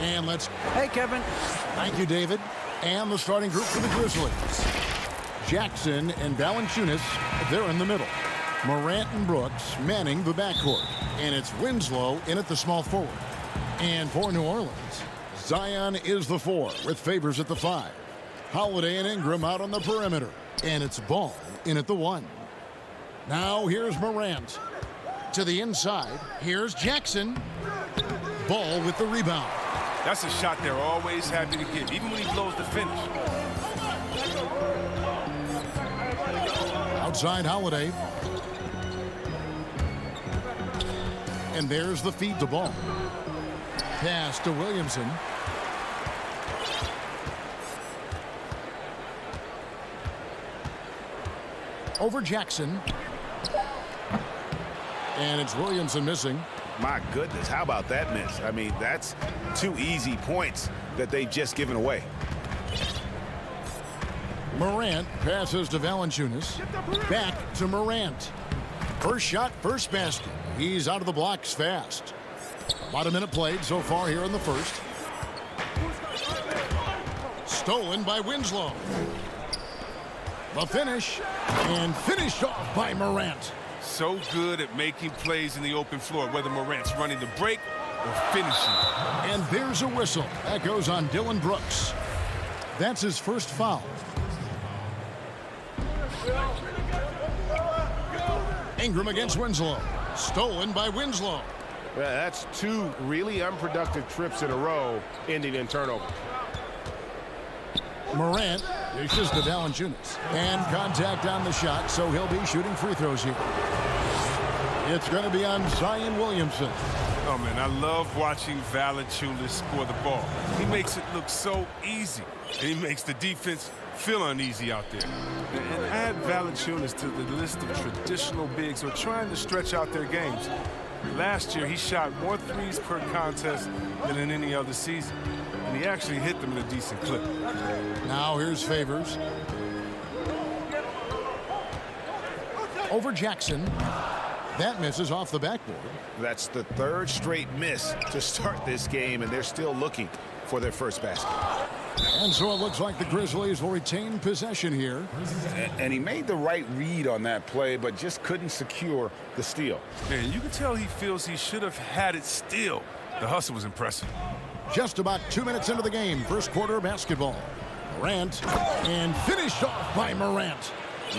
And let's... Hey, Kevin. Thank you, David. And the starting group for the Grizzlies. Jackson and Valanciunas, they're in the middle. Morant and Brooks manning the backcourt. And it's Winslow in at the small forward. And for New Orleans, Zion is the 4 with Favors at the 5. Holiday and Ingram out on the perimeter. And it's Ball in at the 1. Now here's Morant. To the inside, here's Jackson. Ball with the rebound. That's a shot they're always happy to give, even when he blows the finish. Outside Holiday. And there's the feed to Ball. Pass to Williamson. Over Jackson. And it's Williamson missing. My goodness, how about that miss? I mean, that's 2 easy points that they've just given away. Morant passes to Valanciunas. Back to Morant. First shot, first basket. He's out of the blocks fast. About a minute played so far here in the first. Stolen by Winslow. The finish. And finished off by Morant. So good at making plays in the open floor, whether Morant's running the break or finishing. And there's a whistle. That goes on Dylan Brooks. That's his first foul. Ingram against Winslow. Stolen by Winslow. Well, that's 2 really unproductive trips in a row, ending in turnover. Morant dishes to Valanciunas. And contact on the shot, so he'll be shooting free throws here. It's going to be on Zion Williamson. Oh, man, I love watching Valanciunas score the ball. He makes it look so easy, and he makes the defense feel uneasy out there. And add Valanciunas to the list of traditional bigs who are trying to stretch out their games. Last year, he shot more threes per contest than in any other season. And he actually hit them in a decent clip. Now here's Favors. Over Jackson. That misses off the backboard. That's the 3rd straight miss to start this game, and they're still looking for their first basket. And so it looks like the Grizzlies will retain possession here. And he made the right read on that play, but just couldn't secure the steal. Man, you can tell he feels he should have had it still. The hustle was impressive. Just about 2 minutes into the game, first quarter basketball. Morant, and finished off by Morant.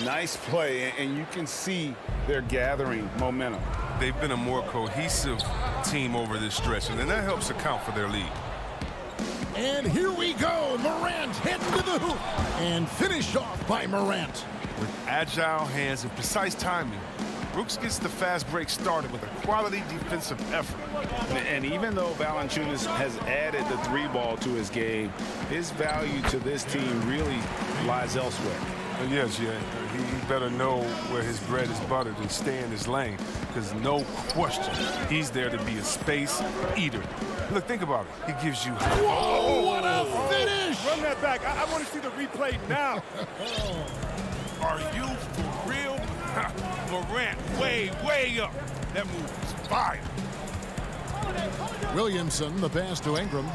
Nice play, and you can see they're gathering momentum. They've been a more cohesive team over this stretch, and then that helps account for their lead. And here we go. Morant heading to the hoop. And finished off by Morant. With agile hands and precise timing, Brooks gets the fast break started with a quality defensive effort. And even though Valanciunas has added the 3-ball to his game, his value to this team really lies elsewhere. Yes, yeah. He better know where his bread is buttered and stay in his lane, because no question, he's there to be a space eater. Look, think about it. He gives you... Whoa, what a finish! Run that back. I want to see the replay now. Are you for real? Morant, way up. That move is fire. Williamson, the pass to Ingram.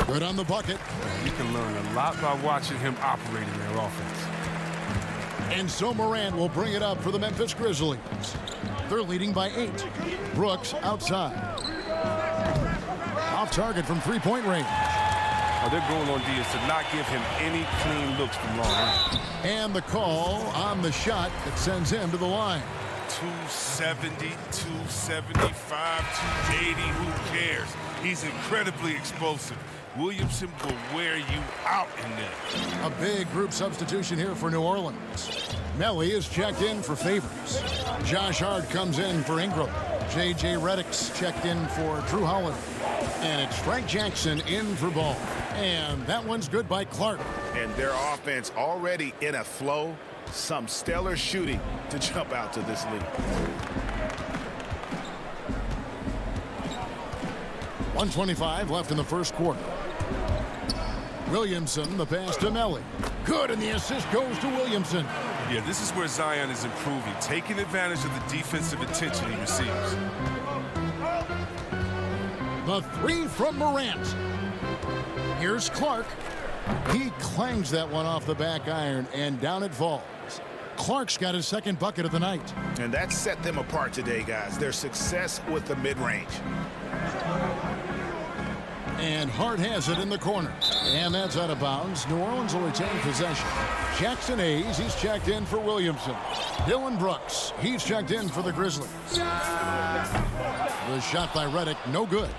Good on the bucket. You can learn a lot by watching him operate in their offense. And so Morant will bring it up for the Memphis Grizzlies. They're leading by 8. Brooks outside. Off target from 3-point range. Now they're going on D is to not give him any clean looks from long range. And the call on the shot that sends him to the line. 270, 275, 280, who cares? He's incredibly explosive. Williamson will wear you out in there. A big group substitution here for New Orleans. Melly is checked in for Favors. Josh Hart comes in for Ingram. J.J. Redick's checked in for Drew Holiday. And it's Frank Jackson in for Ball. And that one's good by Clark. And their offense already in a flow. Some stellar shooting to jump out to this lead. 1:25 left in the first quarter. Williamson, the pass to Melly. Good, and the assist goes to Williamson. Yeah, this is where Zion is improving, taking advantage of the defensive attention he receives. The 3 from Morant. Here's Clark. He clangs that one off the back iron, and down it falls. Clark's got his second bucket of the night. And that set them apart today, guys. Their success with the mid-range. And Hart has it in the corner. And that's out of bounds. New Orleans will retain possession. Jackson Hayes, he's checked in for Williamson. Dylan Brooks, he's checked in for the Grizzlies. The shot by Redick, no good.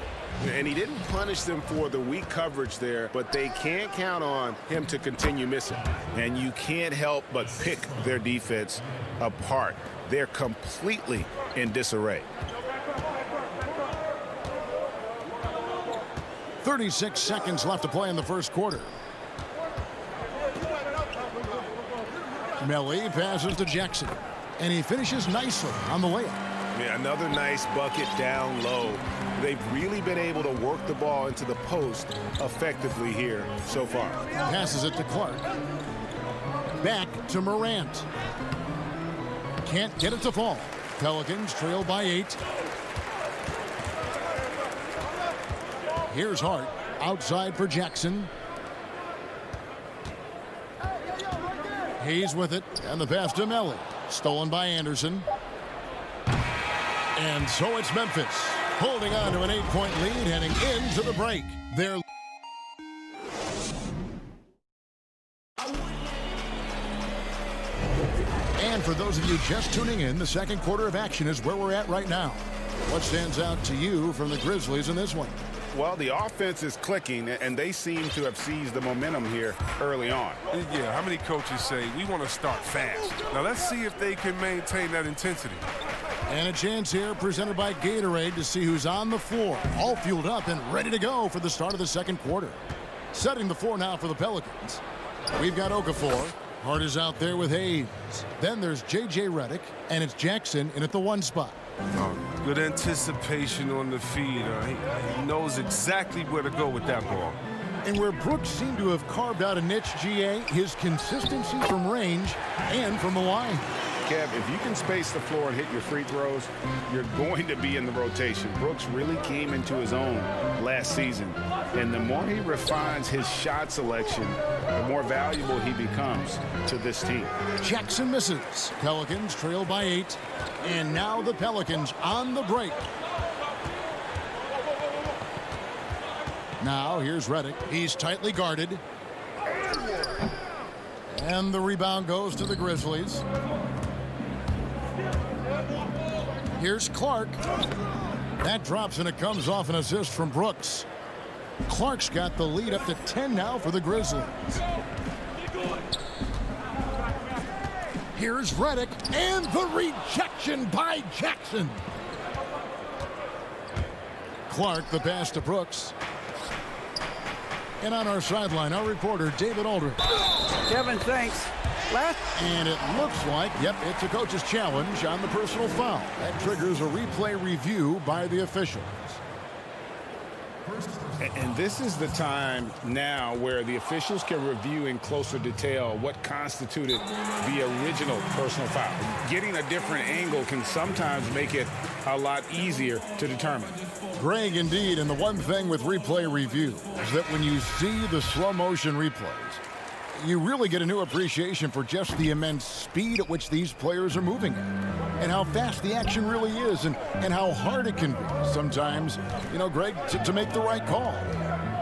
And he didn't punish them for the weak coverage there, but they can't count on him to continue missing. And you can't help but pick their defense apart. They're completely in disarray. 36 seconds left to play in the first quarter. Melly passes to Jackson, and he finishes nicely on the layup. Yeah, another nice bucket down low. They've really been able to work the ball into the post effectively here so far. Passes it to Clark. Back to Morant. Can't get it to fall. Pelicans trail by 8. Here's Hart. Outside for Jackson. Hayes with it. And the pass to Melly. Stolen by Anderson. And so it's Memphis holding on to an 8-point lead heading into the break. They're And for those of you just tuning in, the second quarter of action is where we're at right now. What stands out to you from the Grizzlies in this one? Well, the offense is clicking, and they seem to have seized the momentum here early on. Yeah, how many coaches say, we want to start fast? Now, let's see if they can maintain that intensity. And a chance here presented by Gatorade to see who's on the floor, all fueled up and ready to go for the start of the second quarter. Setting the floor now for the Pelicans. We've got Okafor. Hart is out there with Hayes. Then there's J.J. Redick, and it's Jackson in at the 1 spot. Good anticipation on the feed. He knows exactly where to go with that ball. And where Brooks seemed to have carved out a niche, GA, his consistency from range and from the line. Kev, if you can space the floor and hit your free throws, you're going to be in the rotation. Brooks really came into his own last season. And the more he refines his shot selection, the more valuable he becomes to this team. Jackson misses. Pelicans trail by 8. And now the Pelicans on the break. Now here's Redick. He's tightly guarded. And the rebound goes to the Grizzlies. Here's Clark. That drops and it comes off an assist from Brooks. Clark's got the lead up to 10 now for the Grizzlies. Here's Redick and the rejection by Jackson. Clark the pass to Brooks. And on our sideline, our reporter, David Aldridge. Kevin, thanks. And it looks like, yep, it's a coach's challenge on the personal foul. That triggers a replay review by the officials. And this is the time now where the officials can review in closer detail what constituted the original personal foul. Getting a different angle can sometimes make it a lot easier to determine. Greg, indeed, and the one thing with replay review is that when you see the slow motion replays, you really get a new appreciation for just the immense speed at which these players are moving at, and how fast the action really is, and how hard it can be sometimes, you know, Greg, to make the right call.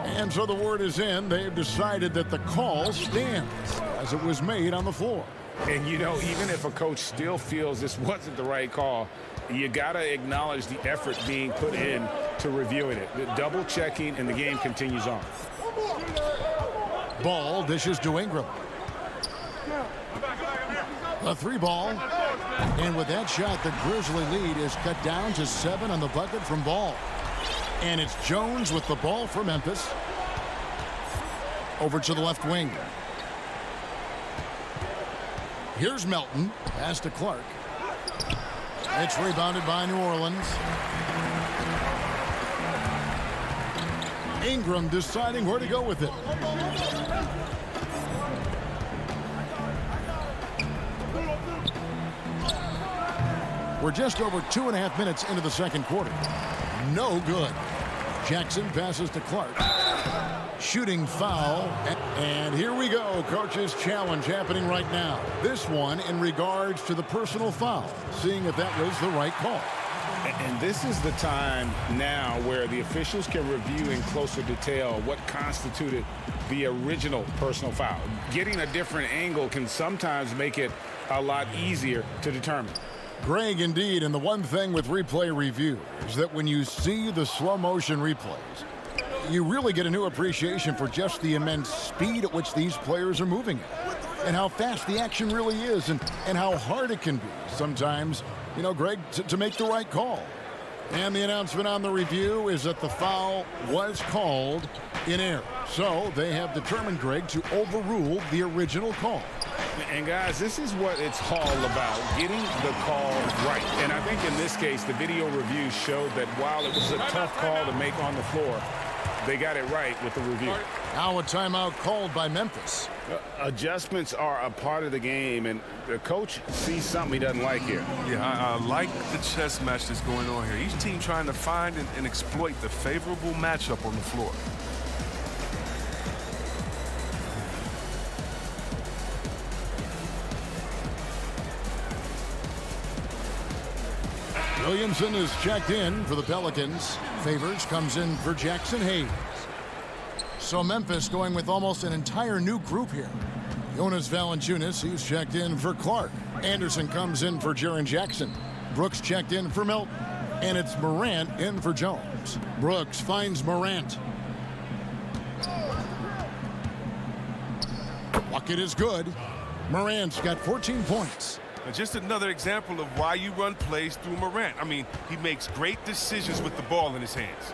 And so the word is in. They've decided that the call stands as it was made on the floor. And, you know, even if a coach still feels this wasn't the right call, you got to acknowledge the effort being put in to reviewing it. The double checking, and the game continues on. Ball dishes to Ingram. A 3-ball. And with that shot, the Grizzly lead is cut down to 7 on the bucket from Ball. And it's Jones with the ball for Memphis. Over to the left wing. Here's Melton. Pass to Clark. It's rebounded by New Orleans. Ingram deciding where to go with it. We're just over 2.5 minutes into the second quarter. No good. Jackson passes to Clark. Shooting foul. And here we go. Coach's challenge happening right now. This one in regards to the personal foul. Seeing if that was the right call. And this is the time now where the officials can review in closer detail what constituted the original personal foul. Getting a different angle can sometimes make it a lot easier to determine. Greg, indeed, and the one thing with replay review is that when you see the slow motion replays, you really get a new appreciation for just the immense speed at which these players are moving at, and how fast the action really is, and how hard it can be sometimes, you know, Greg, to make the right call. And the announcement on the review is that the foul was called in error. So they have determined, Greg, to overrule the original call. And guys, this is what it's all about, getting the call right. And I think in this case, the video review showed that while it was a tough call to make on the floor, they got it right with the review. Now a timeout called by Memphis. Adjustments are a part of the game, and the coach sees something he doesn't like here. Yeah, I like the chess match that's going on here. Each team trying to find and exploit the favorable matchup on the floor. Williamson is checked in for the Pelicans. Favors comes in for Jackson Hayes. So Memphis going with almost an entire new group here. Jonas Valanciunas, he's checked in for Clark. Anderson comes in for Jaren Jackson. Brooks checked in for Milton. And it's Morant in for Jones. Brooks finds Morant. Bucket is good. Morant's got 14 points. Just another example of why you run plays through Morant. I mean, he makes great decisions with the ball in his hands.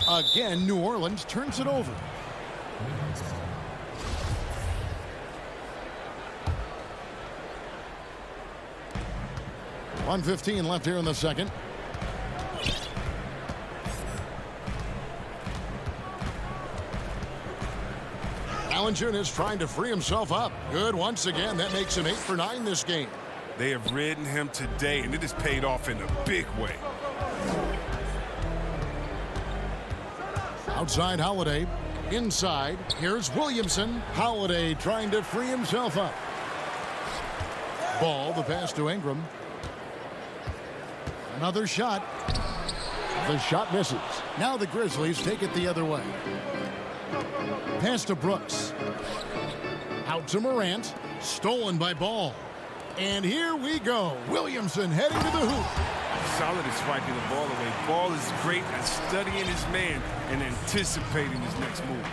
Again, New Orleans turns it over. .115 left here in the second. Valanciunas trying to free himself up. Good once again. That makes him 8 for 9 this game. They have ridden him today, and it has paid off in a big way. Outside Holiday. Inside. Here's Williamson. Holiday trying to free himself up. Ball, the pass to Ingram. Another shot. The shot misses. Now the Grizzlies take it the other way. Pass to Brooks. Out to Morant. Stolen by Ball. And here we go. Williamson heading to the hoop. Solid at striking the ball away. Ball is great at studying his man and anticipating his next move.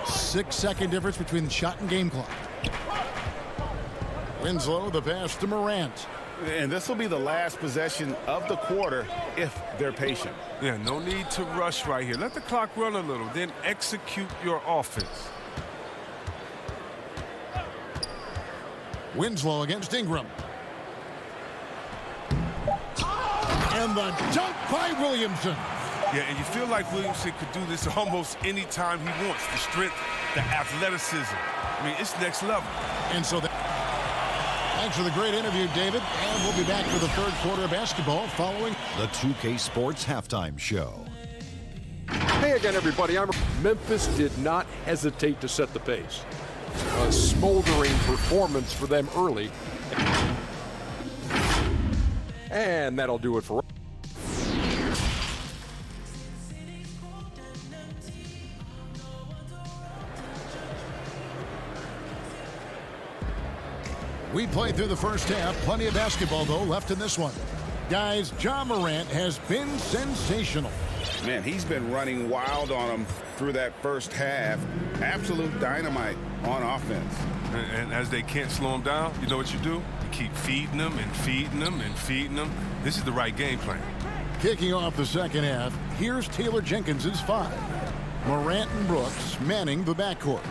6-second difference between the shot and game clock. Winslow, the pass to Morant. And this will be the last possession of the quarter if they're patient. Yeah, no need to rush right here. Let the clock run a little, then execute your offense. Winslow against Ingram. And the dunk by Williamson. Yeah, and you feel like Williamson could do this almost any time he wants. The strength, the athleticism. I mean, it's next level. And so thanks for the great interview, David. And we'll be back for the third quarter of basketball following the 2K Sports Halftime Show. Hey again, everybody. Memphis did not hesitate to set the pace. A smoldering performance for them early. And that'll do it for We played through the first half. Plenty of basketball, though, left in this one. Guys, Ja Morant has been sensational. Man, he's been running wild on them through that first half. Absolute dynamite on offense. And as they can't slow him down, you know what you do? You keep feeding them and feeding them and feeding them. This is the right game plan. Kicking off the second half, here's Taylor Jenkins's 5. Morant and Brooks manning the backcourt.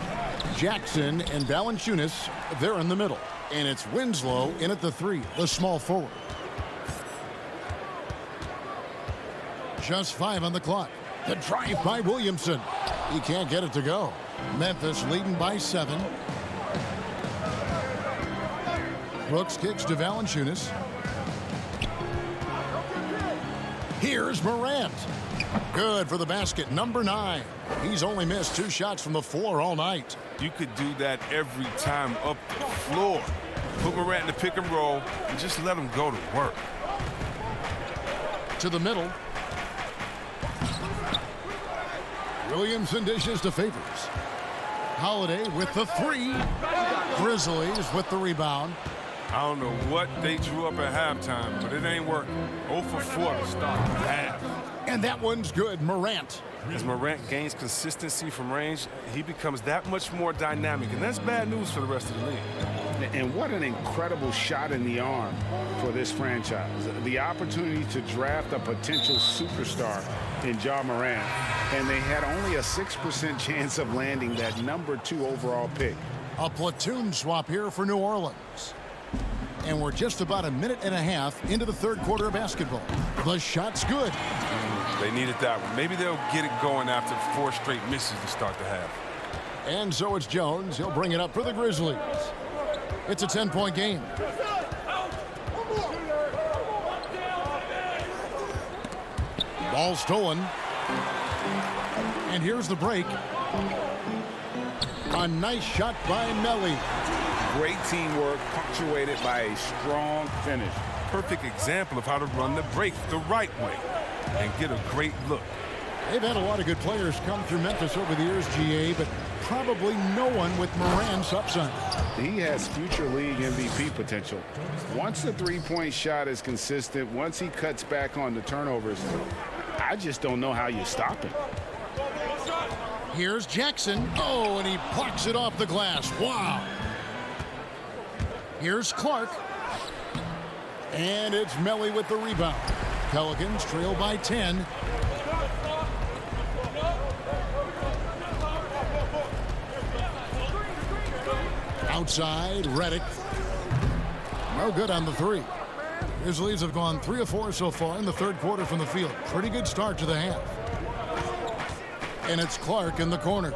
Jackson and Valanciunas, they're in the middle. And it's Winslow in at the 3, the small forward. Just 5 on the clock. The drive by Williamson. He can't get it to go. Memphis leading by 7. Brooks kicks to Valanciunas. Here's Morant. Good for the basket, number 9. He's only missed 2 shots from the floor all night. You could do that every time up the floor. Put Morant in the pick and roll and just let him go to work. To the middle. Williamson dishes to Favors. Holiday with the 3. Grizzlies with the rebound. I don't know what they drew up at halftime, but it ain't working. 0 for 4 to start the half. And that one's good, Morant. As Morant gains consistency from range, he becomes that much more dynamic, and that's bad news for the rest of the league. And what an incredible shot in the arm for this franchise. The opportunity to draft a potential superstar in Ja Morant, and they had only a 6% chance of landing that number 2 overall pick. A platoon swap here for New Orleans. And we're just about a minute and a half into the third quarter of basketball. The shot's good. They needed that one. Maybe they'll get it going after 4 straight misses to start the half. And so it's Jones. He'll bring it up for the Grizzlies. It's a 10-point game. Ball stolen. And here's the break. A nice shot by Melly. Great teamwork punctuated by a strong finish. Perfect example of how to run the break the right way and get a great look. They've had a lot of good players come through Memphis over the years, GA, but probably no one with Morant's upside. He has future league MVP potential. Once the three-point shot is consistent, once he cuts back on the turnovers, I just don't know how you stop him. Here's Jackson. Oh, and he plucks it off the glass. Wow. Here's Clark. And it's Melly with the rebound. Pelicans trail by 10. Outside, Redick. No good on the 3. Grizzlies have gone 3 of 4 so far in the third quarter from the field. Pretty good start to the half. And it's Clark in the corner.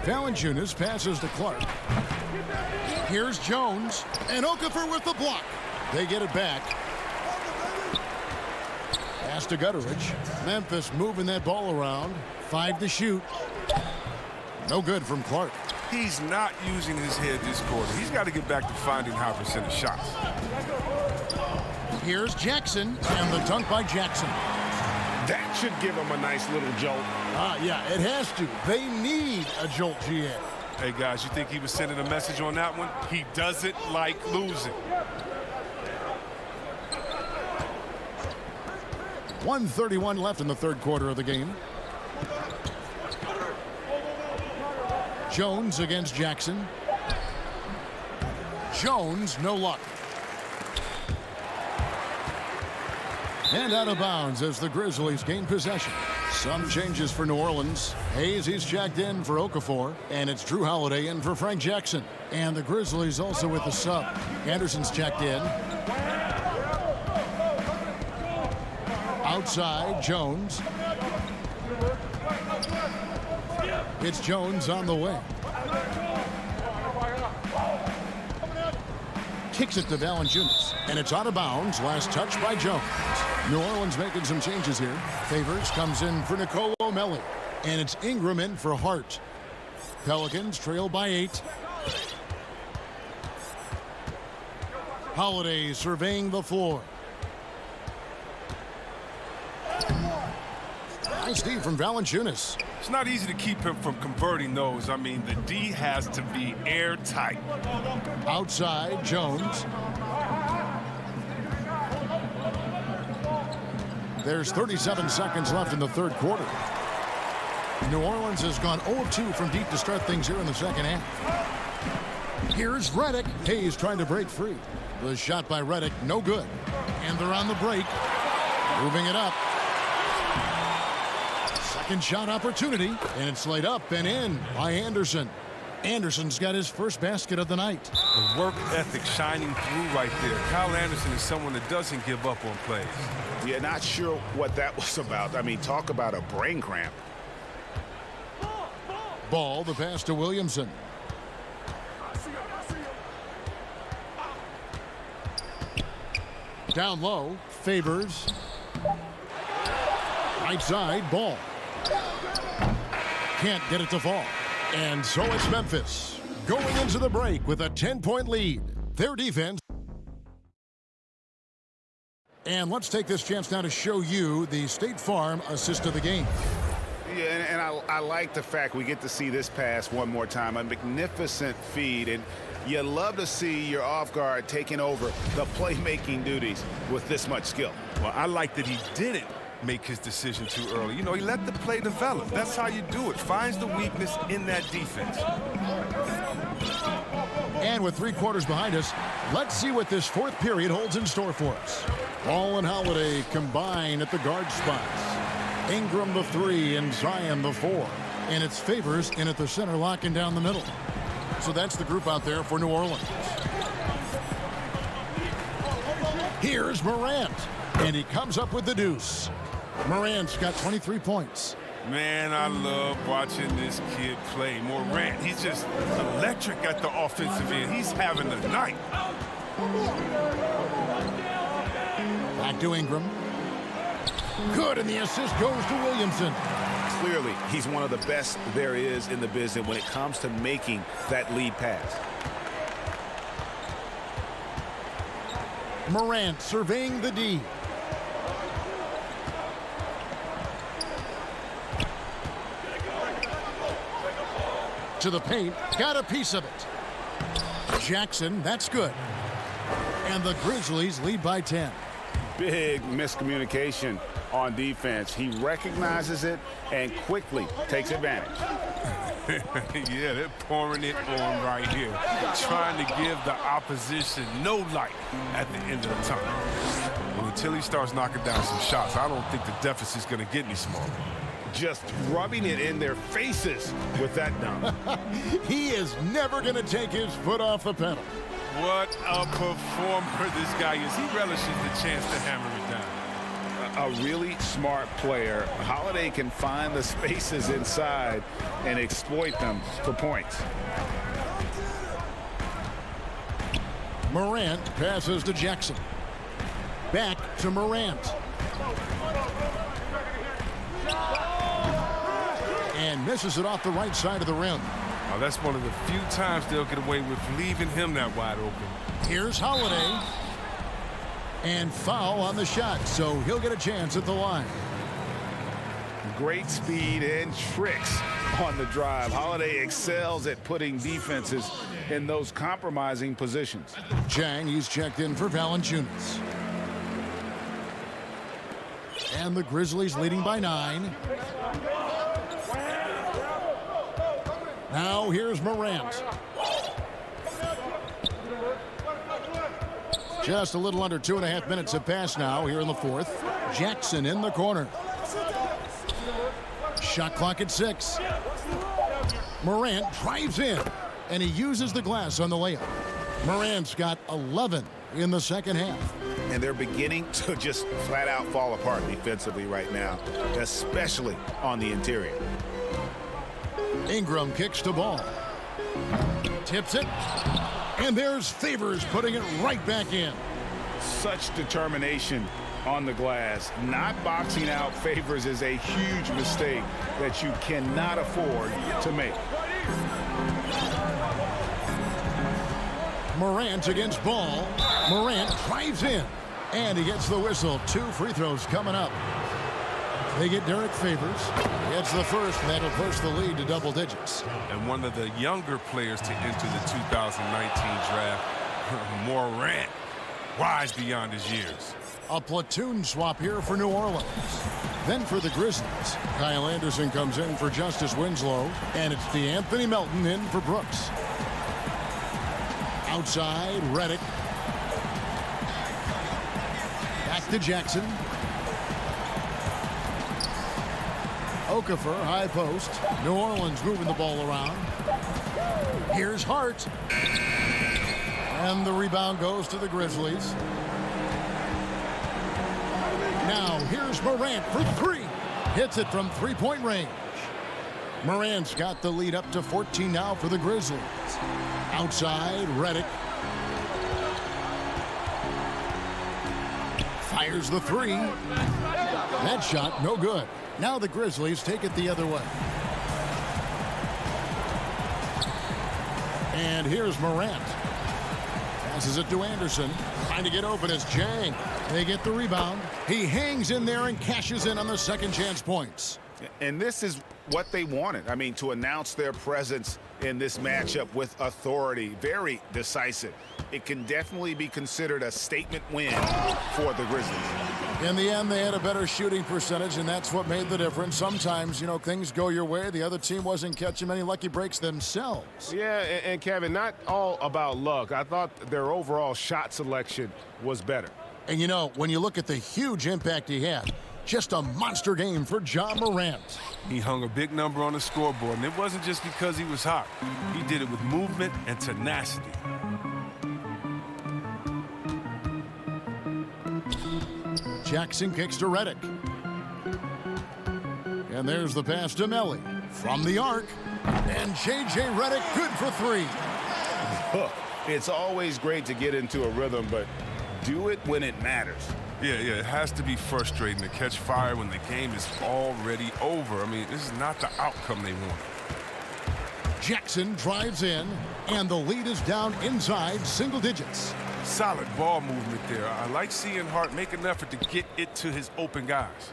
Valanciunas passes to Clark. Here's Jones. And Okafor with the block. They get it back. Pass to Gutteridge. Memphis moving that ball around. 5 to shoot. No good from Clark. He's not using his head this quarter. He's got to get back to finding high percentage shots. Here's Jackson, and the dunk by Jackson. That should give him a nice little jolt. Yeah, it has to. They need a jolt, GA. Hey, guys, you think he was sending a message on that one? He doesn't like losing. 1:31 left in the third quarter of the game. Jones against Jackson. Jones, no luck. And out of bounds as the Grizzlies gain possession. Some changes for New Orleans. Hayes, he's checked in for Okafor. And it's Drew Holiday in for Frank Jackson. And the Grizzlies also with the sub. Anderson's checked in. Outside, Jones. It's Jones on the wing. Kicks it to Valanciunas. And it's out of bounds. Last touch by Jones. New Orleans making some changes here. Favors comes in for Nicolo Melli. And it's Ingram in for Hart. Pelicans trail by 8. Holiday surveying the floor. Nice D from Valanciunas. It's not easy to keep him from converting those. I mean, the D has to be airtight. Outside, Jones. There's 37 seconds left in the third quarter. New Orleans has gone 0-2 from deep to start things here in the second half. Here's Redick. Hayes trying to break free. The shot by Redick, no good. And they're on the break. Moving it up. Second shot opportunity. And it's laid up and in by Anderson. Anderson's got his first basket of the night. The work ethic shining through right there. Kyle Anderson is someone that doesn't give up on plays. Yeah, not sure what that was about. I mean, talk about a brain cramp. Ball, the pass to Williamson. Down low, Favors. Right side, Ball. Can't get it to fall. And so it's Memphis going into the break with a 10-point lead. Their defense. And let's take this chance now to show you the State Farm assist of the game. Yeah, and I like the fact we get to see this pass one more time. A magnificent feed, and you love to see your off guard taking over the playmaking duties with this much skill. Well, I like that he didn't make his decision too early. You know, he let the play develop. That's how you do it. Finds the weakness in that defense. And with 3 quarters behind us, let's see what this 4th period holds in store for us. Ball and Holiday combine at the guard spots. Ingram the 3 and Zion the 4. And it's Favors in at the center, locking down the middle. So that's the group out there for New Orleans. Here's Morant. And he comes up with the deuce. Morant's got 23 points. Man, I love watching this kid play. Morant, he's just electric at the offensive end. He's having a night. Back to Ingram. Good, and the assist goes to Williamson. Clearly, he's one of the best there is in the business when it comes to making that lead pass. Morant surveying the D. To the paint, got a piece of it. Jackson, that's good. And the Grizzlies lead by 10. Big miscommunication on defense. He recognizes it and quickly takes advantage. Yeah, they're pouring it on right here, trying to give the opposition no light at the end of the tunnel. And until he starts knocking down some shots, I don't think the deficit's going to get any smaller. Just rubbing it in their faces with that dunk. He is never going to take his foot off the pedal. What a performer this guy is. He relishes the chance to hammer it down. A really smart player. Holiday can find the spaces inside and exploit them for points. Morant passes to Jackson. Back to Morant. And misses it off the right side of the rim. Oh, that's one of the few times they'll get away with leaving him that wide open. Here's Holiday. And foul on the shot, so he'll get a chance at the line. Great speed and tricks on the drive. Holiday excels at putting defenses in those compromising positions. Chang, he's checked in for Valanciunas. And the Grizzlies leading by 9. Now here's Morant. Just a little under 2.5 minutes have passed now here in the 4th. Jackson in the corner. Shot clock at 6. Morant drives in, and he uses the glass on the layup. Morant's got 11 in the second half. And they're beginning to just flat out fall apart defensively right now, especially on the interior. Ingram kicks to Ball. Tips it. And there's Favors putting it right back in. Such determination on the glass. Not boxing out Favors is a huge mistake that you cannot afford to make. Morant against Ball. Morant drives in. And he gets the whistle. 2 free throws coming up. They get Derek Favors. Gets the first, and that'll push the lead to double digits. And one of the younger players to enter the 2019 draft, Morant, wise beyond his years. A platoon swap here for New Orleans. Then for the Grizzlies, Kyle Anderson comes in for Justice Winslow, and it's DeAnthony Melton in for Brooks. Outside, Redick. Back to Jackson. Okafor, high post. New Orleans moving the ball around. Here's Hart. And the rebound goes to the Grizzlies. Now here's Morant for 3. Hits it from 3-point range. Morant's got the lead up to 14 now for the Grizzlies. Outside, Redick. Fires the three. That shot, no good. Now the Grizzlies take it the other way. And here's Morant. Passes it to Anderson. Trying to get open is Jang. They get the rebound. He hangs in there and cashes in on the second chance points. And this is what they wanted. I mean, to announce their presence in this matchup with authority. Very decisive. It can definitely be considered a statement win for the Grizzlies. In the end, they had a better shooting percentage, and that's what made the difference. Sometimes, you know, things go your way. The other team wasn't catching many lucky breaks themselves. Yeah, and Kevin, not all about luck. I thought their overall shot selection was better. And, you know, when you look at the huge impact he had, just a monster game for Ja Morant. He hung a big number on the scoreboard, and it wasn't just because he was hot. He did it with movement and tenacity. Jackson kicks to Redick. And there's the pass to Melly. From the arc. And J.J. Redick good for three. It's always great to get into a rhythm, but do it when it matters. Yeah, it has to be frustrating to catch fire when the game is already over. I mean, this is not the outcome they want. Jackson drives in, and the lead is down inside single digits. Solid ball movement there. I like seeing Hart make an effort to get it to his open guys.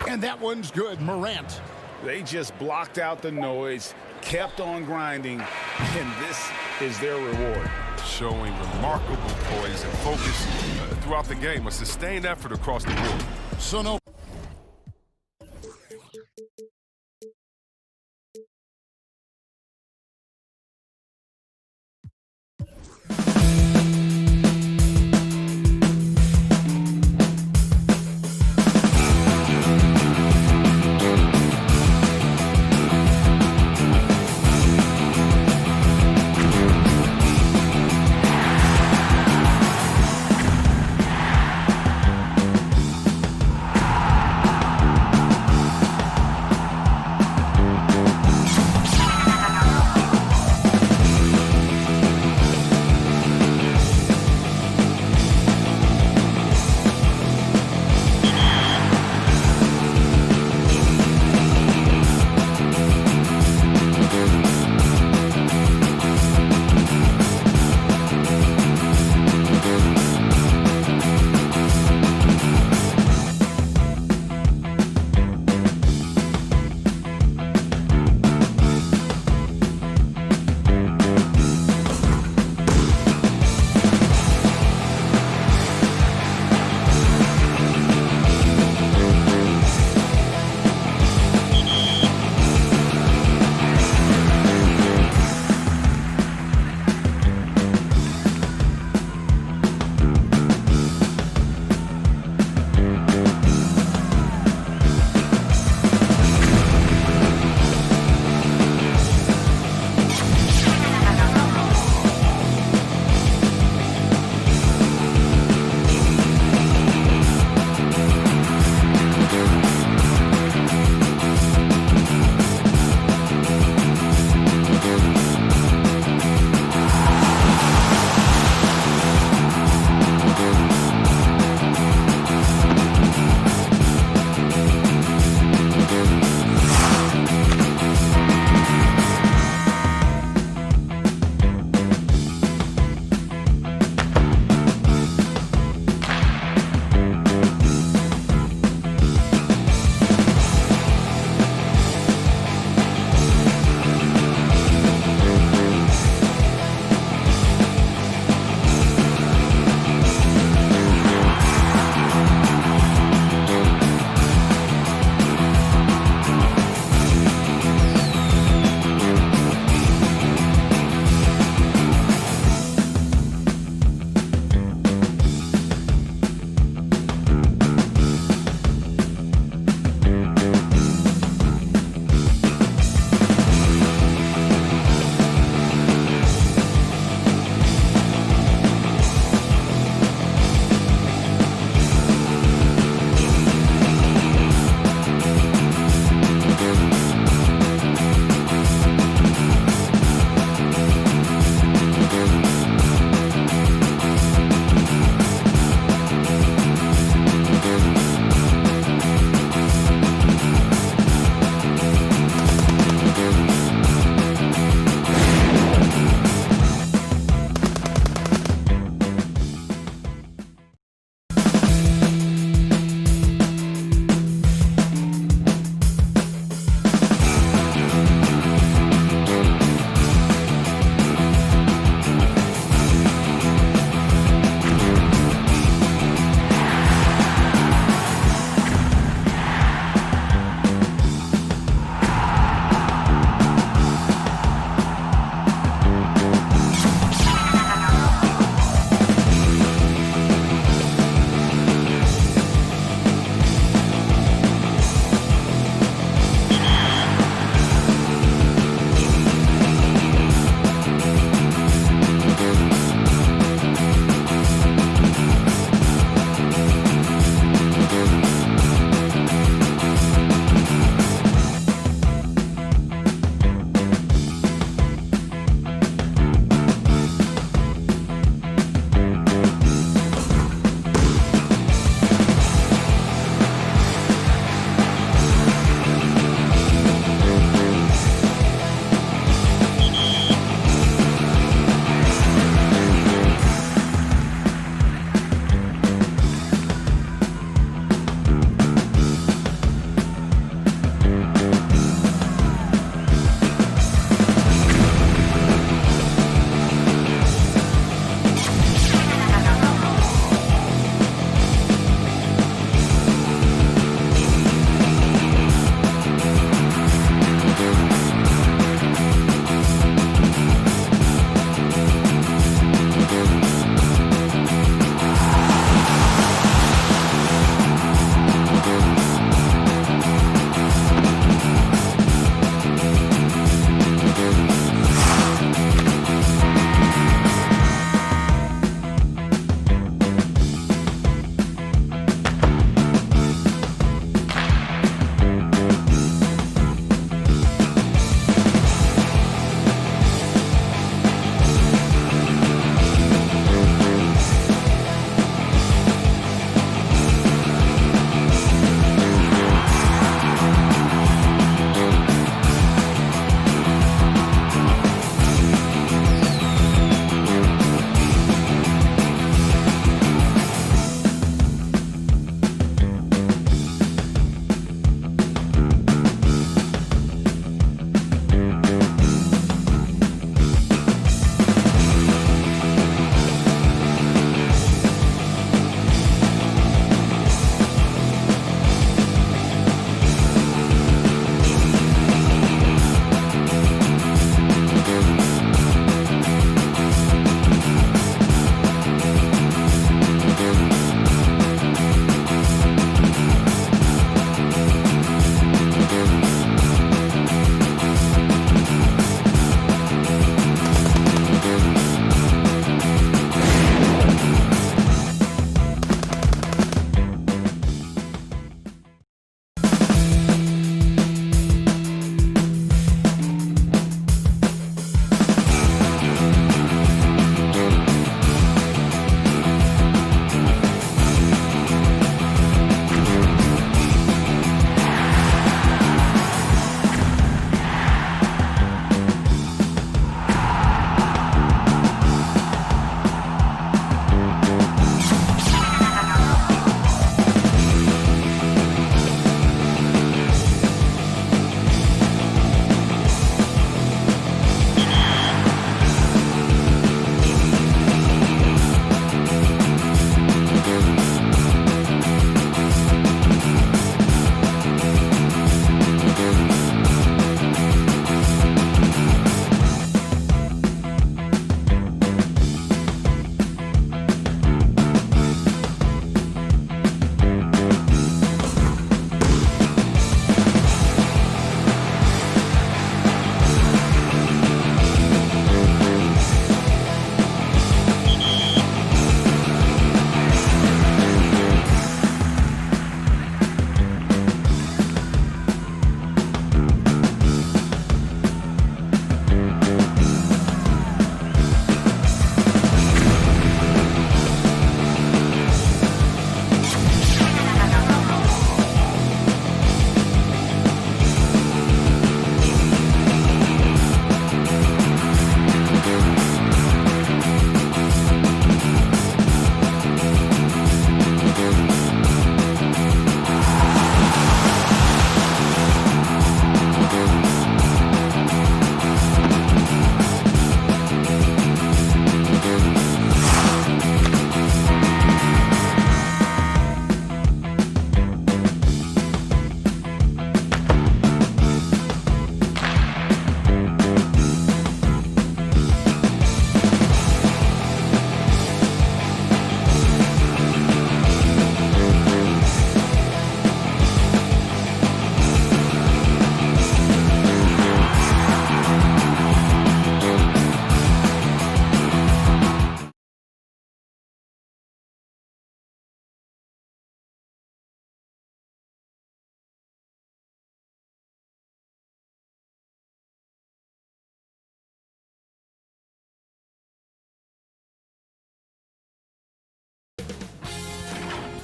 And that one's good. Morant. They just blocked out the noise, kept on grinding, and this is their reward. Showing remarkable poise and focus throughout the game. A sustained effort across the board. So no.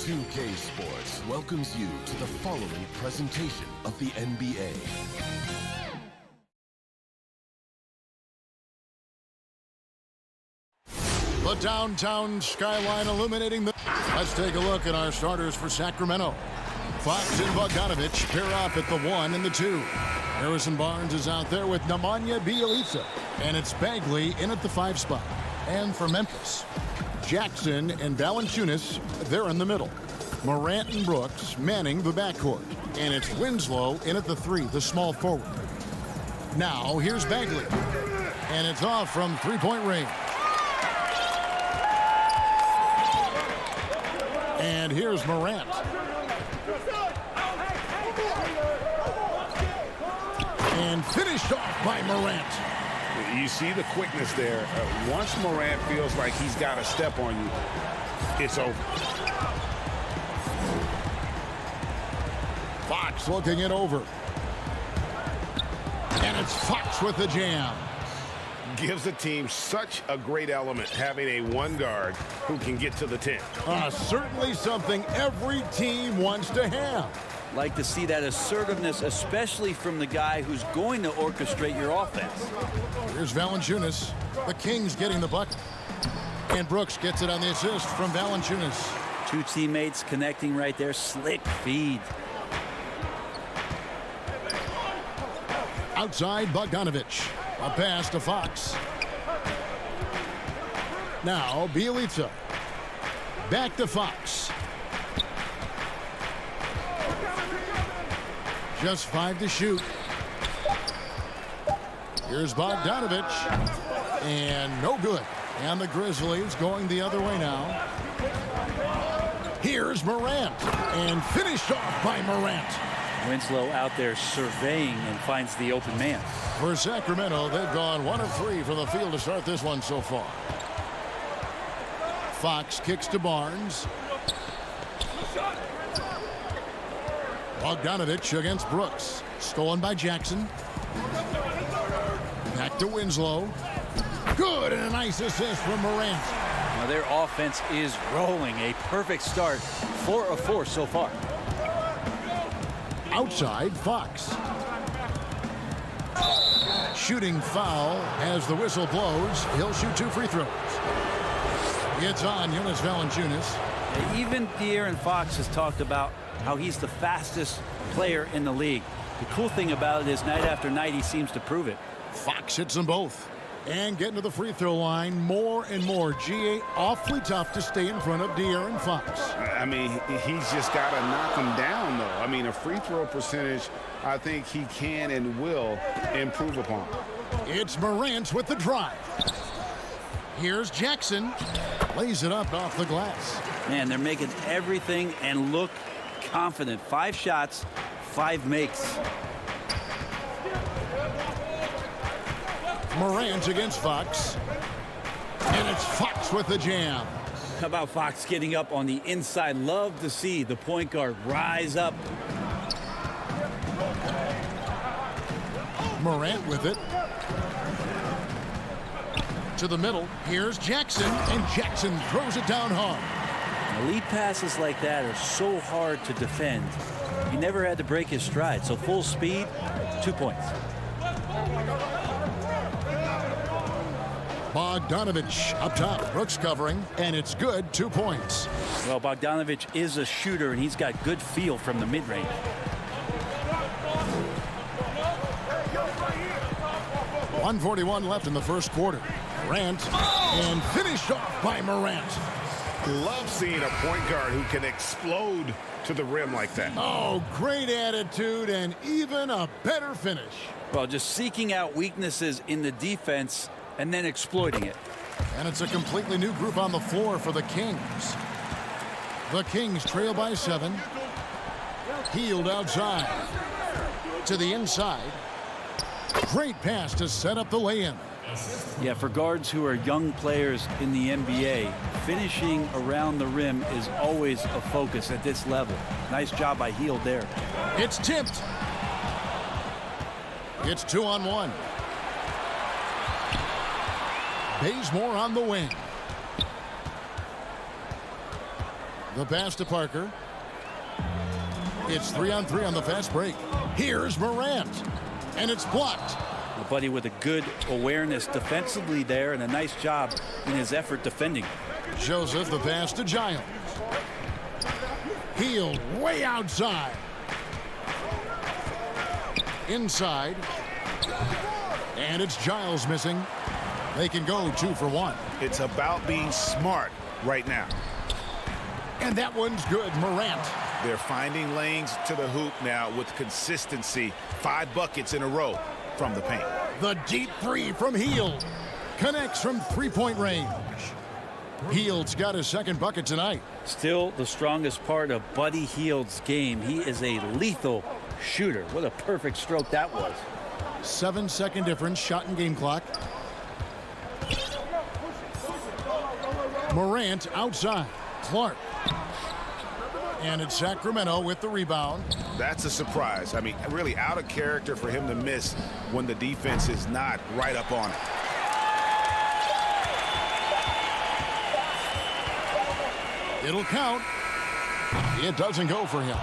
2K Sports welcomes you to the following presentation of the NBA. The downtown skyline illuminating the... Let's take a look at our starters for Sacramento. Fox and Bogdanovich pair up at the 1 and the 2. Harrison Barnes is out there with Nemanja Bjelica. And it's Bagley in at the 5 spot. And for Memphis, Jackson and Valanciunas, they're in the middle. Morant and Brooks manning the backcourt. And it's Winslow in at the 3, the small forward. Now, here's Bagley. And it's off from three-point range. And here's Morant. And finished off by Morant. You see the quickness there. Once Morant feels like he's got a step on you, it's over. Fox looking it over. And it's Fox with the jam. Gives a team such a great element having a one guard who can get to the 10. Certainly something every team wants to have. Like to see that assertiveness, especially from the guy who's going to orchestrate your offense. Here's Valanciunas. The Kings getting the bucket. And Brooks gets it on the assist from Valanciunas. Two teammates connecting right there. Slick feed. Outside, Bogdanovich. A pass to Fox. Now, Bjelica. Back to Fox. Just 5 to shoot. Here's Bogdanovich. And no good. And the Grizzlies going the other way now. Here's Morant. And finished off by Morant. Winslow out there surveying and finds the open man. For Sacramento, they've gone 1 of 3 from the field to start this one so far. Fox kicks to Barnes. Bogdanovich against Brooks. Stolen by Jackson. Back to Winslow. Good, and a nice assist from Morant. Now their offense is rolling. A perfect start. 4 of 4 so far. Outside, Fox. Shooting foul as the whistle blows. He'll shoot 2 free throws. It's on Jonas Valanciunas. Even De'Aaron Fox has talked about how he's the fastest player in the league. The cool thing about it is night after night he seems to prove it. Fox hits them both. And getting to the free throw line more and more. GA awfully tough to stay in front of De'Aaron Fox. I mean, he's just got to knock him down, though. I mean, a free throw percentage, I think he can and will improve upon. It's Morant with the drive. Here's Jackson. Lays it up off the glass. Man, they're making everything and look confident. 5 shots, 5 makes. Morant against Fox. And it's Fox with the jam. How about Fox getting up on the inside? Love to see the point guard rise up. Morant with it. To the middle. Here's Jackson. And Jackson throws it down hard. Elite passes like that are so hard to defend. He never had to break his stride. So full speed, 2 points. Bogdanovich up top. Brooks covering. And it's good. 2 points. Well, Bogdanovich is a shooter, and he's got good feel from the mid-range. .141 left in the first quarter. Morant. And finished off by Morant. Love seeing a point guard who can explode to the rim like that. Oh, great attitude and even a better finish. Well, just seeking out weaknesses in the defense and then exploiting it. And it's a completely new group on the floor for the Kings. The Kings trail by 7. Healed outside. To the inside. Great pass to set up the lay-in. Yeah, for guards who are young players in the NBA, finishing around the rim is always a focus at this level. Nice job by Hield there. It's tipped. It's 2-on-1. Bazemore on the wing. The pass to Parker. It's 3-on-3 on the fast break. Here's Morant. And it's blocked. A buddy with a good awareness defensively there and a nice job in his effort defending. Joseph, the pass to Giles. Hield way outside. Inside. And it's Giles missing. They can go 2 for 1. It's about being smart right now. And that one's good. Morant. They're finding lanes to the hoop now with consistency. 5 buckets in a row from the paint. The deep three from Hield. Connects from three-point range. Hield's got his second bucket tonight. Still the strongest part of Buddy Hield's game. He is a lethal shooter. What a perfect stroke that was. 7-second difference, shot and game clock. Morant outside. Clark. And it's Sacramento with the rebound. That's a surprise. I mean, really out of character for him to miss when the defense is not right up on it. It'll count. It doesn't go for him.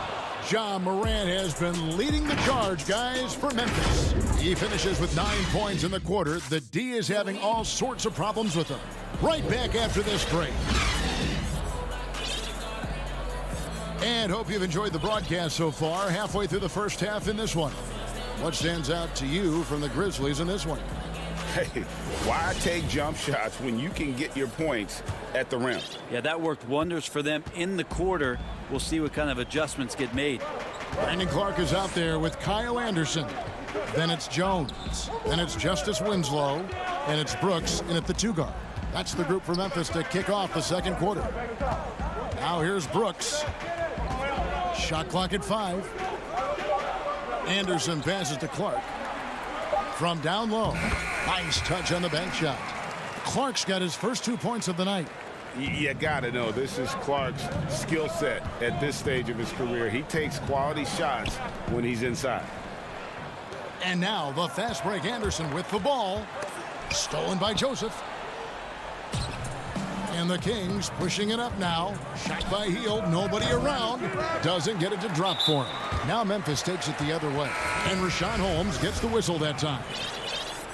Ja Morant has been leading the charge, guys, for Memphis. He finishes with 9 points in the quarter. The D is having all sorts of problems with him. Right back after this break. And hope you've enjoyed the broadcast so far. Halfway through the first half in this one. What stands out to you from the Grizzlies in this one? Hey, why take jump shots when you can get your points at the rim? Yeah, that worked wonders for them in the quarter. We'll see what kind of adjustments get made. Brandon Clark is out there with Kyle Anderson. Then it's Jones. Then it's Justice Winslow. And it's Brooks in at the 2 guard. That's the group for Memphis to kick off the second quarter. Now here's Brooks. Shot clock at 5. Anderson passes to Clark. From down low. Nice touch on the bank shot. Clark's got his first 2 points of the night. You gotta know, this is Clark's skill set at this stage of his career. He takes quality shots when he's inside. And now the fast break. Anderson with the ball. Stolen by Joseph. And the Kings pushing it up now. Shot by Hield. Nobody around. Doesn't get it to drop for him. Now Memphis takes it the other way. And Rashawn Holmes gets the whistle that time.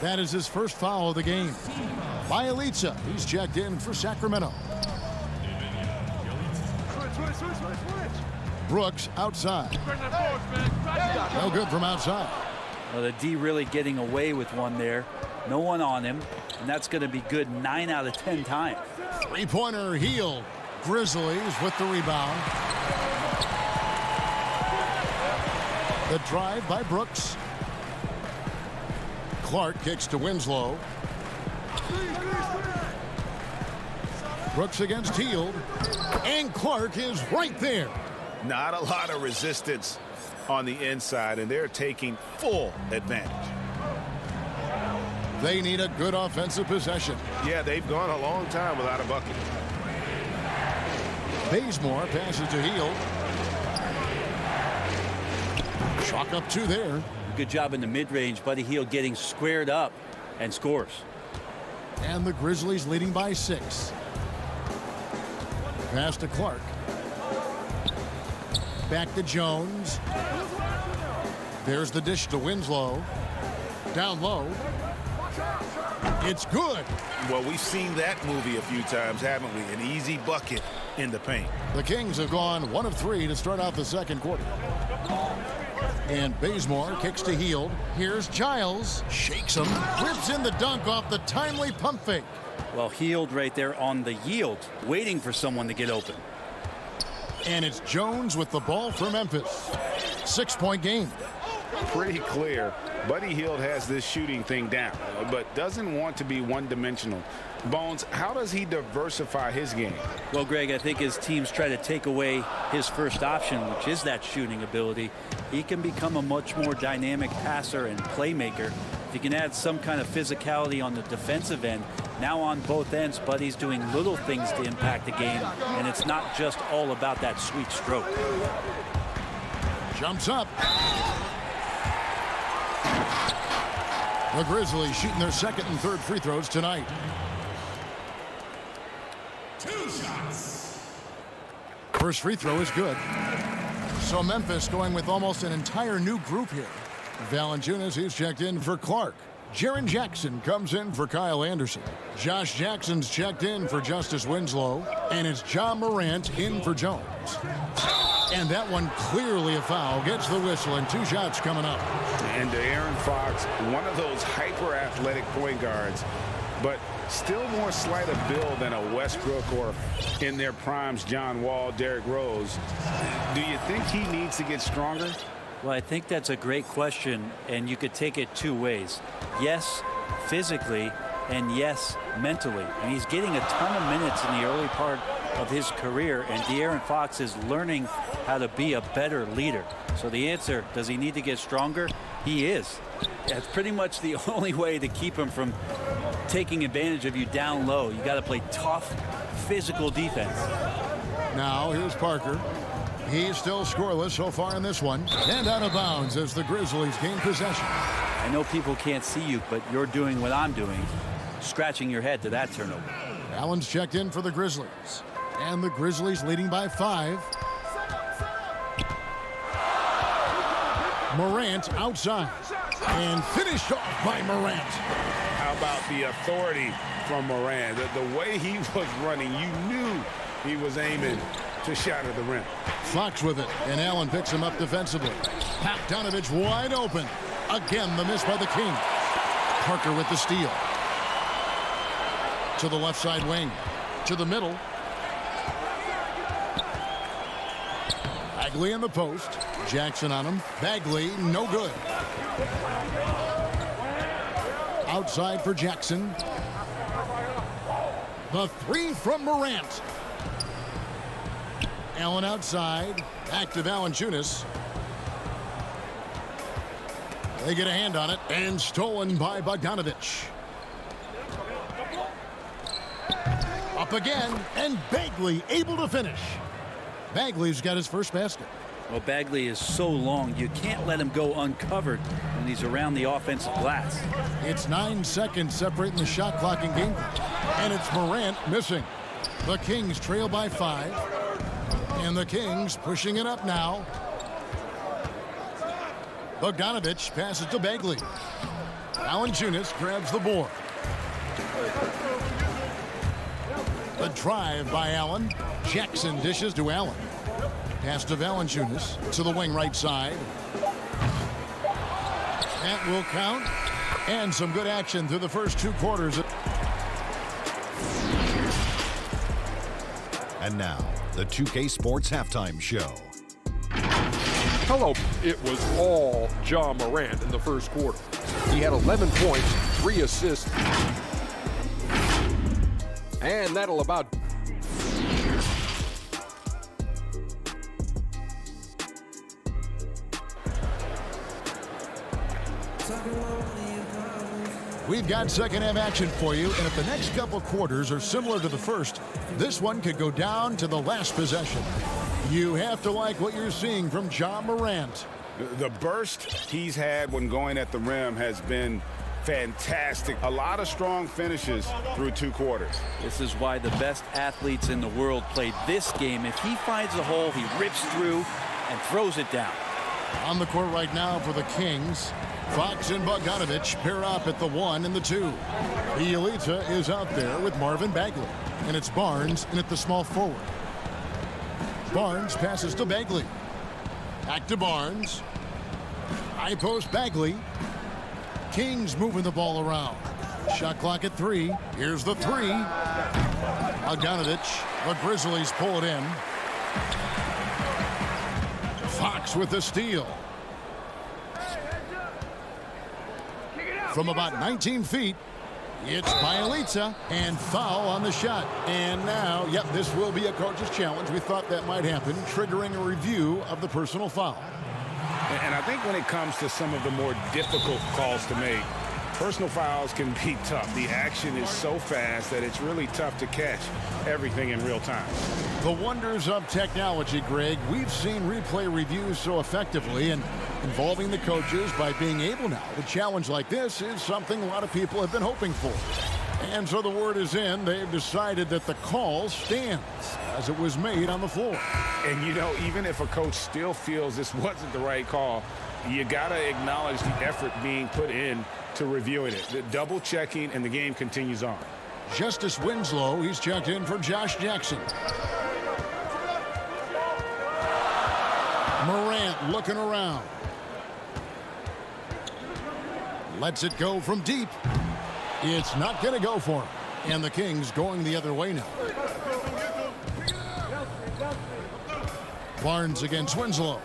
That is his first foul of the game. Bielitsa, he's checked in for Sacramento. Brooks outside. No good from outside. Well, the D really getting away with one there. No one on him. And that's going to be good 9 out of 10 times. Three-pointer Hield. Grizzlies with the rebound. The drive by Brooks. Clark kicks to Winslow. Brooks against Hield. And Clark is right there. Not a lot of resistance on the inside, and they're taking full advantage. They need a good offensive possession. Yeah, they've gone a long time without a bucket. Bazemore passes to Hield. Chalk up 2 there. Good job in the mid-range. Buddy Hield getting squared up and scores. And the Grizzlies leading by 6. Pass to Clark. Back to Jones. There's the dish to Winslow. Down low. It's good. Well, we've seen that movie a few times, haven't we? An easy bucket in the paint. The Kings have gone 1 of 3 to start out the second quarter. And Bazemore kicks to Hield. Here's Giles. Shakes him. Whips in the dunk off the timely pump fake. Well, Hield right there on the yield, waiting for someone to get open. And it's Jones with the ball for Memphis. 6-point game. Pretty clear. Buddy Hield has this shooting thing down, but doesn't want to be one-dimensional. Bones, how does he diversify his game? Well, Greg, I think as teams try to take away his first option, which is that shooting ability, he can become a much more dynamic passer and playmaker. If you can add some kind of physicality on the defensive end, now on both ends, Buddy's doing little things to impact the game, and it's not just all about that sweet stroke. Jumps up. The Grizzlies shooting their second and third free throws tonight. 2 shots. First free throw is good. So Memphis going with almost an entire new group here. Valanciunas, he's checked in for Clark. Jaren Jackson comes in for Kyle Anderson. Josh Jackson's checked in for Justice Winslow. And it's Ja Morant in for Jones. And that one clearly a foul. Gets the whistle and 2 shots coming up. And De'Aaron Fox, one of those hyper-athletic point guards, but still more slight of build than a Westbrook or in their primes John Wall, Derrick Rose. Do you think he needs to get stronger? Well, I think that's a great question, and you could take it 2 ways. Yes, physically, and yes, mentally. And he's getting a ton of minutes in the early part of his career, and De'Aaron Fox is learning how to be a better leader. So the answer, does he need to get stronger? He is. That's pretty much the only way to keep him from taking advantage of you down low. You got to play tough, physical defense. Now here's Parker. He's still scoreless so far in this one. And out of bounds as the Grizzlies gain possession. I know people can't see you, but you're doing what I'm doing, scratching your head to that turnover. Allen's checked in for the Grizzlies. And the Grizzlies leading by 5. Morant outside. And finished off by Morant. How about the authority from Morant? The way he was running, you knew he was aiming to shatter the rim. Fox with it, and Allen picks him up defensively. Bogdanovich wide open. Again, the miss by the Kings. Parker with the steal. To the left side wing. To the middle. Bagley in the post. Jackson on him. Bagley, no good. Outside for Jackson. The 3 from Morant. Allen outside. Back to Valanciunas. They get a hand on it. And stolen by Bogdanovich. Up again. And Bagley able to finish. Bagley's got his first basket. Well, Bagley is so long, you can't let him go uncovered when he's around the offensive glass. It's 9 seconds separating the shot clock and game clock. And it's Morant missing. The Kings trail by 5. And the Kings pushing it up now. Bogdanovich passes to Bagley. Valanciunas grabs the board. The drive by Allen. Jackson dishes to Allen. Pass to Valanciunas to the wing right side. That will count. And some good action through the first 2 quarters. And now, the 2K Sports Halftime Show. Hello. It was all Ja Morant in the first quarter. He had 11 points, 3 assists. And that'll about... We've got second half action for you, and if the next couple quarters are similar to the first, this one could go down to the last possession. You have to like what you're seeing from Ja Morant. The burst he's had when going at the rim has been fantastic. A lot of strong finishes through 2 quarters. This is why the best athletes in the world play this game. If he finds a hole, he rips through and throws it down. On the court right now for the Kings, Fox and Bogdanovich pair up at the 1 and the 2. Bielitsa is out there with Marvin Bagley. And it's Barnes in at the small forward. Barnes passes to Bagley. Back to Barnes. High post Bagley. Kings moving the ball around. Shot clock at 3. Here's the 3. Bogdanovich. The Grizzlies pull it in. Fox with the steal. From about 19 feet, it's Bielitsa, and foul on the shot. And now, yep, this will be a coach's challenge. We thought that might happen, triggering a review of the personal foul. And I think when it comes to some of the more difficult calls to make, personal fouls can be tough. The action is so fast that it's really tough to catch everything in real time. The wonders of technology, Greg. We've seen replay reviews so effectively, and involving the coaches by being able now to challenge like this is something a lot of people have been hoping for. And so the word is in. They've decided that the call stands as it was made on the floor. And, you know, even if a coach still feels this wasn't the right call, you got to acknowledge the effort being put in to reviewing it. The double checking, and the game continues on. Justice Winslow, he's checked in for Josh Jackson. Morant looking around. Lets it go from deep. It's not going to go for him. And the Kings going the other way now. Barnes against Winslow.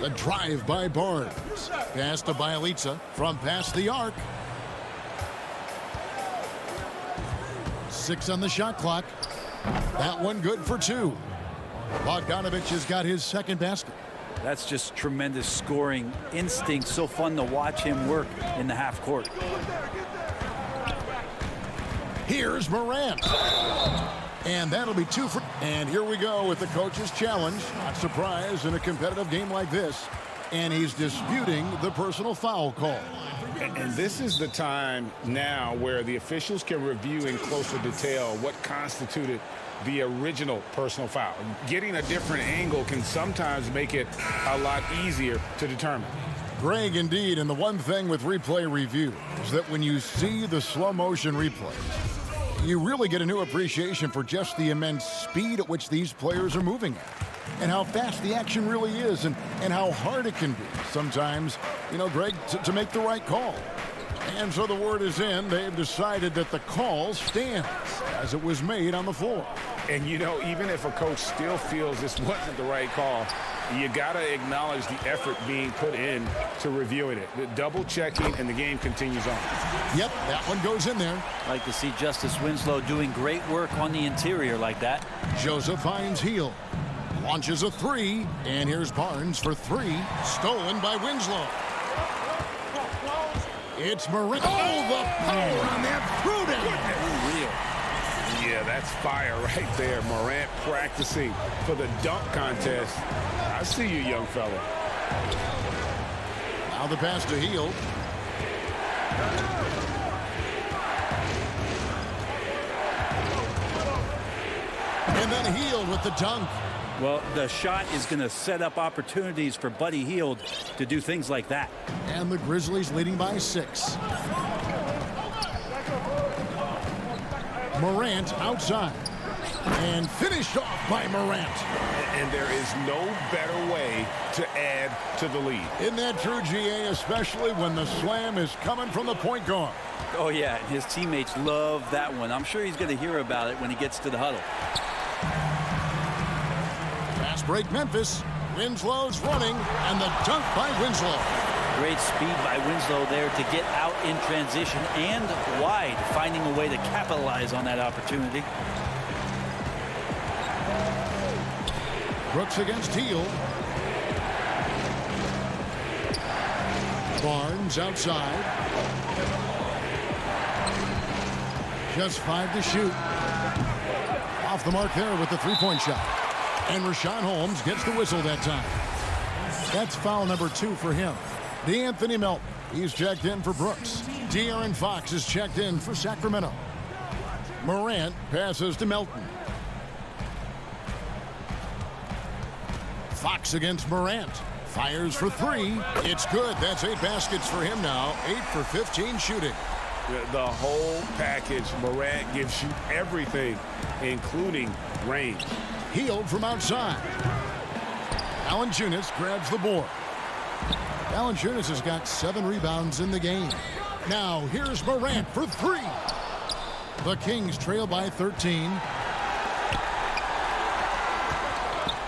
The drive by Barnes. Pass to Bielitsa from past the arc. 6 on the shot clock. That one good for 2. Bogdanovich has got his second basket. That's just tremendous scoring instinct. So fun to watch him work in the half court. Here's Morant. And that'll be 2 for... And here we go with the coach's challenge. Not surprised in a competitive game like this. And he's disputing the personal foul call. And this is the time now where the officials can review in closer detail what constituted the original personal foul. Getting a different angle can sometimes make it a lot easier to determine. Greg, indeed, and the one thing with replay review is that when you see the slow motion replays, you really get a new appreciation for just the immense speed at which these players are moving at, and how fast the action really is, and how hard it can be sometimes, you know, Greg, to make the right call. And so the word is in. They've decided that the call stands as it was made on the floor. And, you know, even if a coach still feels this wasn't the right call, you got to acknowledge the effort being put in to reviewing it. The double checking, and the game continues on. Yep, that one goes in there. Like to see Justice Winslow doing great work on the interior like that. Joseph finds Hield. Launches a 3, and here's Barnes for 3. Stolen by Winslow. It's Morant. Oh, the power on that threw down. Yeah, that's fire right there. Morant practicing for the dunk contest. I see you, young fella. Now the pass to Hield. And then Hield with the dunk. Well, the shot is going to set up opportunities for Buddy Hield to do things like that. And the Grizzlies leading by 6. Morant outside. And finished off by Morant. And there is no better way to add to the lead. Isn't that true, GA, especially when the slam is coming from the point guard? Oh, yeah, his teammates love that one. I'm sure he's going to hear about it when he gets to the huddle. Fast break Memphis. Winslow's running, and the dunk by Winslow. Great speed by Winslow there to get out in transition and wide, finding a way to capitalize on that opportunity. Brooks against Hield. Barnes outside. Just 5 to shoot. Off the mark there with the three-point shot. And Rashawn Holmes gets the whistle that time. That's foul number 2 for him. DeAnthony Melton, he's checked in for Brooks. De'Aaron Fox is checked in for Sacramento. Morant passes to Melton. Fox against Morant. Fires for 3. It's good. That's 8 baskets for him now. 8 for 15 shooting. The whole package. Morant gives you everything, including range. Hield from outside. Valanciunas grabs the board. Valanciunas has got 7 rebounds in the game. Now here's Morant for 3. The Kings trail by 13.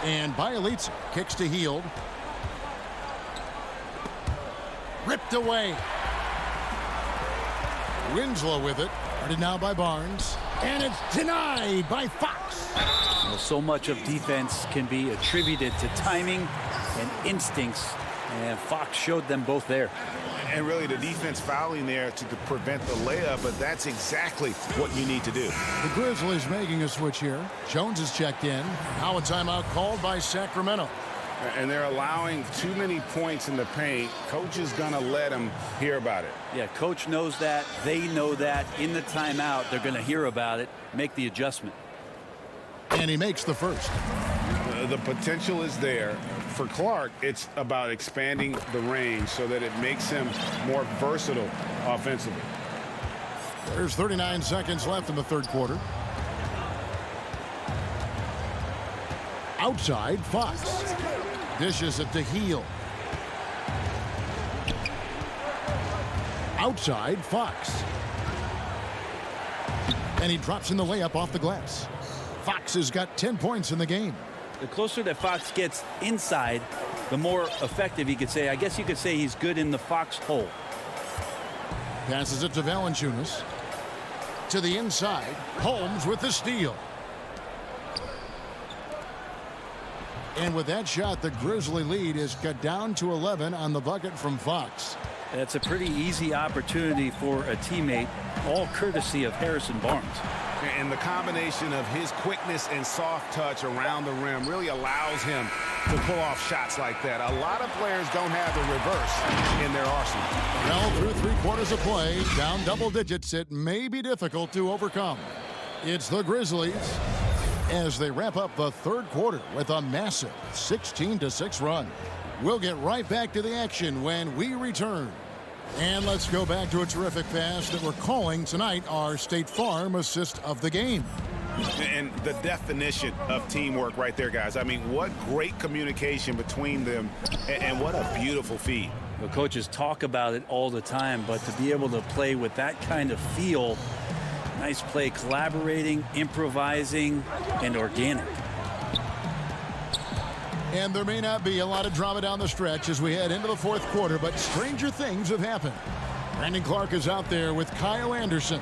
And Bielitsa kicks to Hield. Ripped away. Winslow with it. Guarded now by Barnes. And it's denied by Fox. Well, so much of defense can be attributed to timing and instincts. And Fox showed them both there. And really the defense fouling there to prevent the layup, but that's exactly what you need to do. The Grizzlies making a switch here. Jones is checked in. Now a timeout called by Sacramento. And they're allowing too many points in the paint. Coach is going to let them hear about it. Yeah, coach knows that. They know that. In the timeout, they're going to hear about it, make the adjustment. And he makes the first. The potential is there. For Clark, it's about expanding the range so that it makes him more versatile offensively. There's 39 seconds left in the third quarter. Outside, Fox. Dishes it to Heel. Outside, Fox. And he drops in the layup off the glass. Fox has got 10 points in the game. The closer that Fox gets inside, the more effective he could say. I guess you could say he's good in the Fox hole. Passes it to Valanciunas. To the inside. Holmes with the steal. And with that shot, the Grizzly lead is cut down to 11 on the bucket from Fox. That's a pretty easy opportunity for a teammate, all courtesy of Harrison Barnes. And the combination of his quickness and soft touch around the rim really allows him to pull off shots like that. A lot of players don't have the reverse in their arsenal. Well, through 3 quarters of play, down double digits, it may be difficult to overcome. It's the Grizzlies as they wrap up the third quarter with a massive 16-6 run. We'll get right back to the action when we return. And let's go back to a terrific pass that we're calling tonight our State Farm assist of the game. And the definition of teamwork right there, guys. I mean, what great communication between them, and what a beautiful feed. The coaches talk about it all the time, but to be able to play with that kind of feel, nice play, collaborating, improvising, and organic. And there may not be a lot of drama down the stretch as we head into the fourth quarter, but stranger things have happened. Brandon Clark is out there with Kyle Anderson.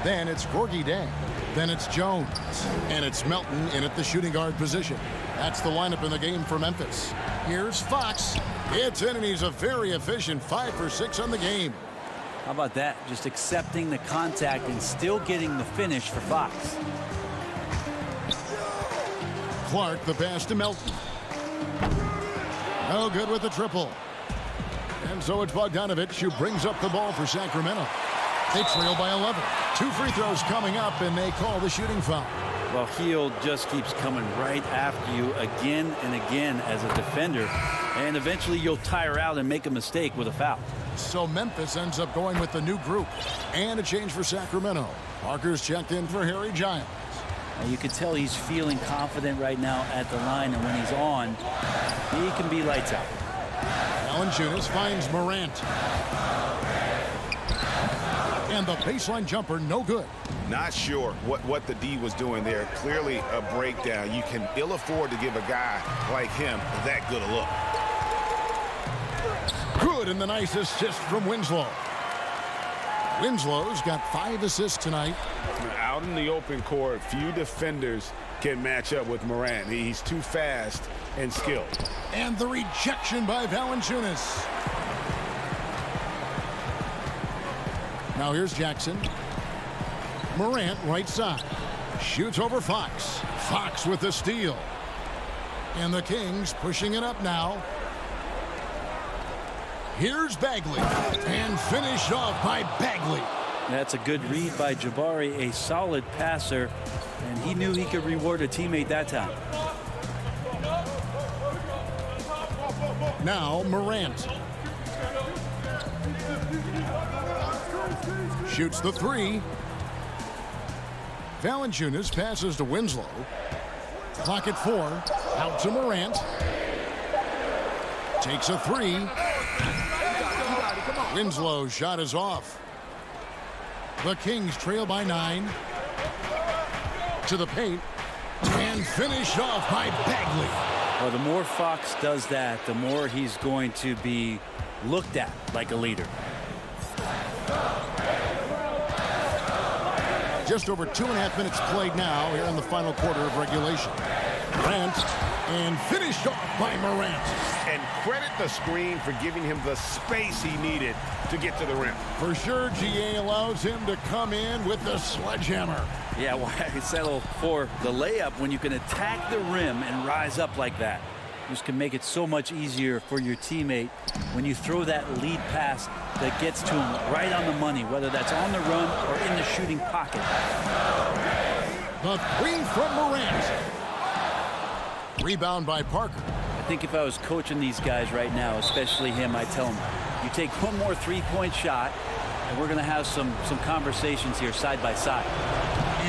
Then it's Gorgie Dang. Then it's Jones. And it's Melton in at the shooting guard position. That's the lineup in the game for Memphis. Here's Fox. It's in, and he's a very efficient 5 for 6 on the game. How about that? Just accepting the contact and still getting the finish for Fox. Clark, the pass to Melton. No good with the triple. And so it's Bogdanovich who brings up the ball for Sacramento. They trail by 11. 2 free throws coming up, and they call the shooting foul. Well, Heel just keeps coming right after you again and again as a defender. And eventually you'll tire out and make a mistake with a foul. So Memphis ends up going with the new group. And a change for Sacramento. Parker's checked in for Harry Giles. Now you can tell he's feeling confident right now at the line, and when he's on, he can be lights out. Valanciunas finds Morant. And the baseline jumper, no good. Not sure what the D was doing there. Clearly a breakdown. You can ill afford to give a guy like him that good a look. Good, and the nice assist from Winslow. Winslow's got 5 assists tonight. Out in the open court, few defenders can match up with Morant. He's too fast and skilled. And the rejection by Valanciunas. Now here's Jackson. Morant right side. Shoots over Fox. Fox with the steal. And the Kings pushing it up now. Here's Bagley. And finished off by Bagley. That's a good read by Jabari, a solid passer, and he knew he could reward a teammate that time. Now Morant. Shoots the 3. Valanciunas passes to Winslow. Clock at 4. Out to Morant. Takes a 3. Winslow's shot is off. The Kings trail by 9. To the paint. And finished off by Bagley. Well, the more Fox does that, the more he's going to be looked at like a leader. Just over 2.5 minutes played now here in the final quarter of regulation. Morant, and finished off by Morant. And credit the screen for giving him the space he needed to get to the rim. For sure, GA allows him to come in with the sledgehammer. Yeah, why settle for the layup when you can attack the rim and rise up like that? Just can make it so much easier for your teammate when you throw that lead pass that gets to him right on the money, whether that's on the run or in the shooting pocket. The three from Morant. Rebound by Parker. I think if I was coaching these guys right now, especially him, I'd tell him, you take one more three-point shot, and we're going to have some conversations here side by side.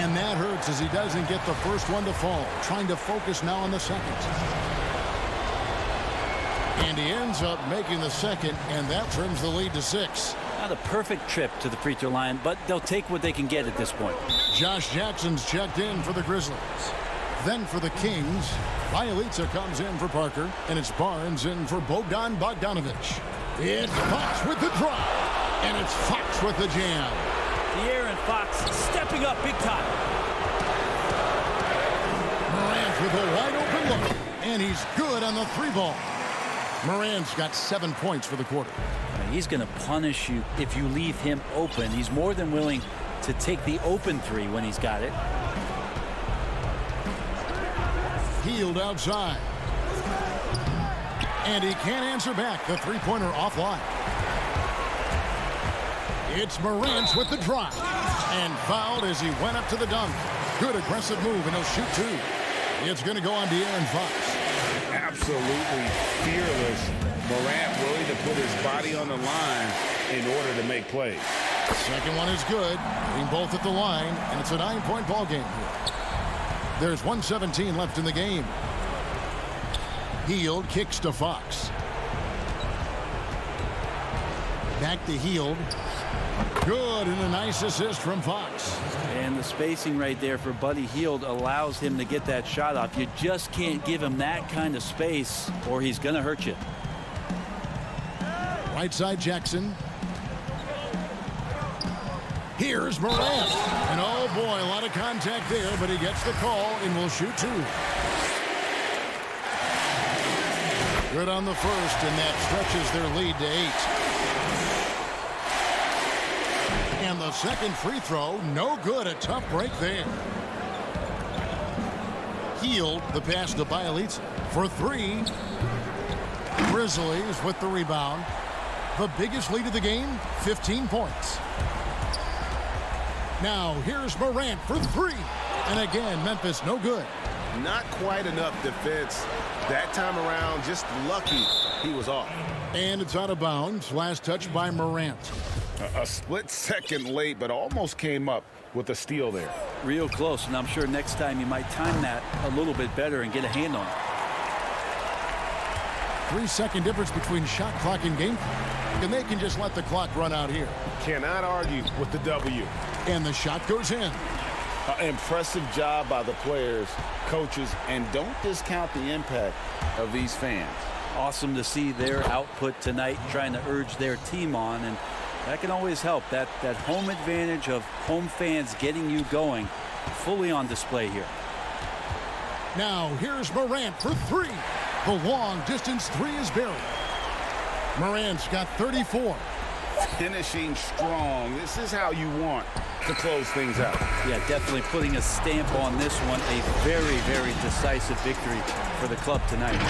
And that hurts as he doesn't get the first one to fall. Trying to focus now on the second. And he ends up making the second, and that trims the lead to 6. Not a perfect trip to the free throw line, but they'll take what they can get at this point. Josh Jackson's checked in for the Grizzlies. Then for the Kings, Bielitsa comes in for Parker, and it's Barnes in for Bogdan Bogdanovic. It's Fox with the drop, and it's Fox with the jam. De'Aaron Fox stepping up big time. Morant with a wide open look, and he's good on the 3-ball. Morant's got 7 points for the quarter. He's going to punish you if you leave him open. He's more than willing to take the open 3 when he's got it. Hield outside. And he can't answer back. The 3-pointer offline. It's Morant with the drop. And fouled as he went up to the dunk. Good aggressive move, and he'll shoot 2. It's going to go on De'Aaron Fox. Absolutely fearless. Morant willing to put his body on the line in order to make plays. Second one is good. Being both at the line, and it's a 9-point ball game here. There's 1:17 left in the game. Hield kicks to Fox. Back to Hield. Good, and a nice assist from Fox. And the spacing right there for Buddy Hield allows him to get that shot off. You just can't give him that kind of space, or he's going to hurt you. Right side Jackson. Here's Morant. And oh boy, a lot of contact there, but he gets the call and will shoot 2. Good on the first, and that stretches their lead to 8. And the second free throw, no good. A tough break there. Hield the pass to Bielitsa for 3. Grizzlies with the rebound. The biggest lead of the game, 15 points. Now here's Morant for 3. And again, Memphis no good. Not quite enough defense that time around. Just lucky he was off. And it's out of bounds. Last touch by Morant. A split second late, but almost came up with a steal there. Real close, and I'm sure next time you might time that a little bit better and get a hand on it. 3-second difference between shot clock and game clock. And they can just let the clock run out here. Cannot argue with the W. And the shot goes in. Impressive job by the players, coaches, and don't discount the impact of these fans. Awesome to see their output tonight, trying to urge their team on, and that can always help. That home advantage of home fans getting you going, fully on display here. Now here's Morant for 3. The long distance 3 is buried. Morant's got 34. Finishing strong. This is how you want to close things out. Yeah, definitely putting a stamp on this one. A very, very decisive victory for the club tonight.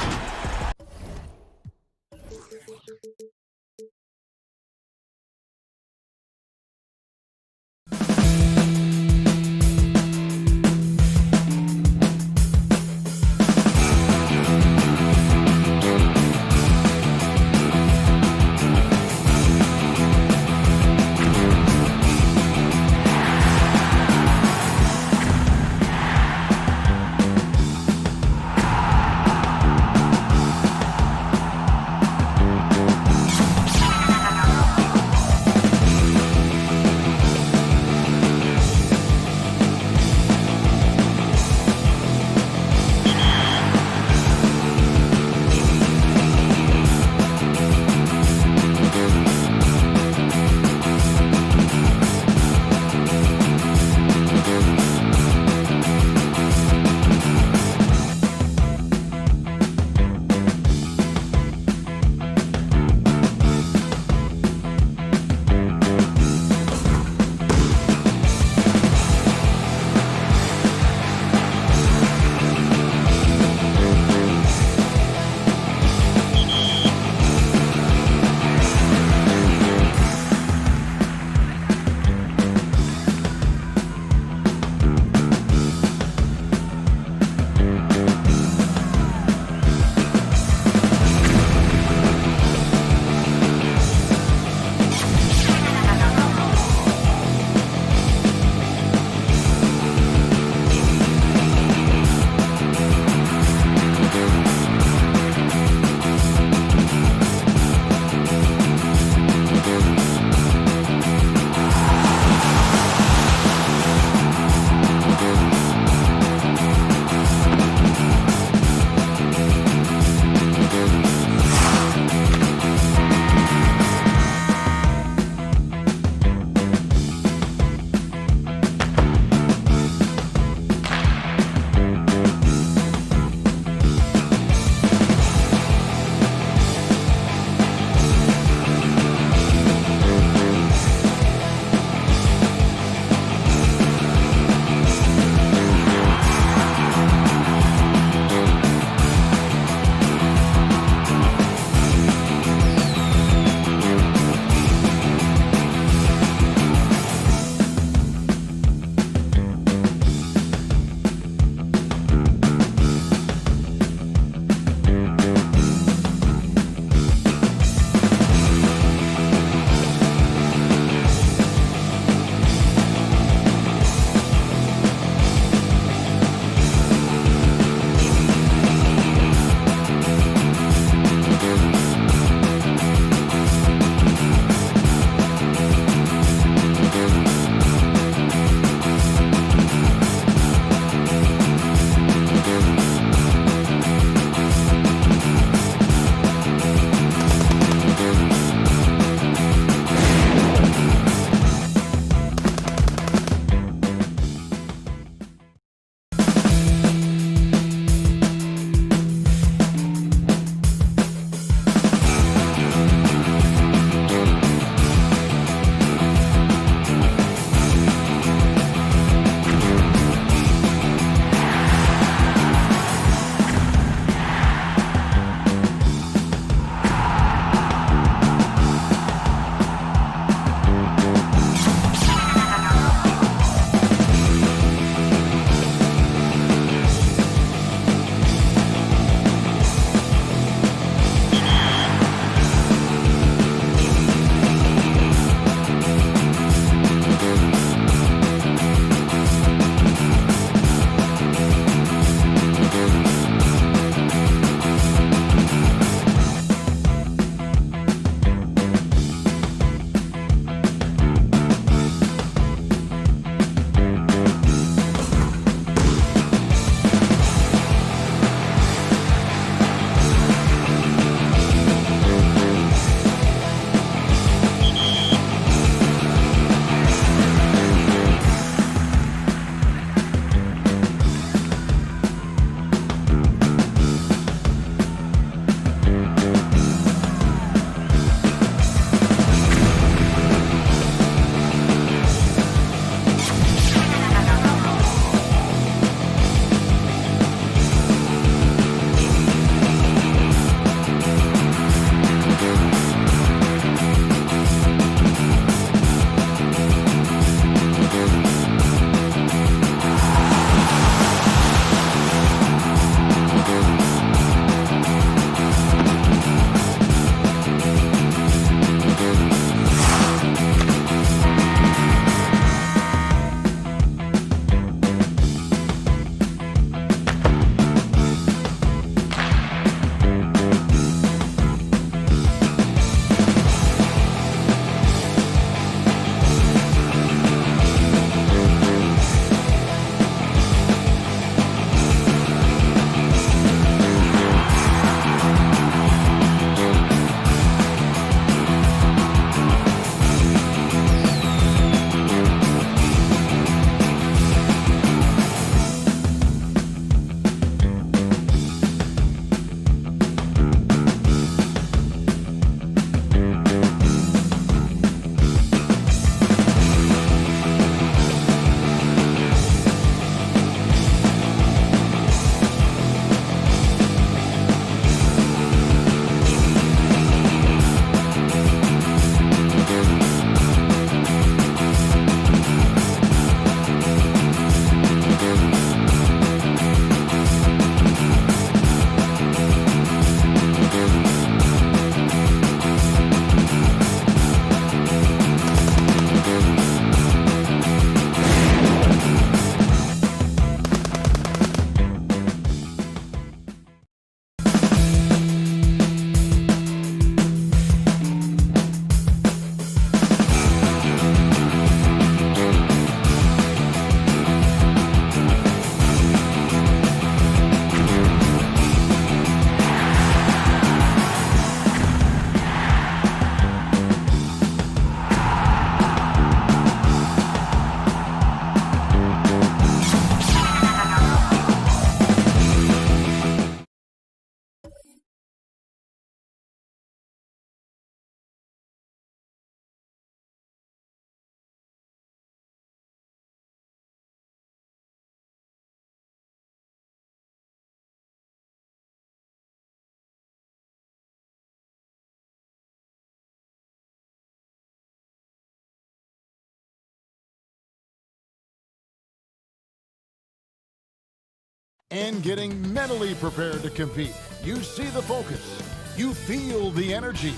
and getting mentally prepared to compete. You see the focus. You feel the energy.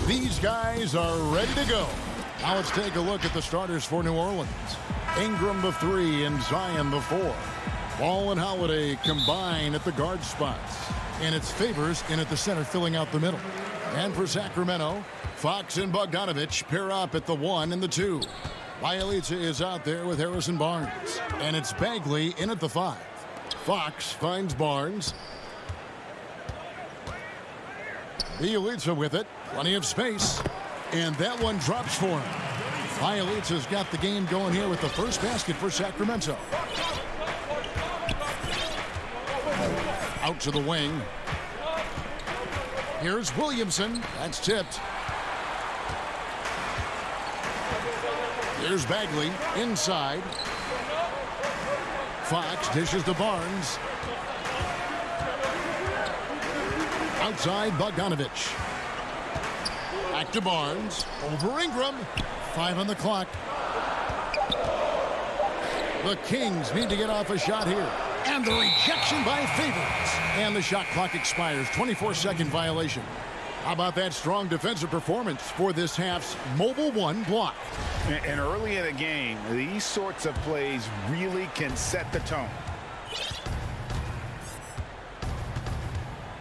These guys are ready to go. Now let's take a look at the starters for New Orleans. Ingram the 3 and Zion the 4. Ball and Holiday combine at the guard spots. And it's Favors in at the center filling out the middle. And for Sacramento, Fox and Bogdanovich pair up at the 1 and the 2. Bielitsa is out there with Harrison Barnes. And it's Bagley in at the 5. Fox finds Barnes. Bielitsa with it. Plenty of space. And that one drops for him. Bielitsa's got the game going here with the first basket for Sacramento. Out to the wing. Here's Williamson. That's tipped. Here's Bagley inside. Fox dishes to Barnes. Outside Bogdanovich. Back to Barnes. Over Ingram. 5 on the clock. The Kings need to get off a shot here. And the rejection by Favors. And the shot clock expires. 24-second violation. How about that strong defensive performance for this half's Mobile 1 block? And early in a game, these sorts of plays really can set the tone.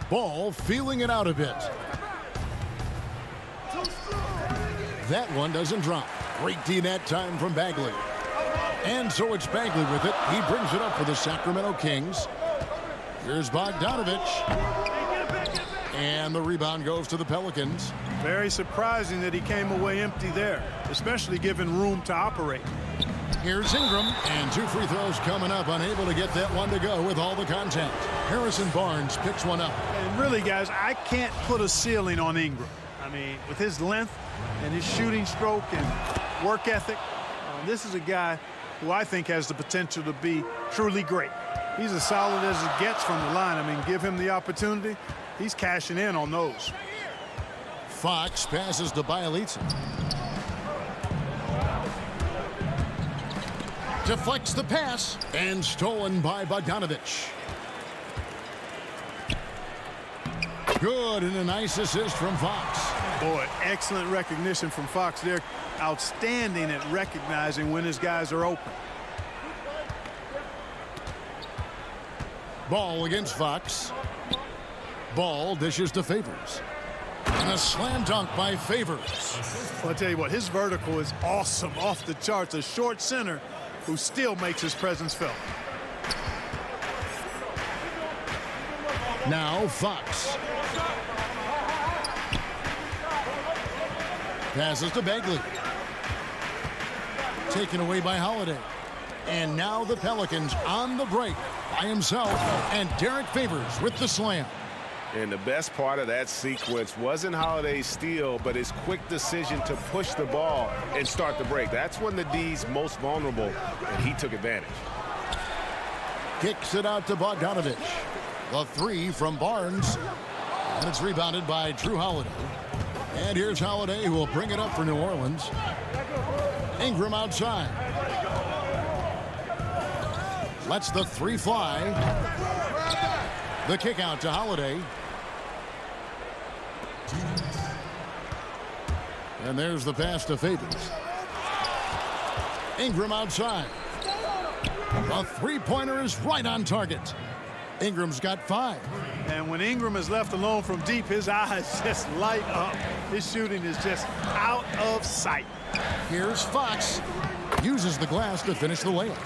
Ball feeling it out a bit. That one doesn't drop. Great D that time from Bagley. And so it's Bagley with it. He brings it up for the Sacramento Kings. Here's Bogdanovich. And the rebound goes to the Pelicans. Very surprising that he came away empty there, especially given room to operate. Here's Ingram, and 2 free throws coming up, unable to get that one to go with all the contact. Harrison Barnes picks one up. And really, guys, I can't put a ceiling on Ingram. I mean, with his length and his shooting stroke and work ethic, this is a guy who I think has the potential to be truly great. He's as solid as it gets from the line. I mean, give him the opportunity. He's cashing in on those. Fox passes to Bielitsa. Deflects the pass and stolen by Bogdanovich. Good, and a nice assist from Fox. Boy, excellent recognition from Fox. They're outstanding at recognizing when his guys are open. Ball against Fox. Ball dishes to Favors. And a slam dunk by Favors. Well, I'll tell you what, his vertical is awesome, off the charts. A short center who still makes his presence felt. Now Fox. Passes to Bagley. Taken away by Holiday. And now the Pelicans on the break by himself. And Derek Favors with the slam. And the best part of that sequence wasn't Holiday's steal, but his quick decision to push the ball and start the break. That's when the D's most vulnerable, and he took advantage. Kicks it out to Bogdanovich. The 3 from Barnes. And it's rebounded by Drew Holiday. And here's Holiday, who will bring it up for New Orleans. Ingram outside. Lets the 3 fly. The kick out to Holiday. And there's the pass to Favors. Ingram outside. The 3-pointer is right on target. Ingram's got 5. And when Ingram is left alone from deep, his eyes just light up. His shooting is just out of sight. Here's Fox. Uses the glass to finish the layup.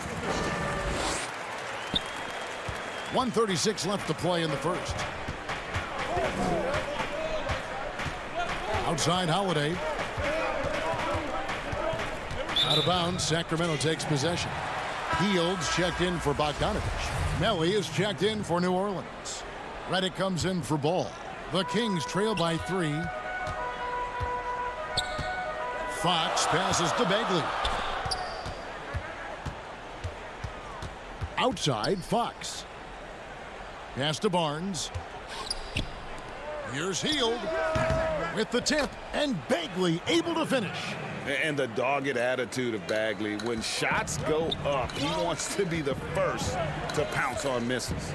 1:36 left to play in the first. Outside Holiday. Out of bounds, Sacramento takes possession. Fields checked in for Bogdanovich. Melly is checked in for New Orleans. Reddick comes in for Ball. The Kings trail by 3. Fox passes to Bagley. Outside, Fox. Pass to Barnes. Here's Hield with the tip, and Bagley able to finish. And the dogged attitude of Bagley. When shots go up, he wants to be the first to pounce on misses.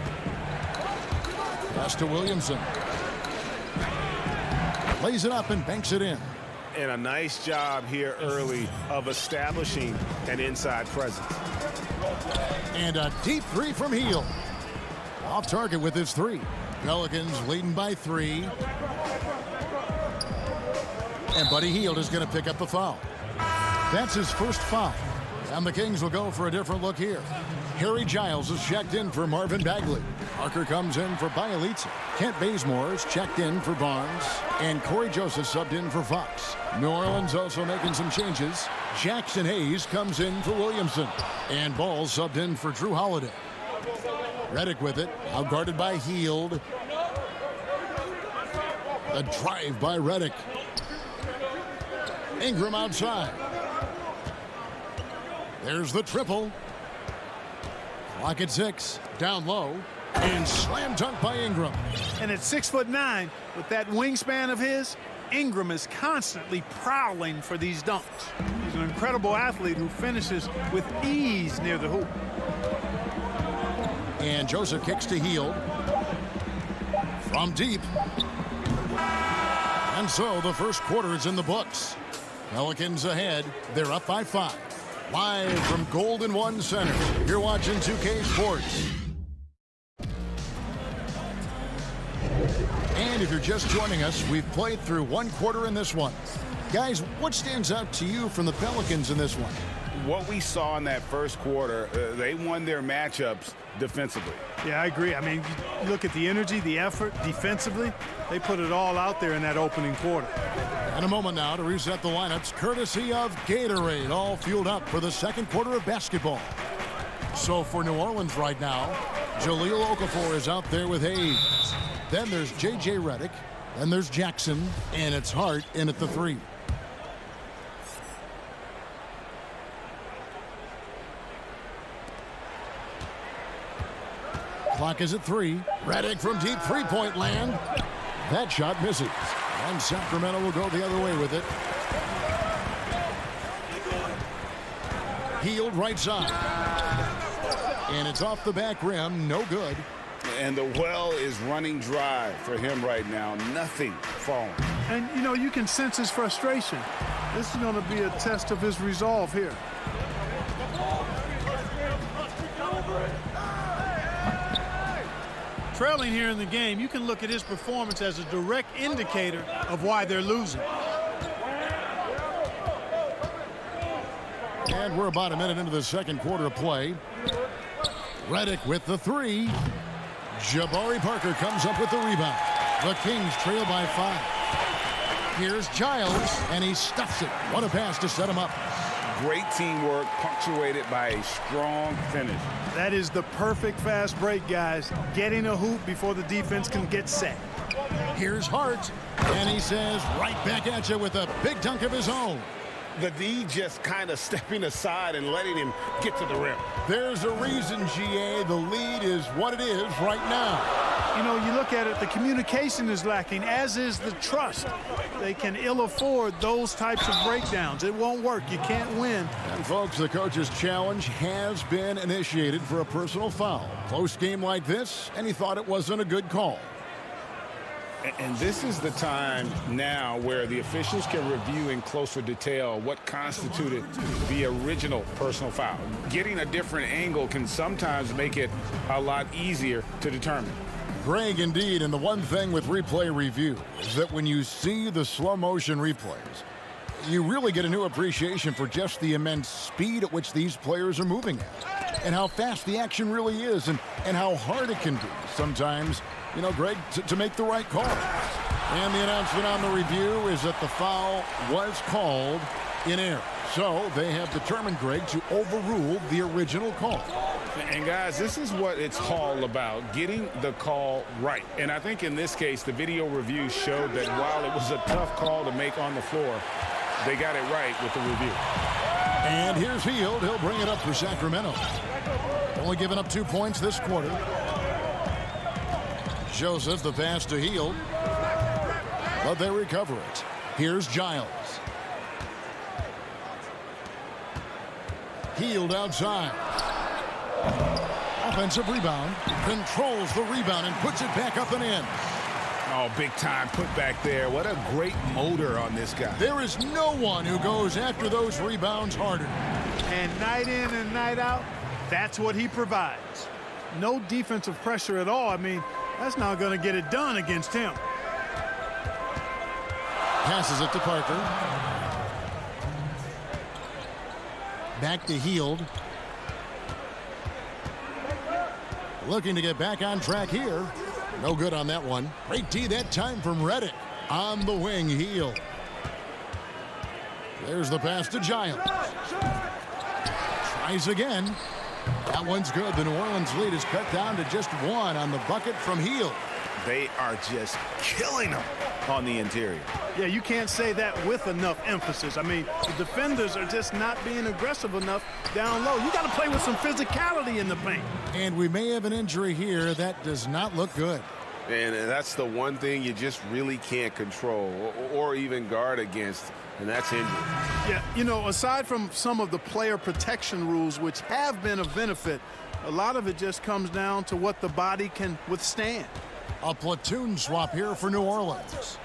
Pass to Williamson. Lays it up and banks it in. And a nice job here early of establishing an inside presence. And a deep three from Hield. Off target with his three. Pelicans leading by 3. And Buddy Hield is going to pick up the foul. That's his first foul. And the Kings will go for a different look here. Harry Giles is checked in for Marvin Bagley. Parker comes in for Bielitsa. Kent Bazemore is checked in for Barnes. And Corey Joseph subbed in for Fox. New Orleans also making some changes. Jackson Hayes comes in for Williamson. And Ball subbed in for Drew Holiday. Redick with it, out guarded by Hield. A drive by Redick. Ingram outside. There's the triple. Clock at 6. Down low. And slam dunk by Ingram. And at 6'9", with that wingspan of his, Ingram is constantly prowling for these dunks. He's an incredible athlete who finishes with ease near the hoop. And Joseph kicks to Hield. From deep. And so the first quarter is in the books. Pelicans ahead. They're up by 5. Live from Golden One Center. You're watching 2K Sports. And if you're just joining us, we've played through one quarter in this one. Guys, what stands out to you from the Pelicans in this one? What we saw in that first quarter, they won their matchups defensively. Yeah, I agree. I mean, you look at the energy, the effort defensively. They put it all out there in that opening quarter. And a moment now to reset the lineups, courtesy of Gatorade, all fueled up for the second quarter of basketball. So for New Orleans right now, Jahlil Okafor is out there with Hayes. Then there's J.J. Redick. Then there's Jackson. And it's Hart in at the 3. Clock is at 3. Redick from deep three-point land. That shot misses. And Sacramento will go the other way with it. Hield right side. And it's off the back rim. No good. And the well is running dry for him right now. Nothing falling. And, you know, you can sense his frustration. This is going to be a test of his resolve here. Trailing here in the game, you can look at his performance as a direct indicator of why they're losing. And we're about a minute into the second quarter of play. Redick with the 3. Jabari Parker comes up with the rebound. The Kings trail by 5. Here's Giles, and he stuffs it. What a pass to set him up. Great teamwork, punctuated by a strong finish. That is the perfect fast break, guys. Getting a hoop before the defense can get set. Here's Hart, and he says right back at you with a big dunk of his own. The D just kind of stepping aside and letting him get to the rim. There's a reason, GA, the lead is what it is right now. You know, you look at it, the communication is lacking, as is the trust. They can ill afford those types of breakdowns. It won't work. You can't win. And, folks, the coach's challenge has been initiated for a personal foul. Close game like this, and he thought it wasn't a good call. And this is the time now where the officials can review in closer detail what constituted the original personal foul. Getting a different angle can sometimes make it a lot easier to determine. Greg, indeed, and the one thing with replay review is that when you see the slow motion replays, you really get a new appreciation for just the immense speed at which these players are moving at, and how fast the action really is, and how hard it can be sometimes, you know, Greg, to make the right call. And the announcement on the review is that the foul was called in error. So they have determined, Greg, to overrule the original call. And, guys, this is what it's all about, getting the call right. And I think in this case, the video review showed that while it was a tough call to make on the floor, they got it right with the review. And here's Hield. He'll bring it up for Sacramento. Only giving up 2 points this quarter. Joseph, the pass to Hield. But they recover it. Here's Giles. Hield outside. Offensive rebound. Controls the rebound and puts it back up and in. Oh, big time put back there. What a great motor on this guy. There is no one who goes after those rebounds harder. And night in and night out, that's what he provides. No defensive pressure at all. I mean, that's not going to get it done against him. Passes it to Parker. Back to Hield. Looking to get back on track here. No good on that one. Great D that time from Reddick. On the wing, Hield. There's the pass to Giles. Tries again. That one's good. The New Orleans lead is cut down to just one on the bucket from Hield. They are just killing them on the interior. Yeah, you can't say that with enough emphasis. I mean, the defenders are just not being aggressive enough down low. You got to play with some physicality in the paint. And we may have an injury here that does not look good. And that's the one thing you just really can't control or even guard against, and that's injury. Yeah, you know, aside from some of the player protection rules, which have been of benefit, a lot of it just comes down to what the body can withstand. A platoon swap here for New Orleans.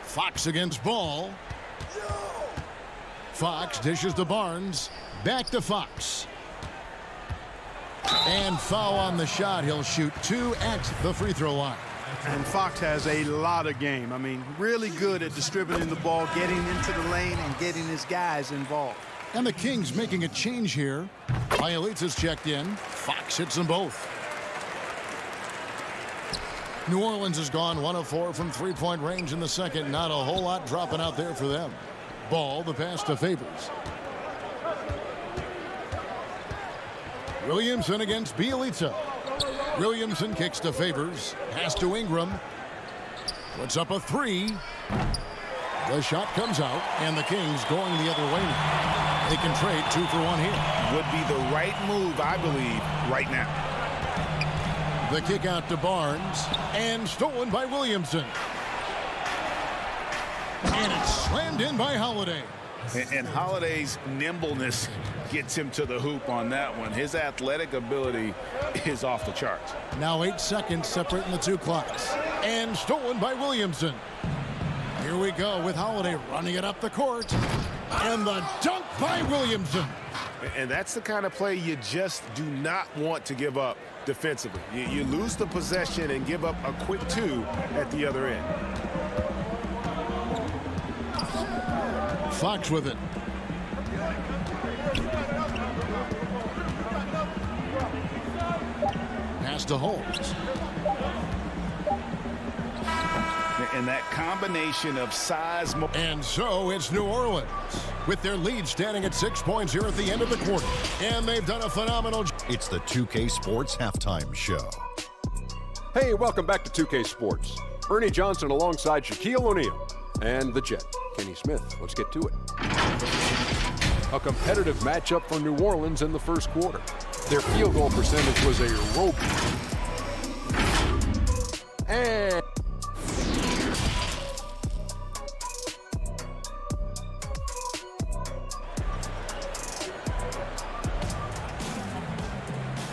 Fox against Ball. Fox dishes to Barnes. Back to Fox. And foul on the shot. He'll shoot 2 at the free throw line. And Fox has a lot of game. I mean, really good at distributing the ball, getting into the lane, and getting his guys involved. And the Kings making a change here. Bielitsa's checked in. Fox hits them both. New Orleans has gone 1 of 4 from three-point range in the second. Not a whole lot dropping out there for them. Ball, the pass to Favors. Williamson against Bielitsa. Williamson kicks to Favors. Pass to Ingram. Puts up a 3. The shot comes out, and the Kings going the other way now. They can trade 2 for 1 here. Would be the right move, I believe, right now. The kick out to Barnes, and stolen by Williamson. And it's slammed in by Holiday. And Holiday's nimbleness gets him to the hoop on that one. His athletic ability is off the charts. Now 8 seconds separating the 2 clocks. And stolen by Williamson. Here we go with Holiday running it up the court. And the dunk by Williamson. And that's the kind of play you just do not want to give up defensively. You lose the possession and give up a quick 2 at the other end. Fox with it. Pass to Holmes. And that combination of size. And so it's New Orleans with their lead standing at 6 points here at the end of the quarter. And they've done a phenomenal job. It's the 2K Sports Halftime Show. Hey, welcome back to 2K Sports. Ernie Johnson alongside Shaquille O'Neal and the Jet, Kenny Smith. Let's get to it. A competitive matchup for New Orleans in the first quarter. Their field goal percentage was a rope. And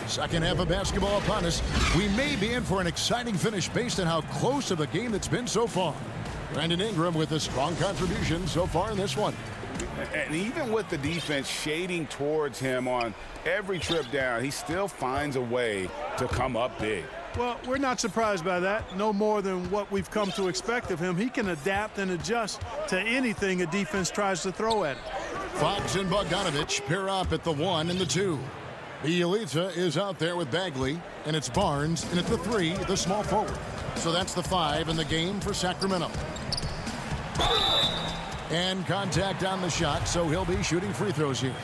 second half of basketball upon us. We may be in for an exciting finish based on how close of a game it's been so far. Brandon Ingram with a strong contribution so far in this one. And even with the defense shading towards him on every trip down, he still finds a way to come up big. Well, we're not surprised by that. No more than what we've come to expect of him. He can adapt and adjust to anything a defense tries to throw at him. Fox and Bogdanovich pair up at the 1 and the 2. Bielitsa is out there with Bagley, and it's Barnes, and at the 3, the small forward. So that's the 5 in the game for Sacramento. And contact on the shot, so he'll be shooting free throws here.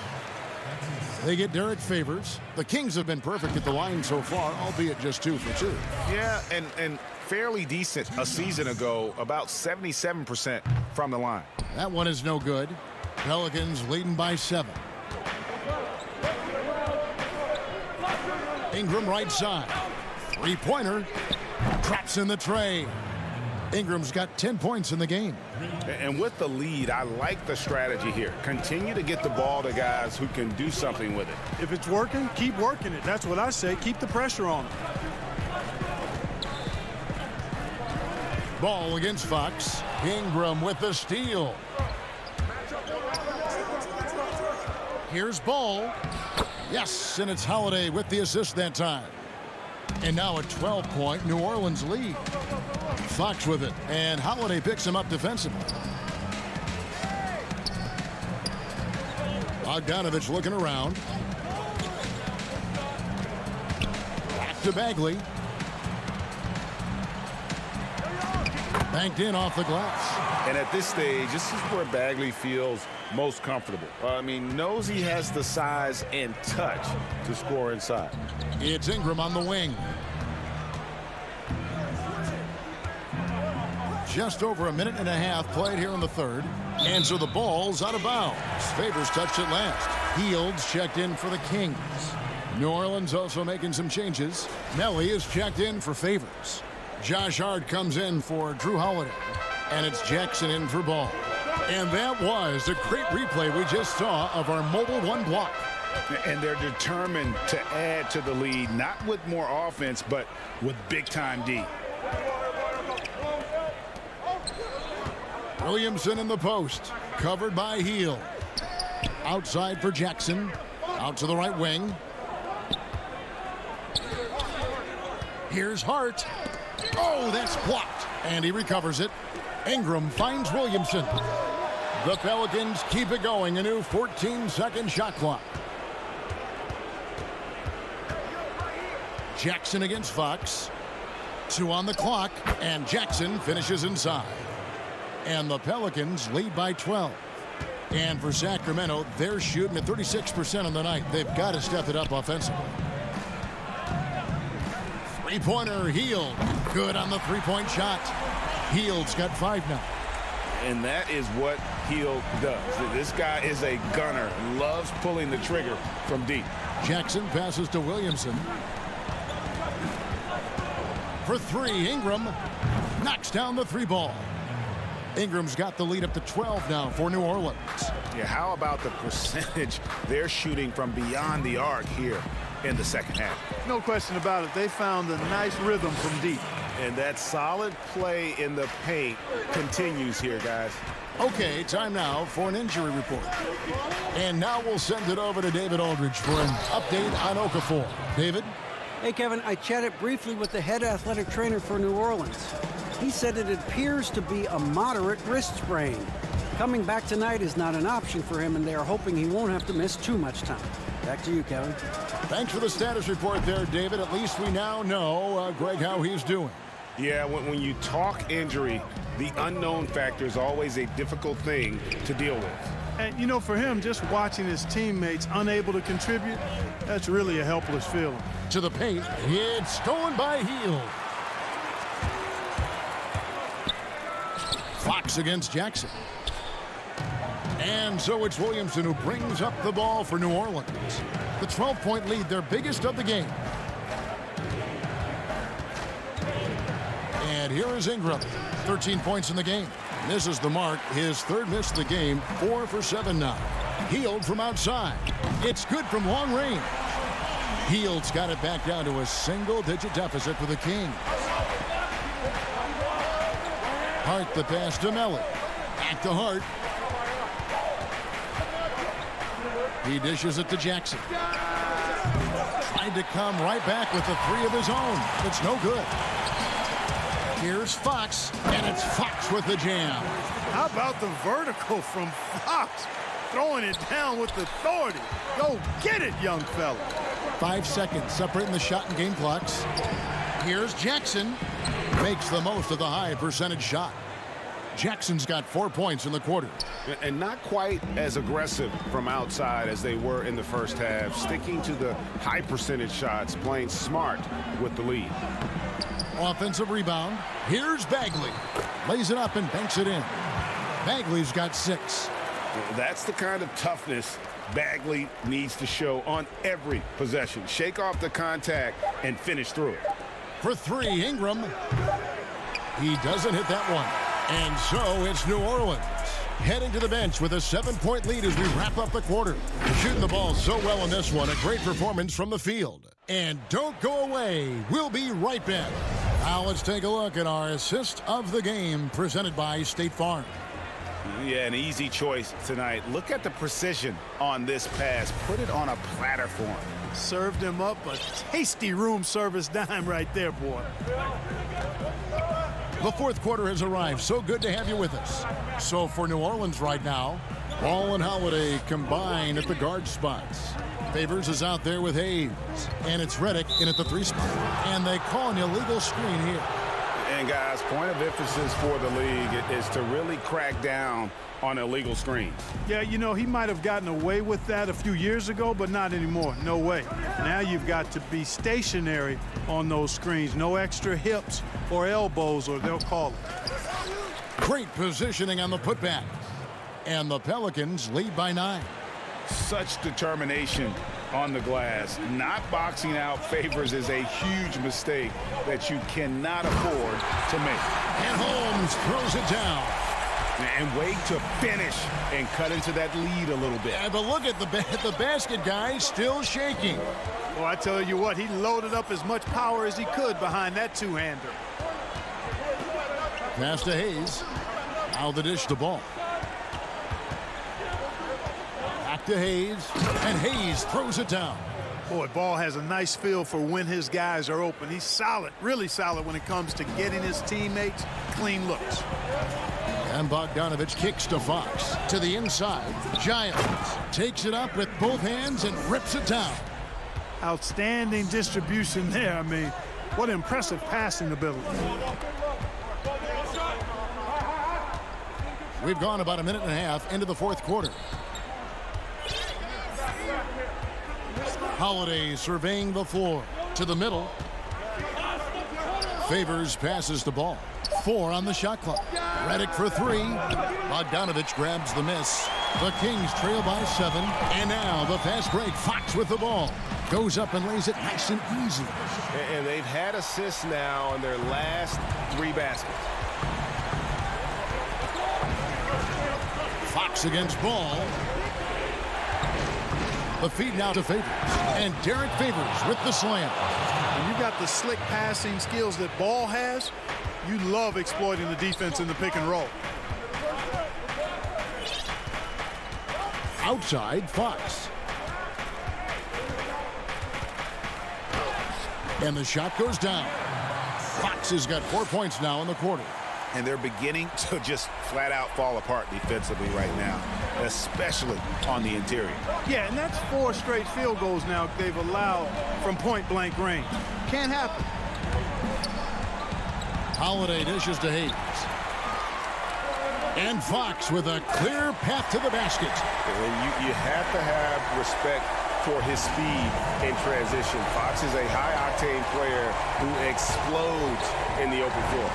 They get Derek Favors. The Kings have been perfect at the line so far, albeit just 2 for 2. Yeah, and fairly decent a season ago, about 77% from the line. That one is no good. Pelicans leading by 7. Ingram right side. Three-pointer. Drops in the tray. Ingram's got 10 points in the game. And with the lead, I like the strategy here. Continue to get the ball to guys who can do something with it. If it's working, keep working it. That's what I say. Keep the pressure on him. Ball against Fox. Ingram with the steal. Here's Ball. Yes, and it's Holiday with the assist that time. And now a 12-point New Orleans lead. Fox with it, and Holiday picks him up defensively. Bogdanovich looking around. Back to Bagley. Banked in off the glass. And at this stage, this is where Bagley feels most comfortable. Knows he has the size and touch to score inside. It's Ingram on the wing. Just over a minute and a half played here in the third. And so the ball's out of bounds. Favors touched it last. Fields checked in for the Kings. New Orleans also making some changes. Melly is checked in for Favors. Josh Hart comes in for Drew Holiday. And it's Jackson in for Ball. And that was a great replay we just saw of our mobile one block. And they're determined to add to the lead, not with more offense, but with big-time D. Williamson in the post. Covered by Hield. Outside for Jackson. Out to the right wing. Here's Hart. Oh, that's blocked. And he recovers it. Ingram finds Williamson. The Pelicans keep it going. A new 14-second shot clock. Jackson against Fox. 2 on the clock. And Jackson finishes inside. And the Pelicans lead by 12. And for Sacramento, they're shooting at 36% on the night. They've got to step it up offensively. Three-pointer, Hield. Good on the three-point shot. Hield's got 5 now. And that is what Hield does. This guy is a gunner. Loves pulling the trigger from deep. Jackson passes to Williamson. For 3, Ingram knocks down the 3 ball. Ingram's got the lead up to 12 now for New Orleans. Yeah, how about the percentage they're shooting from beyond the arc here in the second half? No question about it. They found a nice rhythm from deep. And that solid play in the paint continues here, guys. Okay, time now for an injury report. And now we'll send it over to David Aldridge for an update on Okafor. David? Hey, Kevin, I chatted briefly with the head athletic trainer for New Orleans. He said it appears to be a moderate wrist sprain. Coming back tonight is not an option for him, and they are hoping he won't have to miss too much time. Back to you, Kevin. Thanks for the status report there, David. At least we now know, Greg, how he's doing. Yeah, when you talk injury, the unknown factor is always a difficult thing to deal with. And, for him, just watching his teammates unable to contribute, that's really a helpless feeling. To the paint, it's stolen by Hield. Fox against Jackson. And so it's Williamson who brings up the ball for New Orleans. The 12-point lead, their biggest of the game. And here is Ingram. 13 points in the game. Misses the mark. His 3rd miss of the game. 4 for 7 now. Hield from outside. It's good from long range. Hield's got it back down to a single-digit deficit for the Kings. Hart the pass to Melly. Back to Hart. He dishes it to Jackson. Tried to come right back with the 3 of his own. It's no good. Here's Fox, and it's Fox with the jam. How about the vertical from Fox? Throwing it down with authority. Go get it, young fella. 5 seconds separating the shot and game clocks. Here's Jackson. Makes the most of the high percentage shot. Jackson's got 4 points in the quarter. And not quite as aggressive from outside as they were in the first half. Sticking to the high percentage shots, playing smart with the lead. Offensive rebound. Here's Bagley. Lays it up and banks it in. Bagley's got 6. That's the kind of toughness Bagley needs to show on every possession. Shake off the contact and finish through it. For 3, Ingram. He doesn't hit that one. And so it's New Orleans heading to the bench with a 7-point lead as we wrap up the quarter. Shooting the ball so well in this one. A great performance from the field. And don't go away. We'll be right back. Now let's take a look at our assist of the game presented by State Farm. Yeah, an easy choice tonight. Look at the precision on this pass. Put it on a platter for him. Served him up a tasty room service dime right there, boy. The fourth quarter has arrived. So good to have you with us. So for New Orleans right now, Ball and Holiday combine at the guard spots. Favors is out there with Hayes. And it's Reddick in at the 3 spot. And they call an illegal screen here. And guys, point of emphasis for the league is to really crack down on illegal screens. Yeah, you know, he might have gotten away with that a few years ago, but not anymore. No way. Now you've got to be stationary on those screens. No extra hips or elbows, or they'll call it. Great positioning on the putback. And the Pelicans lead by 9. Such determination on the glass. Not boxing out Favors is a huge mistake that you cannot afford to make. And Holmes throws it down. And wait to finish and cut into that lead a little bit. Yeah, but look at the basket, guys, still shaking. Well, I tell you what, he loaded up as much power as he could behind that two-hander. Pass to Hayes. Now the dish to Ball. Back to Hayes. And Hayes throws it down. Boy, Ball has a nice feel for when his guys are open. He's solid, really solid when it comes to getting his teammates clean looks. And Bogdanovich kicks to Fox. To the inside. Giants takes it up with both hands and rips it down. Outstanding distribution there. I mean, what impressive passing ability. We've gone about a minute and a half into the fourth quarter. Holiday surveying the floor. To the middle. Favors passes the ball. 4 on the shot clock. Reddick for 3. Bogdanovich grabs the miss. The Kings trail by 7. And now the fast break. Fox with the ball. Goes up and lays it nice and easy. And they've had assists now on their last 3 baskets. Fox against Ball. The feed now to Favors. And Derek Favors with the slam. When you got the slick passing skills that Ball has, you love exploiting the defense in the pick and roll. Outside, Fox. And the shot goes down. Fox has got 4 points now in the quarter. And they're beginning to just flat out fall apart defensively right now, especially on the interior. Yeah, and that's 4 straight field goals now they've allowed from point-blank range. Can't happen. Holiday dishes to Hayes. And Fox with a clear path to the basket. You have to have respect for his speed in transition. Fox is a high-octane player who explodes in the open floor.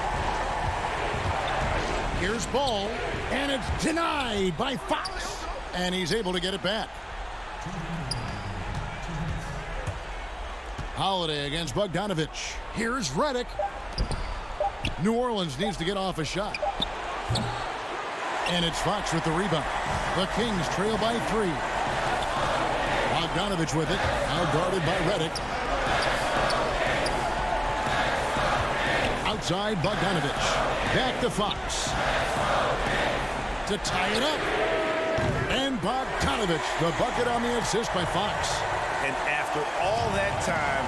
Here's Ball, and it's denied by Fox. And he's able to get it back. Holiday against Bogdanovich. Here's Reddick. New Orleans needs to get off a shot. And it's Fox with the rebound. The Kings trail by 3. Bogdanovich with it. Now guarded by Reddick. Outside Bogdanovich. Back to Fox. To tie it up. And Bogdanovich, the bucket on the assist by Fox. And after all that time,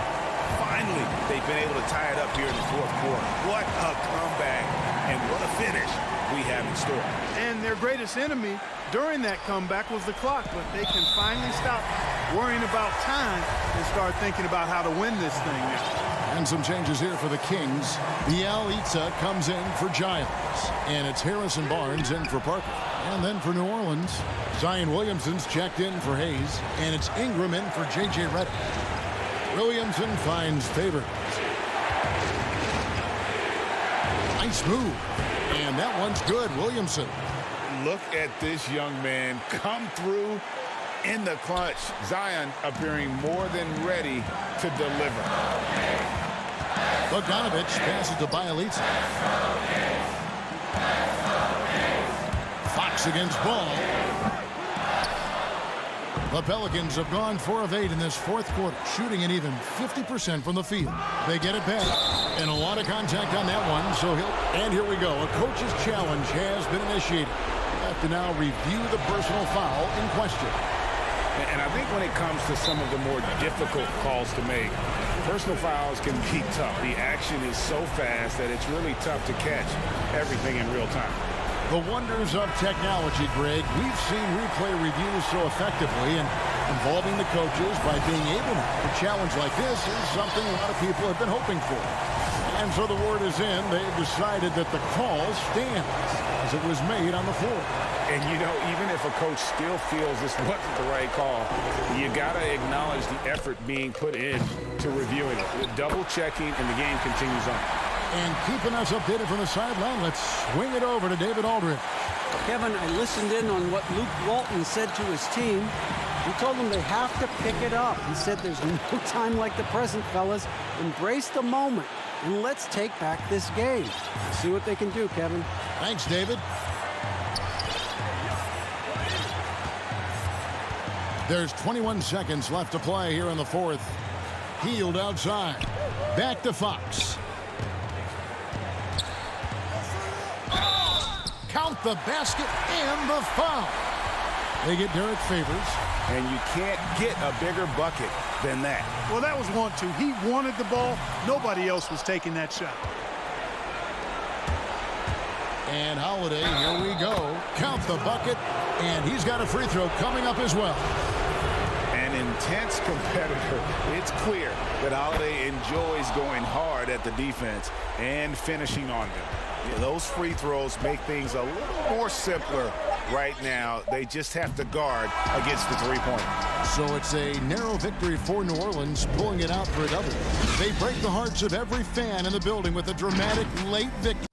finally, they've been able to tie it up here in the fourth quarter. What a comeback and what a finish we have in store. And their greatest enemy during that comeback was the clock, but they can finally stop worrying about time and start thinking about how to win this thing now. And some changes here for the Kings. Bielitsa comes in for Giles. And it's Harrison Barnes in for Parker. And then for New Orleans, Zion Williamson's checked in for Hayes. And it's Ingram in for J.J. Reddick. Williamson finds Favors. Nice move. And that one's good, Williamson. Look at this young man come through in the clutch. Zion appearing more than ready to deliver. Bogdanovich passes to Bielitsa. Fox against Ball. The Pelicans have gone 4 of 8 in this fourth quarter, shooting an even 50% from the field. They get it back, and a lot of contact on that one, so and here we go. A coach's challenge has been initiated. Have to now review the personal foul in question. And I think when it comes to some of the more difficult calls to make, personal fouls can be tough. The action is so fast that it's really tough to catch everything in real time. The wonders of technology, Greg. We've seen replay reviews so effectively, and involving the coaches by being able to challenge like this is something a lot of people have been hoping for. And so the word is in. They've decided that the call stands as it was made on the floor. And, you know, even if a coach still feels this wasn't the right call, you got to acknowledge the effort being put in to reviewing it. Double-checking, and the game continues on. And keeping us updated from the sideline, let's swing it over to David Aldridge. Kevin, I listened in on what Luke Walton said to his team. He told them they have to pick it up. He said there's no time like the present, fellas. Embrace the moment, and let's take back this game. See what they can do, Kevin. Thanks, David. There's 21 seconds left to play here in the fourth. Healed outside. Back to Fox. Count the basket and the foul. They get Derek Favors. And you can't get a bigger bucket than that. Well, that was 1-2. He wanted the ball. Nobody else was taking that shot. And Holiday, here we go. Count the bucket. And he's got a free throw coming up as well. An intense competitor. It's clear that Holiday enjoys going hard at the defense and finishing on them. Yeah, those free throws make things a little more simpler right now. They just have to guard against the three-pointer. So it's a narrow victory for New Orleans, pulling it out for a double. They break the hearts of every fan in the building with a dramatic late victory.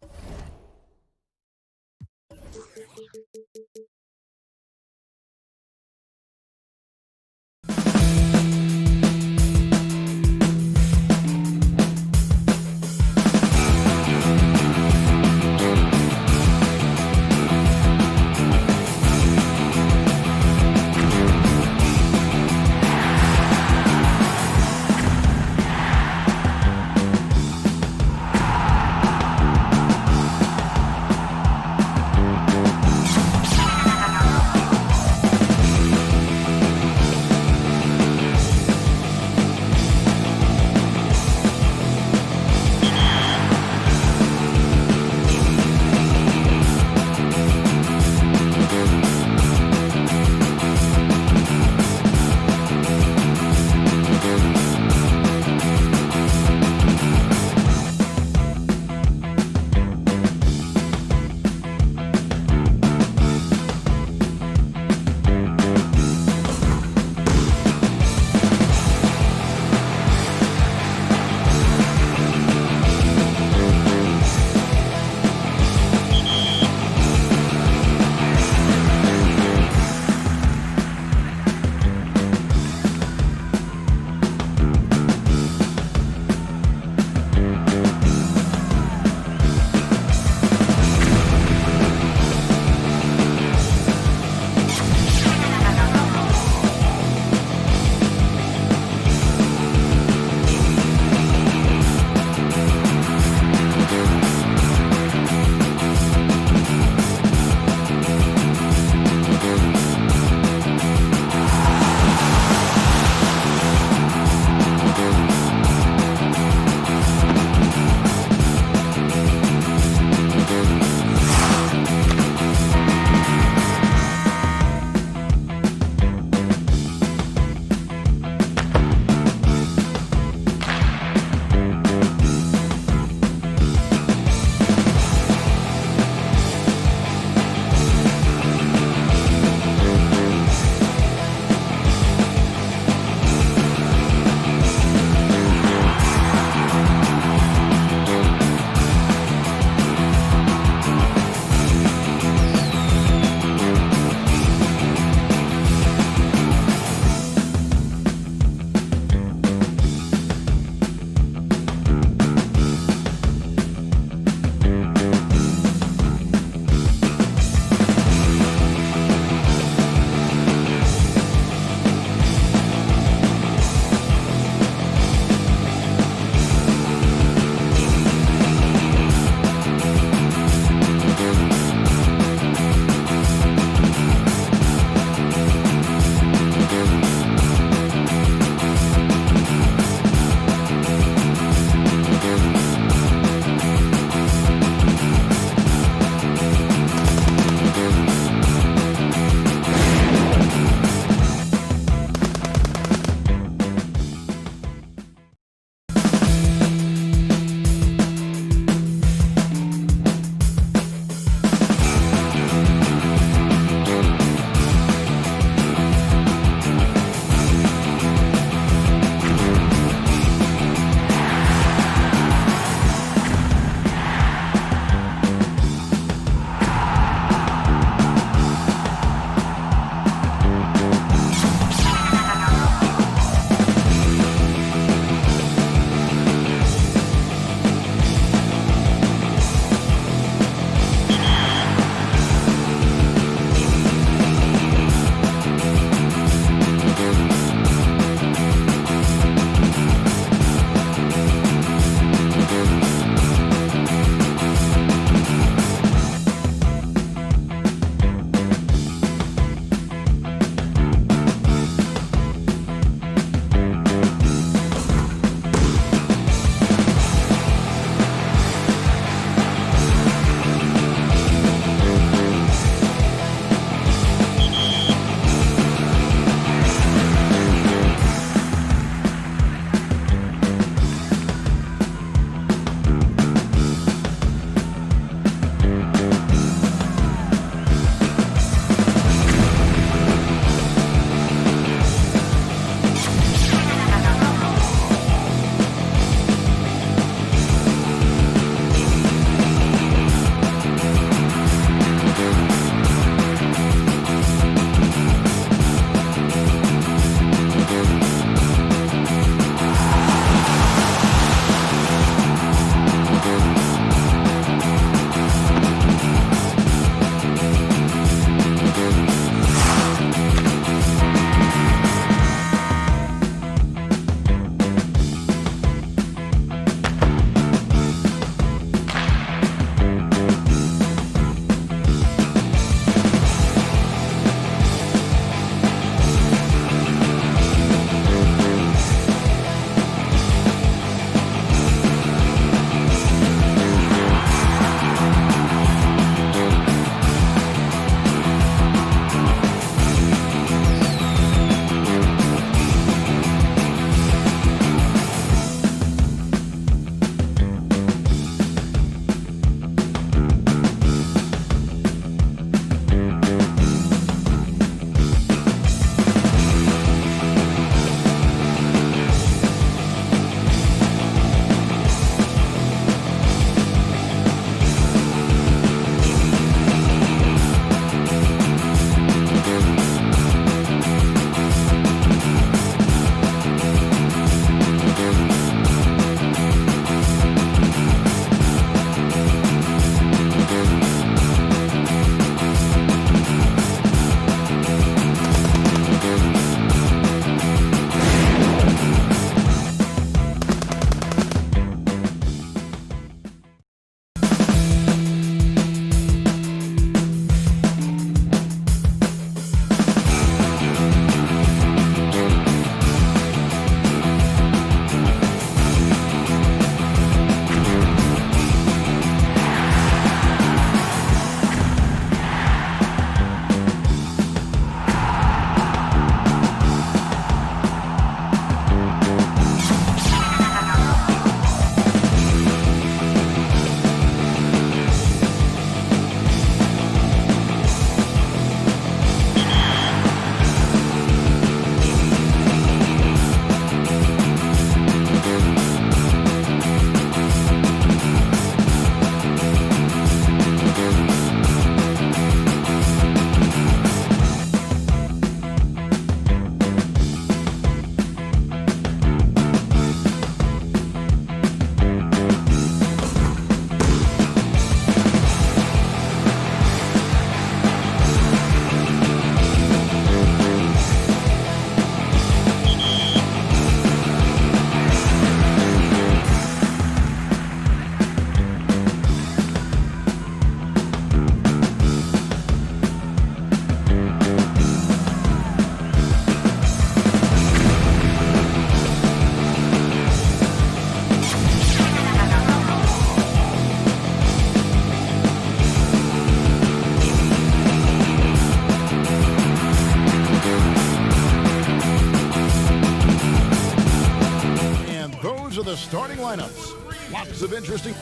lineups. Lots of interesting.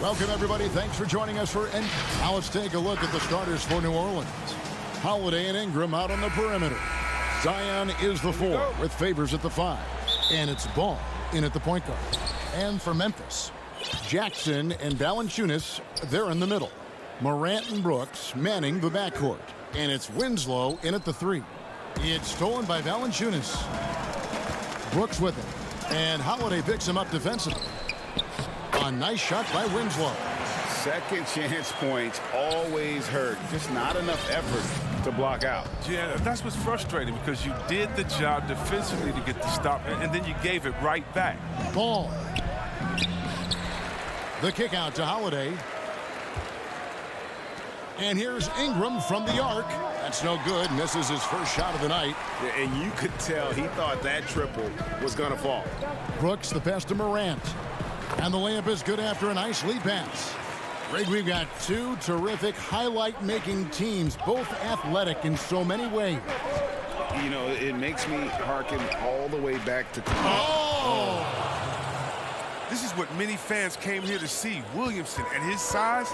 Welcome, everybody. Thanks for joining us for. And now let's take a look at the starters for New Orleans. Holiday and Ingram out on the perimeter. Zion is the 4 with Favors at the 5. And it's Ball in at the point guard. And for Memphis, Jackson and Valanciunas, they're in the middle. Morant and Brooks manning the backcourt. And it's Winslow in at the 3. It's stolen by Valanciunas. Brooks with it. And Holiday picks him up defensively. A nice shot by Winslow. Second chance points always hurt. Just not enough effort to block out. Yeah, that's what's frustrating because you did the job defensively to get the stop, and then you gave it right back. Ball. The kick out to Holiday. And here's Ingram from the arc. That's no good. Misses his first shot of the night. Yeah, and you could tell he thought that triple was going to fall. Brooks the pass to Morant. And the layup is good after a nice lead pass. Greg, we've got two terrific highlight-making teams, both athletic in so many ways. You know, it makes me hearken all the way back to... Oh! This is what many fans came here to see. Williamson, at his size,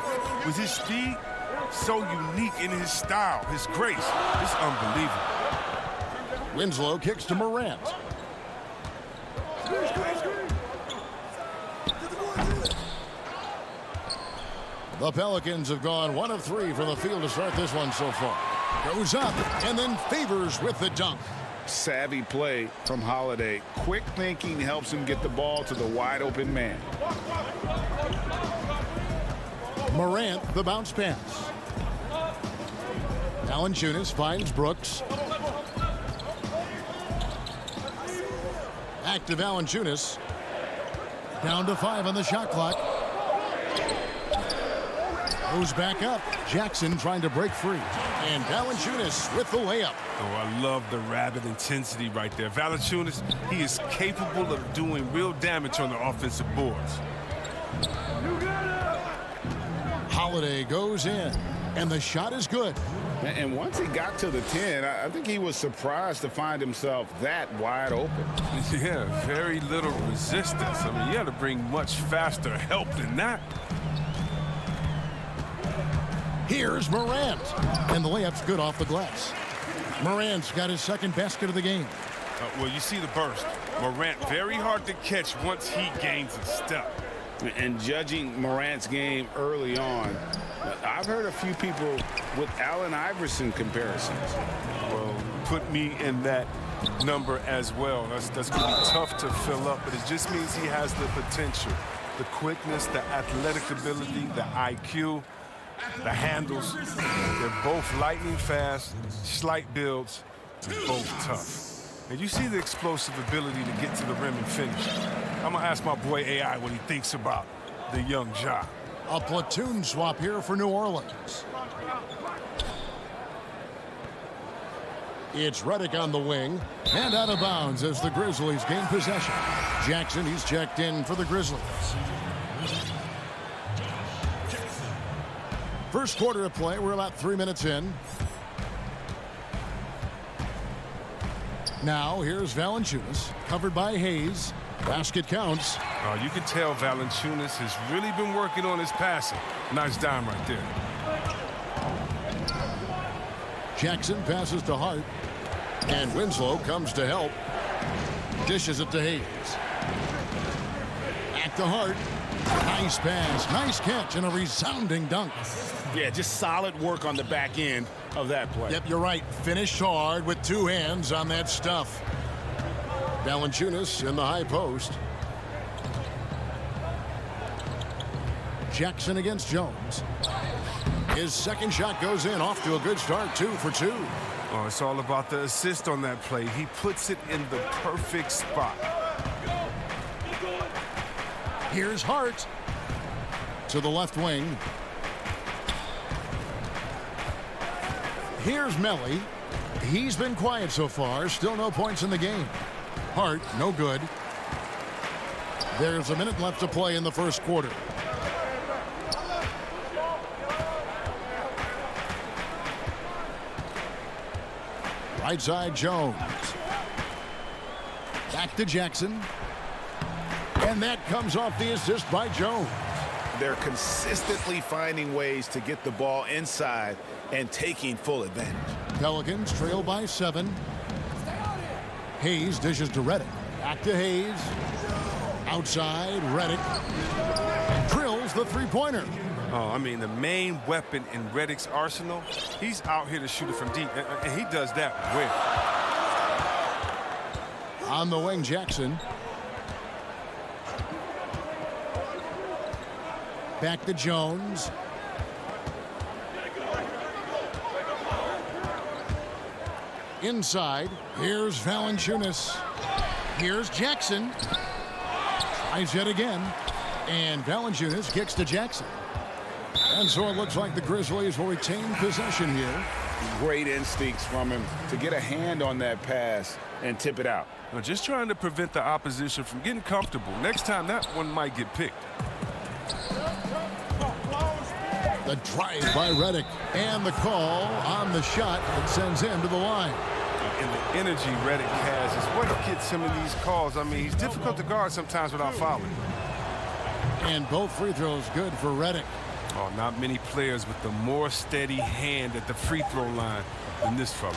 with his speed, so unique in his style, his grace. It's unbelievable. Winslow kicks to Morant. The Pelicans have gone 1 of 3 from the field to start this one so far. Goes up and then Favors with the dunk. Savvy play from Holiday. Quick thinking helps him get the ball to the wide open man. Morant the bounce pass. Valanciunas finds Brooks. Back to Valanciunas. Down to 5 on the shot clock. Goes back up. Jackson trying to break free. And Valanciunas with the layup. Oh, I love the rapid intensity right there. Valanciunas, he is capable of doing real damage on the offensive boards. Holiday goes in. And the shot is good. And once he got to the 10, I think he was surprised to find himself that wide open. Yeah, very little resistance. I mean, you got to bring much faster help than that. Here's Morant. And the layup's good off the glass. Morant's got his second basket of the game. Well, you see the burst. Morant, very hard to catch once he gains a step. And judging Morant's game early on, I've heard a few people with Allen Iverson comparisons. Well, put me in that number as well. That's going to be tough to fill up, but it just means he has the potential, the quickness, the athletic ability, the IQ, the handles. They're both lightning fast, slight builds, and both tough. And you see the explosive ability to get to the rim and finish. I'm going to ask my boy AI what he thinks about the young Ja. A platoon swap here for New Orleans. It's Redick on the wing and out of bounds as the Grizzlies gain possession. Jackson, he's checked in for the Grizzlies. First quarter of play, we're about 3 minutes in. Now here's Valanciunas, covered by Hayes. Basket counts. You can tell Valanciunas has really been working on his passing. Nice dime right there. Jackson passes to Hart. And Winslow comes to help. Dishes it to Hayes. Back to Hart. Nice pass, nice catch, and a resounding dunk. Yeah, just solid work on the back end of that play. Yep, you're right. Finished hard with 2 hands on that stuff. Valanciunas in the high post. Jackson against Jones. His second shot goes in, off to a good start, 2 for 2. Oh, it's all about the assist on that play. He puts it in the perfect spot. Here's Hart to the left wing. Here's Melly. He's been quiet so far. Still no points in the game. Hart, no good. There's a minute left to play in the first quarter. Right side, Jones. Back to Jackson. And that comes off the assist by Jones. They're consistently finding ways to get the ball inside and taking full advantage. Pelicans trail by 7. Hayes dishes to Redick. Back to Hayes. Outside, Redick drills the three-pointer. Oh, I mean, the main weapon in Redick's arsenal, he's out here to shoot it from deep, and he does that well. On the wing, Jackson. Back to Jones. Inside, here's Valanciunas. Here's Jackson. Tries yet again. And Valanciunas kicks to Jackson. And so it looks like the Grizzlies will retain possession here. Great instincts from him to get a hand on that pass and tip it out. Well, just trying to prevent the opposition from getting comfortable. Next time, that one might get picked. The drive by Redick. And the call on the shot that sends him to the line. And the energy Redick has is what gets him in these calls. I mean, he's difficult to guard sometimes without fouling. And both free throws good for Redick. Oh, not many players with the more steady hand at the free throw line than this fella.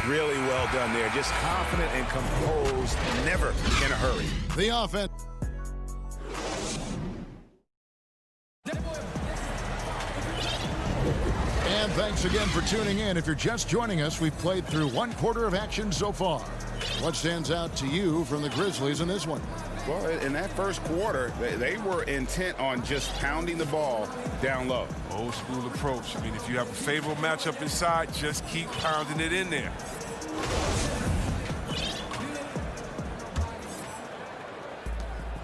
Really well done there. Just confident and composed, never in a hurry. The offense. And thanks again for tuning in. If you're just joining us, we've played through 1/4 of action so far. What stands out to you from the Grizzlies in this one? Well, in that first quarter, they were intent on just pounding the ball down low. Old school approach. I mean, if you have a favorable matchup inside, just keep pounding it in there.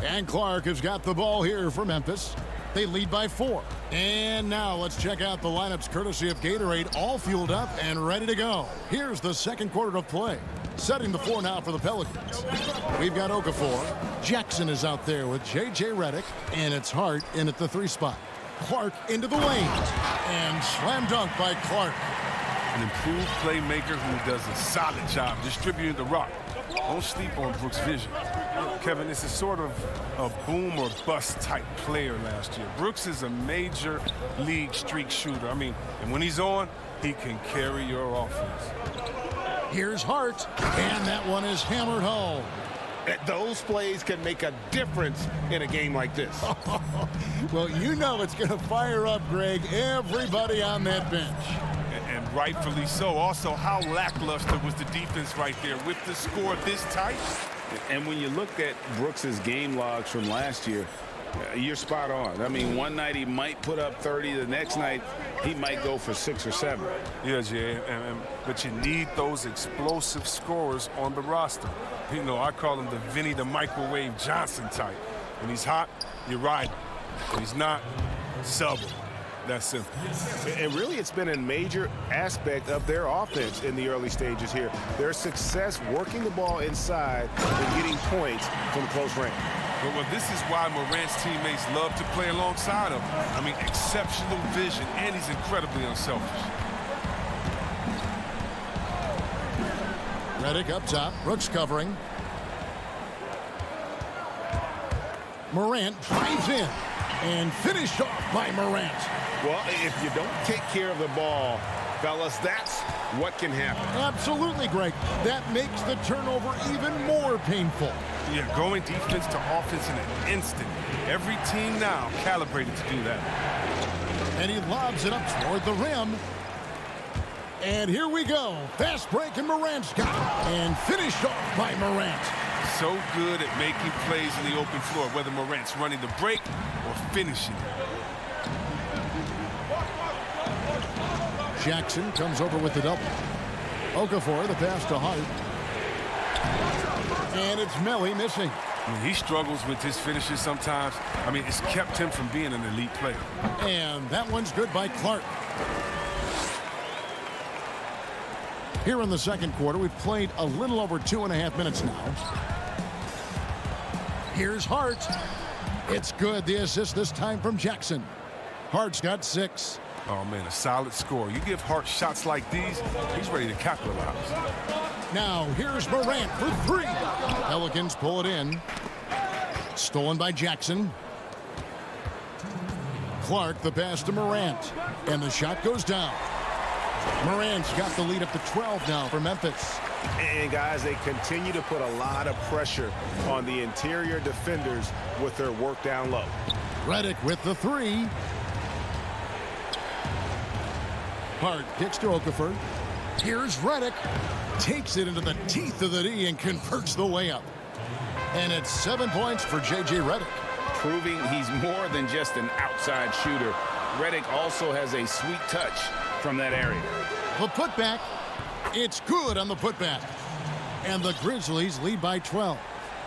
And Clark has got the ball here for Memphis. They lead by 4. And now let's check out the lineups courtesy of Gatorade, all fueled up and ready to go. Here's the second quarter of play. Setting the floor now for the Pelicans. We've got Okafor. Jackson is out there with J.J. Redick. And it's Hart in at the 3 spot. Clark into the lane. And slam dunk by Clark. An improved playmaker who does a solid job distributing the rock. Don't sleep on Brooks' vision. Kevin, this is sort of a boom or bust type player last year. Brooks is a major league streak shooter. I mean, and when he's on, he can carry your offense. Here's Hart, and that one is hammered home. Those plays can make a difference in a game like this. Well, you know it's going to fire up, Greg, everybody on that bench. And rightfully so. Also, how lackluster was the defense right there with the score this tight? And when you look at Brooks's game logs from last year, you're spot on. I mean, one night he might put up 30. The next night he might go for 6 or 7. Yeah, Jay. But you need those explosive scorers on the roster. You know, I call him the Vinny the Microwave Johnson type. When he's hot, you ride him. When he's not, sub him. That's simple. And really, it's been a major aspect of their offense in the early stages here. Their success working the ball inside and getting points from close range. Well, this is why Morant's teammates love to play alongside him. I mean, exceptional vision, and he's incredibly unselfish. Redick up top. Brooks covering. Morant drives in and finished off by Morant. Well, if you don't take care of the ball, fellas, that's what can happen. Absolutely, Greg. That makes the turnover even more painful. Yeah, going defense to offense in an instant. Every team now calibrated to do that. And he lobs it up toward the rim. And here we go. Fast break, and Morant's got it. And finished off by Morant. So good at making plays in the open floor, whether Morant's running the break or finishing. Jackson comes over with the double. Okafor, the pass to Hart. And it's Melly missing. I mean, he struggles with his finishes sometimes. I mean, it's kept him from being an elite player. And that one's good by Clark. Here in the second quarter, we've played a little over 2.5 minutes now. Here's Hart. It's good. The assist this time from Jackson. Hart's got 6. Oh, man, a solid score. You give Hart shots like these, he's ready to capitalize. Now, here's Morant for three. Pelicans pull it in. Stolen by Jackson. Clark, the pass to Morant. And the shot goes down. Morant's got the lead up to 12 now for Memphis. And, guys, they continue to put a lot of pressure on the interior defenders with their work down low. Redick with the three. Hart kicks to Okafor. Here's Redick. Takes it into the teeth of the D and converts the layup. And it's 7 points for J.J. Redick. Proving he's more than just an outside shooter. Redick also has a sweet touch from that area. The putback. It's good on the putback. And the Grizzlies lead by 12.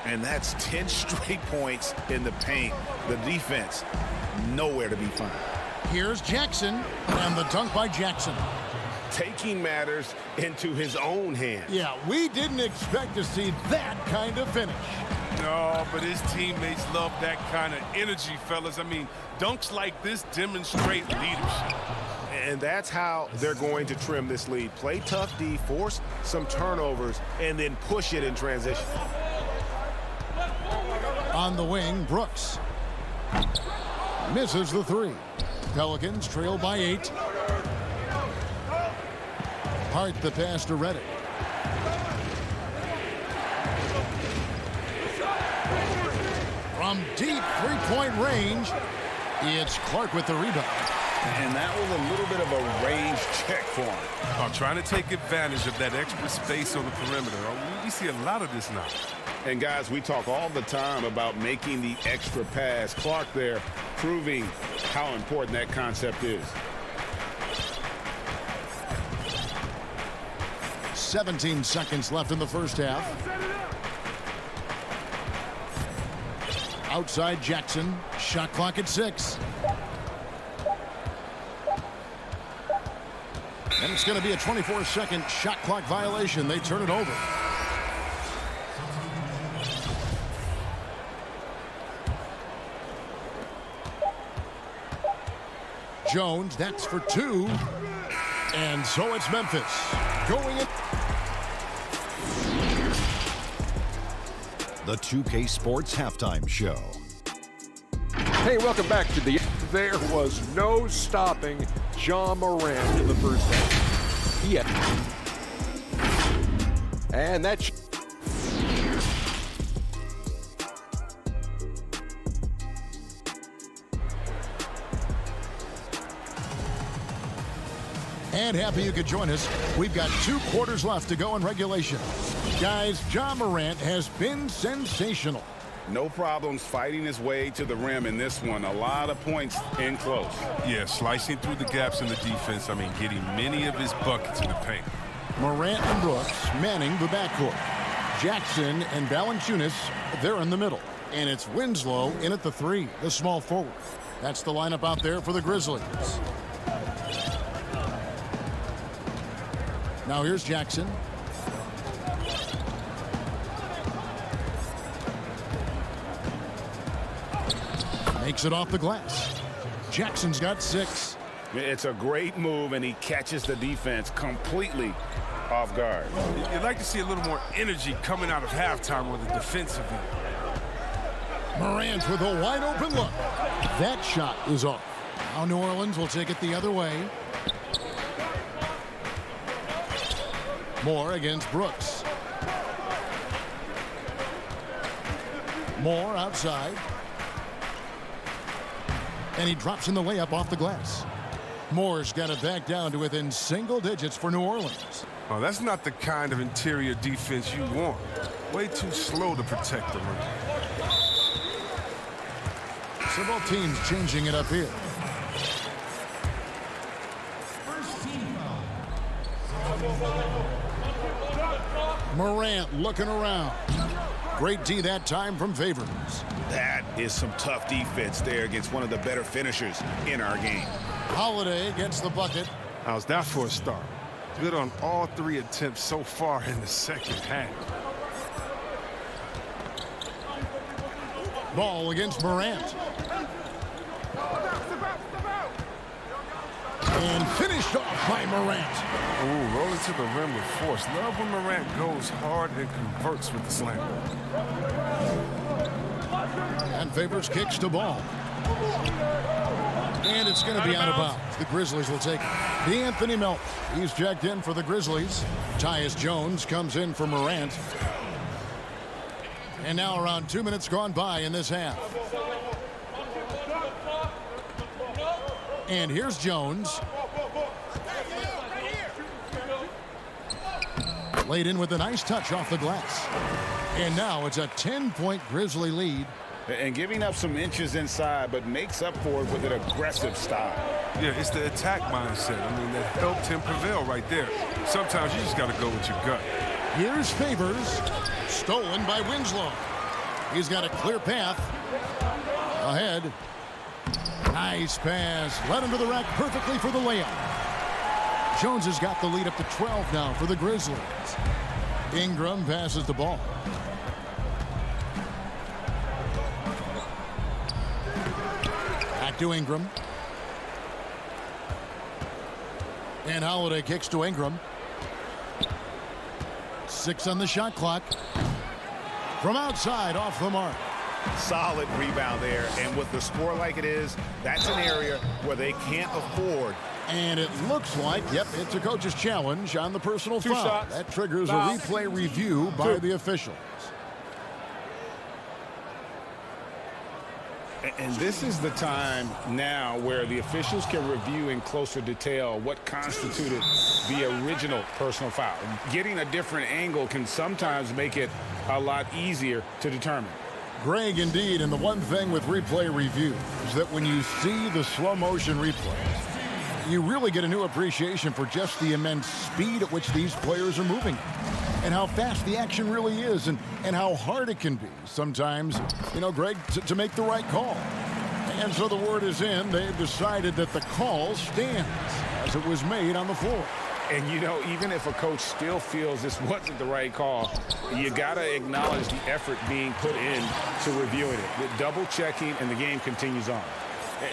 And that's 10 straight points in the paint. The defense, nowhere to be found. Here's Jackson. And the dunk by Jackson. Taking matters into his own hands. Yeah, we didn't expect to see that kind of finish. No, but his teammates love that kind of energy, fellas. I mean, dunks like this demonstrate leadership. And that's how they're going to trim this lead. Play tough D, force some turnovers, and then push it in transition. On the wing, Brooks. Misses the three. Pelicans trail by 8. Hart the pass to Redick. From deep three-point range, it's Clark with the rebound. And that was a little bit of a range check for him. Oh, trying to take advantage of that extra space on the perimeter. Oh, we see a lot of this now. And, guys, we talk all the time about making the extra pass. Clark there proving how important that concept is. 17 seconds left in the first half. Outside Jackson. Shot clock at 6. And it's going to be a 24-second shot clock violation. They turn it over. Jones, that's for 2. And so it's Memphis going in. The 2K Sports Halftime Show. Hey, welcome back to the... There was no stopping John Morant in the first half. He had... And that's... And happy you could join us. We've got 2 quarters left to go in regulation. Guys, John Morant has been sensational. No problems fighting his way to the rim in this one. A lot of points in close. Yeah, slicing through the gaps in the defense. I mean, getting many of his buckets in the paint. Morant and Brooks manning the backcourt. Jackson and Valanciunas, they're in the middle. And it's Winslow in at the 3, the small forward. That's the lineup out there for the Grizzlies. Now here's Jackson. Makes it off the glass. Jackson's got 6. It's a great move, and he catches the defense completely off guard. You'd like to see a little more energy coming out of halftime on the defensive end. Morant with a wide open look. That shot is off. Now New Orleans will take it the other way. Moore against Brooks. Moore outside. And he drops in the layup off the glass. Moore's got it back down to within single digits for New Orleans. Oh, that's not the kind of interior defense you want. Way too slow to protect the rim. Several teams changing it up here. Morant looking around. Great D that time from Favors. That is some tough defense there against one of the better finishers in our game. Holiday gets the bucket. How's that for a start? Good on all 3 attempts so far in the second half. Ball against Morant. And finished off by Morant. Ooh, rolling to the rim with force. Love when Morant goes hard and converts with the slam. And Favors kicks to ball. And it's going to be out of bounds. The Grizzlies will take it. D'Anthony Melton, he's checked in for the Grizzlies. Tyus Jones comes in for Morant. And now around 2 minutes gone by in this half. And here's Jones. Laid in with a nice touch off the glass. And now it's a 10-point Grizzly lead. And giving up some inches inside, but makes up for it with an aggressive style. Yeah, it's the attack mindset. I mean, that helped him prevail right there. Sometimes you just got to go with your gut. Here's Favors. Stolen by Winslow. He's got a clear path. Ahead. Nice pass. Led him to the rack perfectly for the layup. Jones has got the lead up to 12 now for the Grizzlies. Ingram passes the ball. Back to Ingram. And Holiday kicks to Ingram. 6 on the shot clock. From outside, off the mark. Solid rebound there. And with the score like it is, that's an area where they can't afford. And it looks like, yep, it's a coach's challenge on the personal foul. Shots. That triggers Foul. a replay review by the officials. And this is the time now where the officials can review in closer detail what constituted the original personal foul. Getting a different angle can sometimes make it a lot easier to determine. Greg, indeed, and the one thing with replay review is that when you see the slow motion replays, you really get a new appreciation for just the immense speed at which these players are moving and how fast the action really is and how hard it can be sometimes, you know, Greg, to make the right call. And so the word is in. They've decided that the call stands as it was made on the floor. And, you know, even if a coach still feels this wasn't the right call, you got to acknowledge the effort being put in to reviewing it. The double checking, and the game continues on.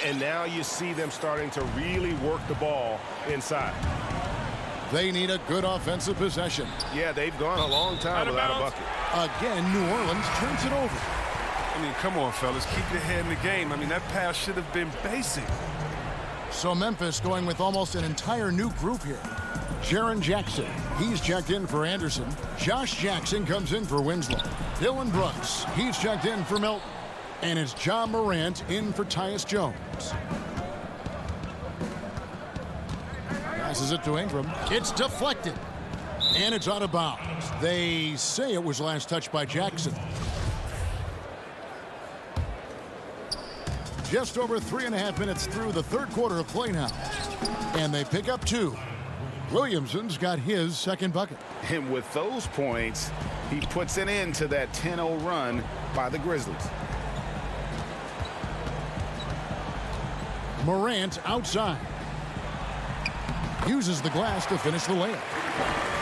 And now you see them starting to really work the ball inside. They need a good offensive possession. Yeah, they've gone a long time without a bucket. Again, New Orleans turns it over. I mean, come on, fellas. Keep your head in the game. I mean, that pass should have been basic. So Memphis going with almost an entire new group here. Jaren Jackson, he's checked in for Anderson. Josh Jackson comes in for Winslow. Dylan Brooks, he's checked in for Melton. And it's John Morant in for Tyus Jones. Passes it to Ingram. It's deflected. And it's out of bounds. They say it was last touched by Jackson. Just over 3.5 minutes through the third quarter of play now. And they pick up 2. Williamson's got his second bucket. And with those points, he puts an end to that 10-0 run by the Grizzlies. Morant outside. Uses the glass to finish the layup.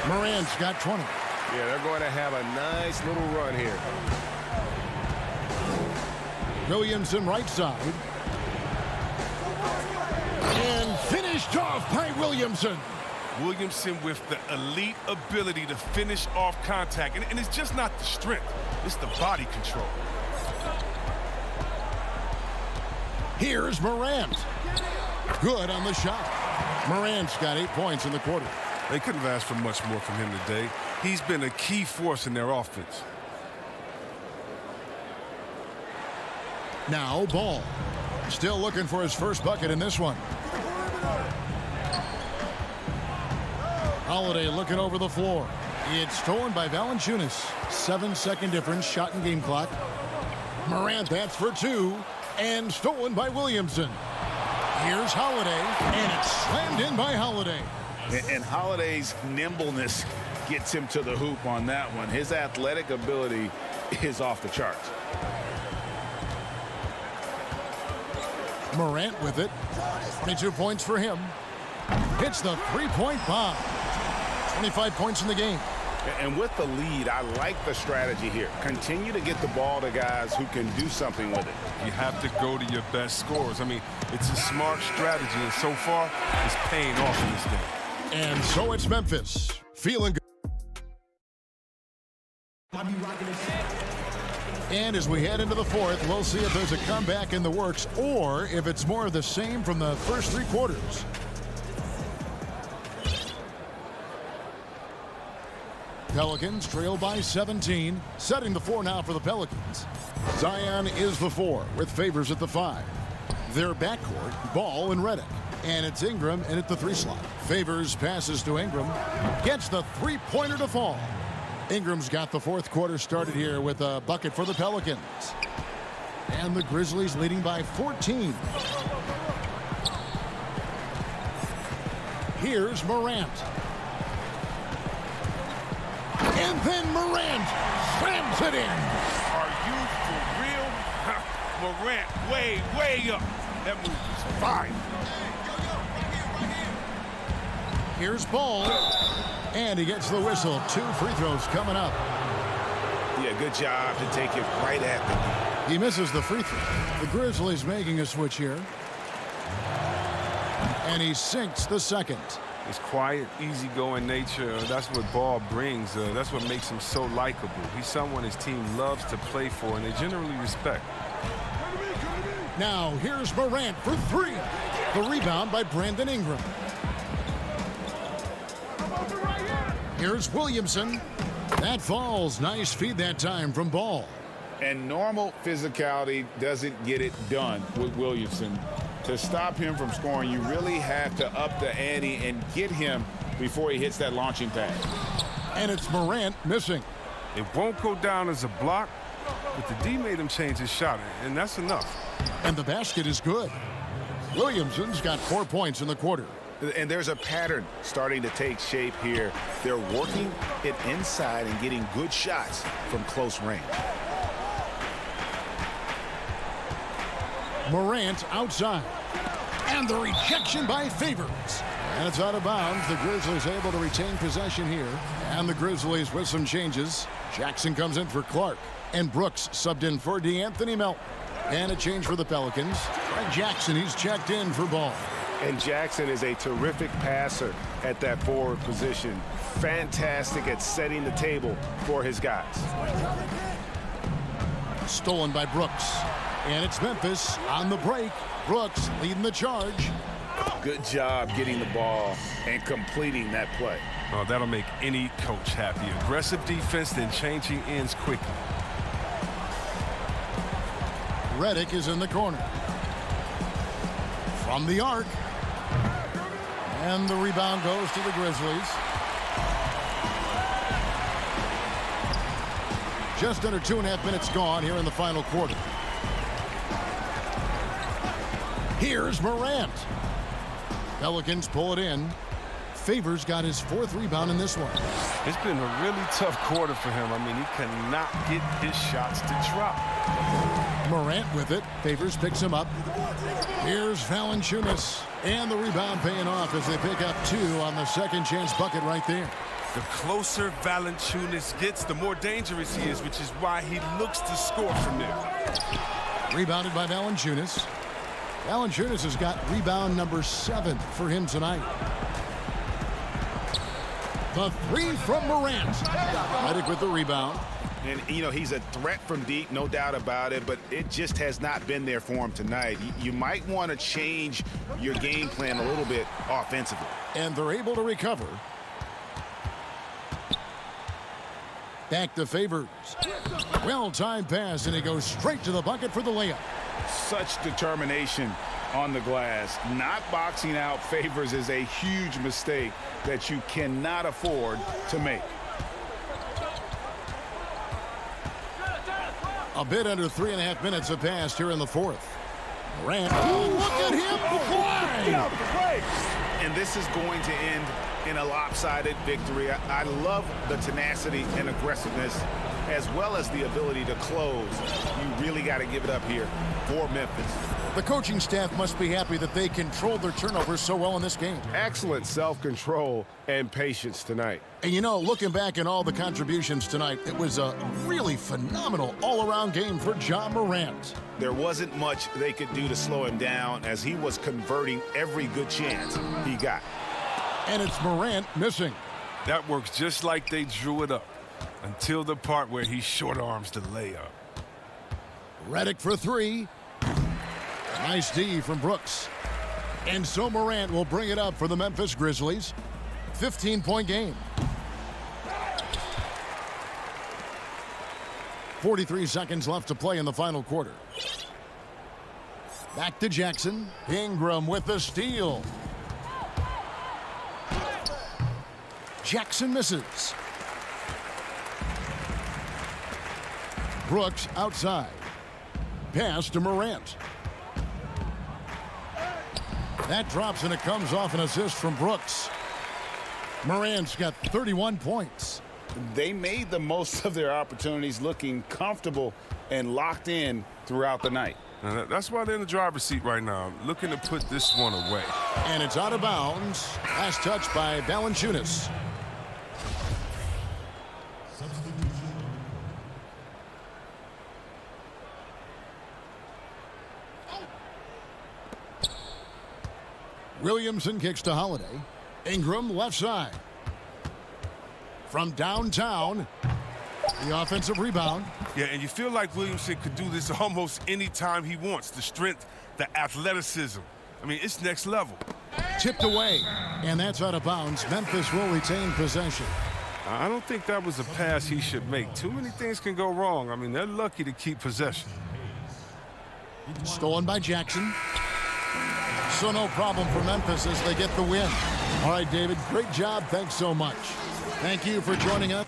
Morant's got 20. Yeah, they're going to have a nice little run here. Williamson right side. And finished off by Williamson. Williamson with the elite ability to finish off contact. And it's just not the strength. It's the body control. Here's Morant. Good on the shot. Morant's got 8 points in the quarter. They couldn't have asked for much more from him today. He's been a key force in their offense. Now Ball. Still looking for his first bucket in this one. Holiday looking over the floor. It's stolen by Valanciunas. 7-second difference, shot and game clock. Morant, that's for 2. And stolen by Williamson. Here's Holiday, and it's slammed in by Holiday. And Holiday's nimbleness gets him to the hoop on that one. His athletic ability is off the charts. Morant with it. 22 points for him. Hits the three-point bomb. 25 points in the game. And with the lead, I like the strategy here. Continue to get the ball to guys who can do something with it. You have to go to your best scorers. I mean, it's a smart strategy, and so far, it's paying off in this game. And so it's Memphis. Feeling good. And as we head into the fourth, we'll see if there's a comeback in the works or if it's more of the same from the first three quarters. Pelicans trail by 17. Setting the 4 now for the Pelicans. Zion is the 4 with Favors at the 5. Their backcourt, Ball and Redick. And it's Ingram in at the 3 slot. Favors passes to Ingram. Gets the three-pointer to fall. Ingram's got the fourth quarter started here with a bucket for the Pelicans. And the Grizzlies leading by 14. Here's Morant. And then Morant slams it in. Are you for real? Morant way up. That move is fine. Here's Ball. And he gets the whistle. 2 free throws coming up. Yeah, good job to take it right at them. He misses the free throw. The Grizzlies making a switch here. And he sinks the second. His quiet, easygoing nature, that's what Ball brings. That's what makes him so likable. He's someone his team loves to play for, and they generally respect. Now, here's Morant for 3. The rebound by Brandon Ingram. Here's Williamson. That falls. Nice feed that time from Ball. And normal physicality doesn't get it done with Williamson. To stop him from scoring, you really have to up the ante and get him before he hits that launching pad. And it's Morant missing. It won't go down as a block, but the D made him change his shot, and that's enough. And the basket is good. Williamson's got 4 points in the quarter. And there's a pattern starting to take shape here. They're working it inside and getting good shots from close range. Morant outside. And the rejection by Favors. And it's out of bounds. The Grizzlies able to retain possession here. And the Grizzlies with some changes. Jackson comes in for Clark. And Brooks subbed in for DeAnthony Melton. And a change for the Pelicans. Fred Jackson, he's checked in for Ball. And Jackson is a terrific passer at that forward position. Fantastic at setting the table for his guys. Stolen by Brooks. And it's Memphis on the break. Brooks leading the charge. Good job getting the ball and completing that play. Oh, that'll make any coach happy. Aggressive defense, then changing ends quickly. Redick is in the corner. From the arc. And the rebound goes to the Grizzlies. Just under 2.5 minutes gone here in the final quarter. Here's Morant. Pelicans pull it in. Favors got his 4th rebound in this one. It's been a really tough quarter for him. I mean, he cannot get his shots to drop. Morant with it. Favors picks him up. Here's Valanciunas. And the rebound paying off as they pick up 2 on the second chance bucket right there. The closer Valanciunas gets, the more dangerous he is, which is why he looks to score from there. Rebounded by Valanciunas. Valanciunas has got rebound number 7 for him tonight. The 3 from Morant. Redick with the rebound. And, you know, he's a threat from deep, no doubt about it, but it just has not been there for him tonight. You might want to change your game plan a little bit offensively. And they're able to recover. Back to Favors. Well-timed pass, and he goes straight to the bucket for the layup. Such determination on the glass. Not boxing out Favors is a huge mistake that you cannot afford to make. A bit under 3.5 minutes have passed here in the fourth. Morant, look at him fly! And this is going to end in a lopsided victory. I love the tenacity and aggressiveness as well as the ability to close. You really got to give it up here for Memphis. The coaching staff must be happy that they controlled their turnovers so well in this game. Excellent self-control and patience tonight. And you know, looking back at all the contributions tonight, it was a really phenomenal all-around game for Ja Morant. There wasn't much they could do to slow him down as he was converting every good chance he got. And it's Morant missing. That works just like they drew it up until the part where he short arms the layup. Redick for three. Nice D from Brooks. And so Morant will bring it up for the Memphis Grizzlies. 15-point game. 43 seconds left to play in the final quarter. Back to Jackson. Ingram with the steal. Jackson misses. Brooks outside. Pass to Morant. That drops and it comes off an assist from Brooks. Morant's got 31 points. They made the most of their opportunities, looking comfortable and locked in throughout the night. That's why they're in the driver's seat right now, looking to put this one away. And it's out of bounds. Last touch by Valanciunas. Williamson kicks to Holiday. Ingram left side. From downtown, the offensive rebound. Yeah, and you feel like Williamson could do this almost any time he wants. The strength, the athleticism. I mean, it's next level. Tipped away, and that's out of bounds. Memphis will retain possession. I don't think that was a pass he should make. Too many things can go wrong. I mean, they're lucky to keep possession. Stolen by Jackson. So no problem for Memphis as they get the win. All right, David, great job. Thanks so much. Thank you for joining us.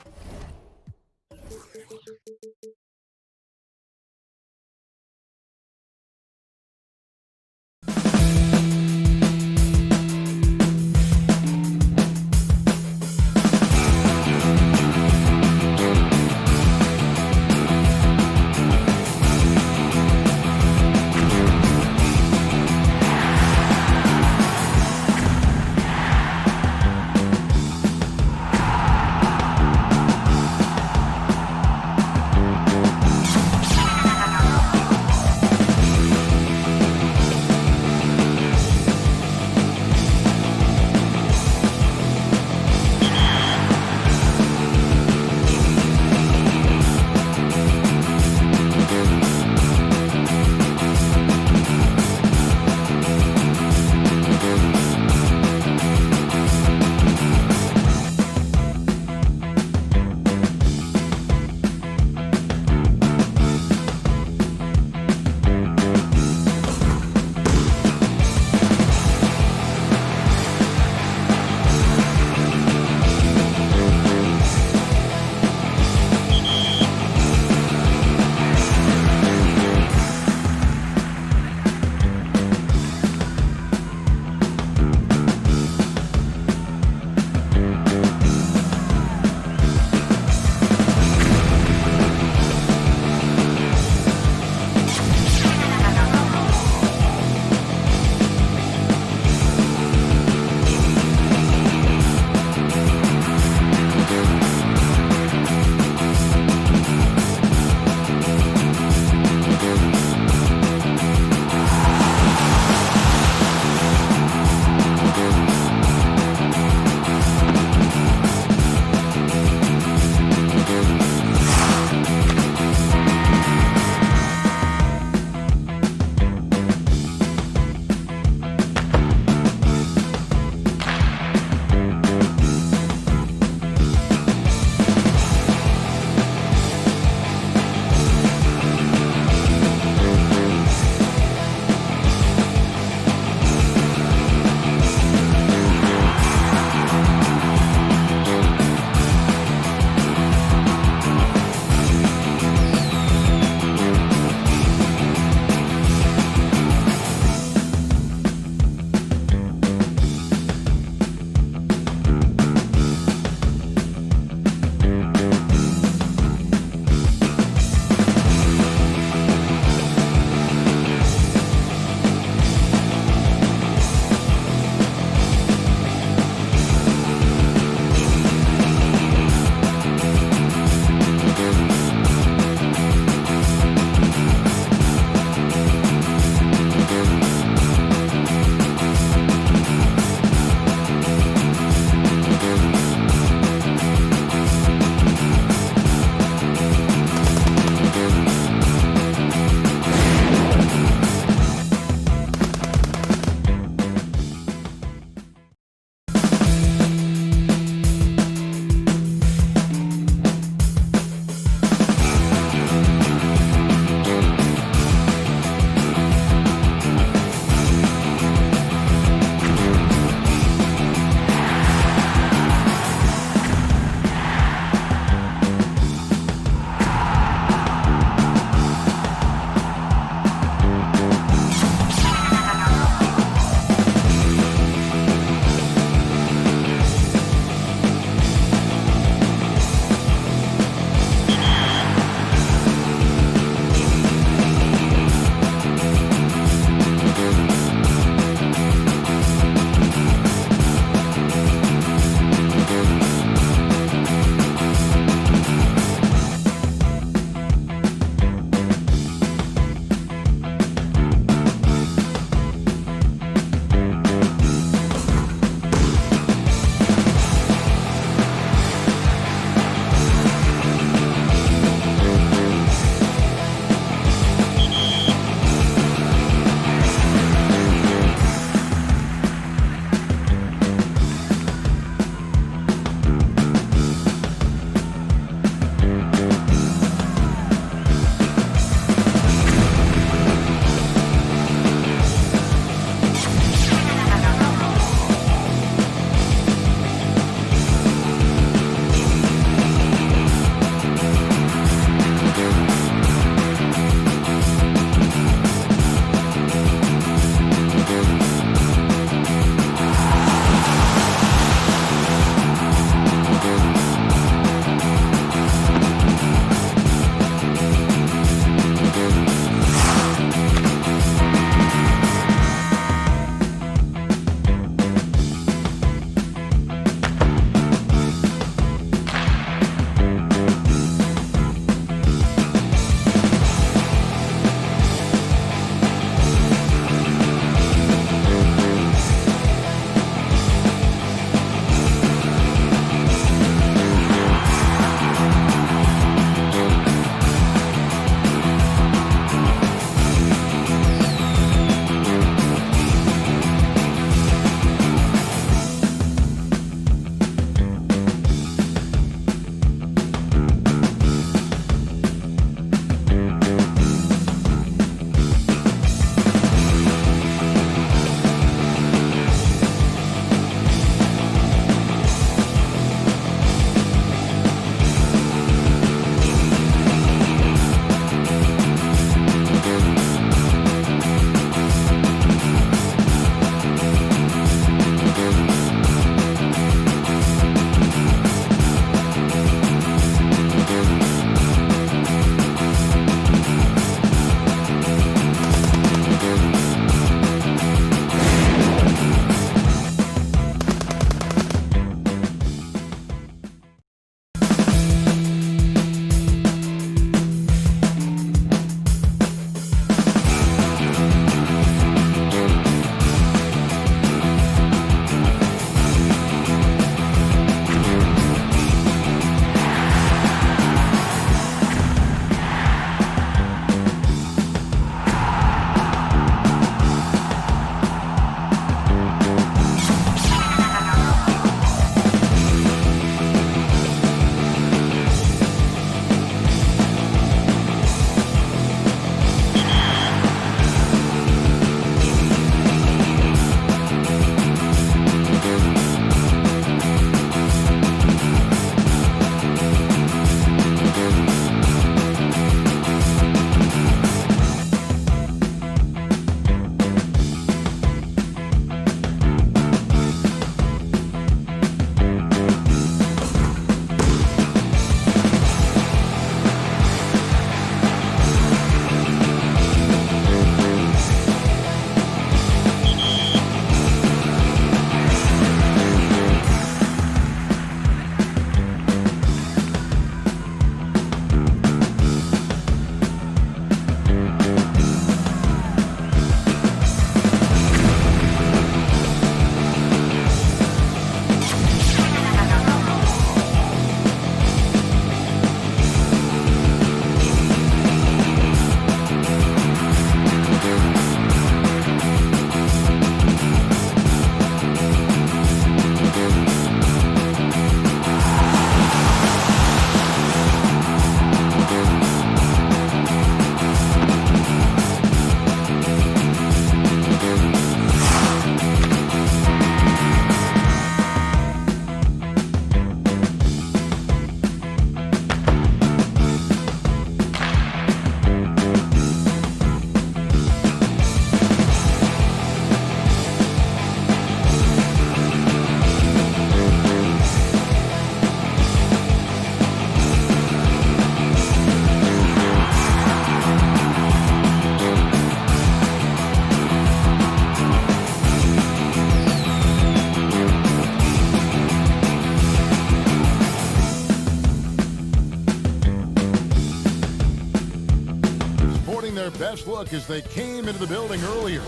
look as they came into the building earlier.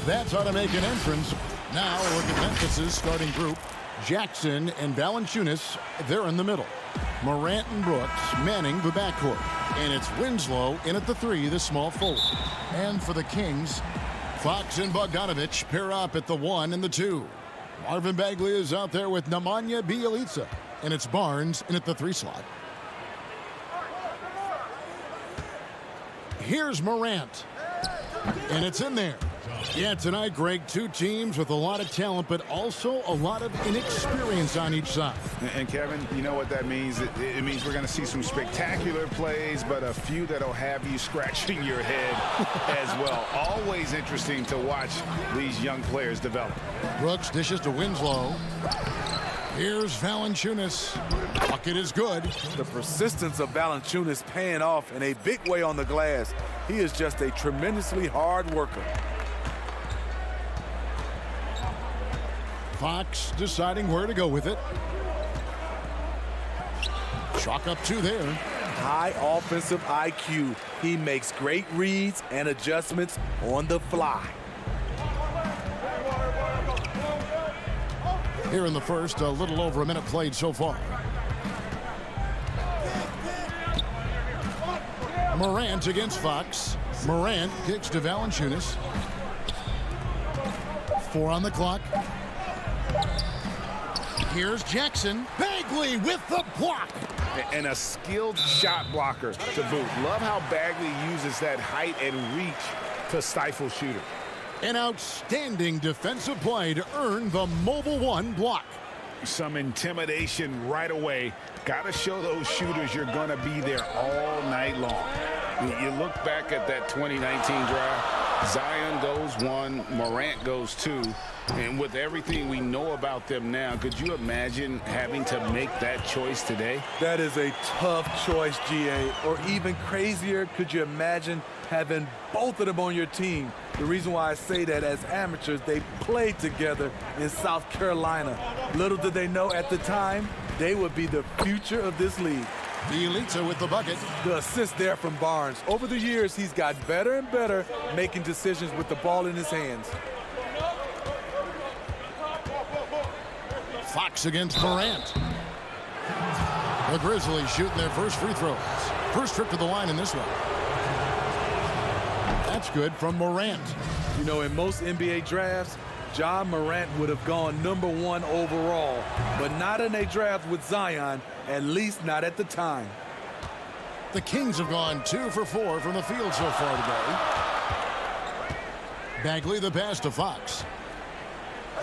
That's how to make an entrance. Now look at Memphis's starting group. Jackson and Valanciunas, they're in the middle. Morant and Brooks manning the backcourt. And it's Winslow in at the 3, the small forward. And for the Kings, Fox and Bogdanovich pair up at the 1 and the 2. Marvin Bagley is out there with Nemanja Bjelica. And it's Barnes in at the 3 slot. Here's Morant. And it's in there. Yeah, tonight, Greg, two teams with a lot of talent, but also a lot of inexperience on each side. And Kevin, you know what that means? It means we're going to see some spectacular plays, but a few that'll have you scratching your head as well. Always interesting to watch these young players develop. Brooks dishes to Winslow. Here's Valanciunas. Bucket is good. The persistence of Valanciunas paying off in a big way on the glass. He is just a tremendously hard worker. Fox deciding where to go with it. Chalk up 2 there. High offensive IQ. He makes great reads and adjustments on the fly. Here in the first, a little over a minute played so far. Morant against Fox. Morant kicks to Valanciunas. 4 on the clock. Here's Jackson. Bagley with the block. And a skilled shot blocker to boot. Love how Bagley uses that height and reach to stifle shooters. An outstanding defensive play to earn the mobile 1 block. Some intimidation right away. Got to show those shooters you're going to be there all night long. You look back at that 2019 draft. Zion goes 1, Morant goes 2. And with everything we know about them now, could you imagine having to make that choice today? That is a tough choice, GA. Or even crazier, could you imagine having both of them on your team? The reason why I say that, as amateurs, they played together in South Carolina. Little did they know at the time, they would be the future of this league. Bjelica with the bucket. The assist there from Barnes. Over the years, he's got better and better making decisions with the ball in his hands. Fox against Morant. The Grizzlies shooting their first free throws. First trip to the line in this one. That's good from Morant. You know, in most NBA drafts, John Morant would have gone number 1 overall, but not in a draft with Zion, at least not at the time. The Kings have gone 2 for 4 from the field so far today. Bagley the pass to Fox.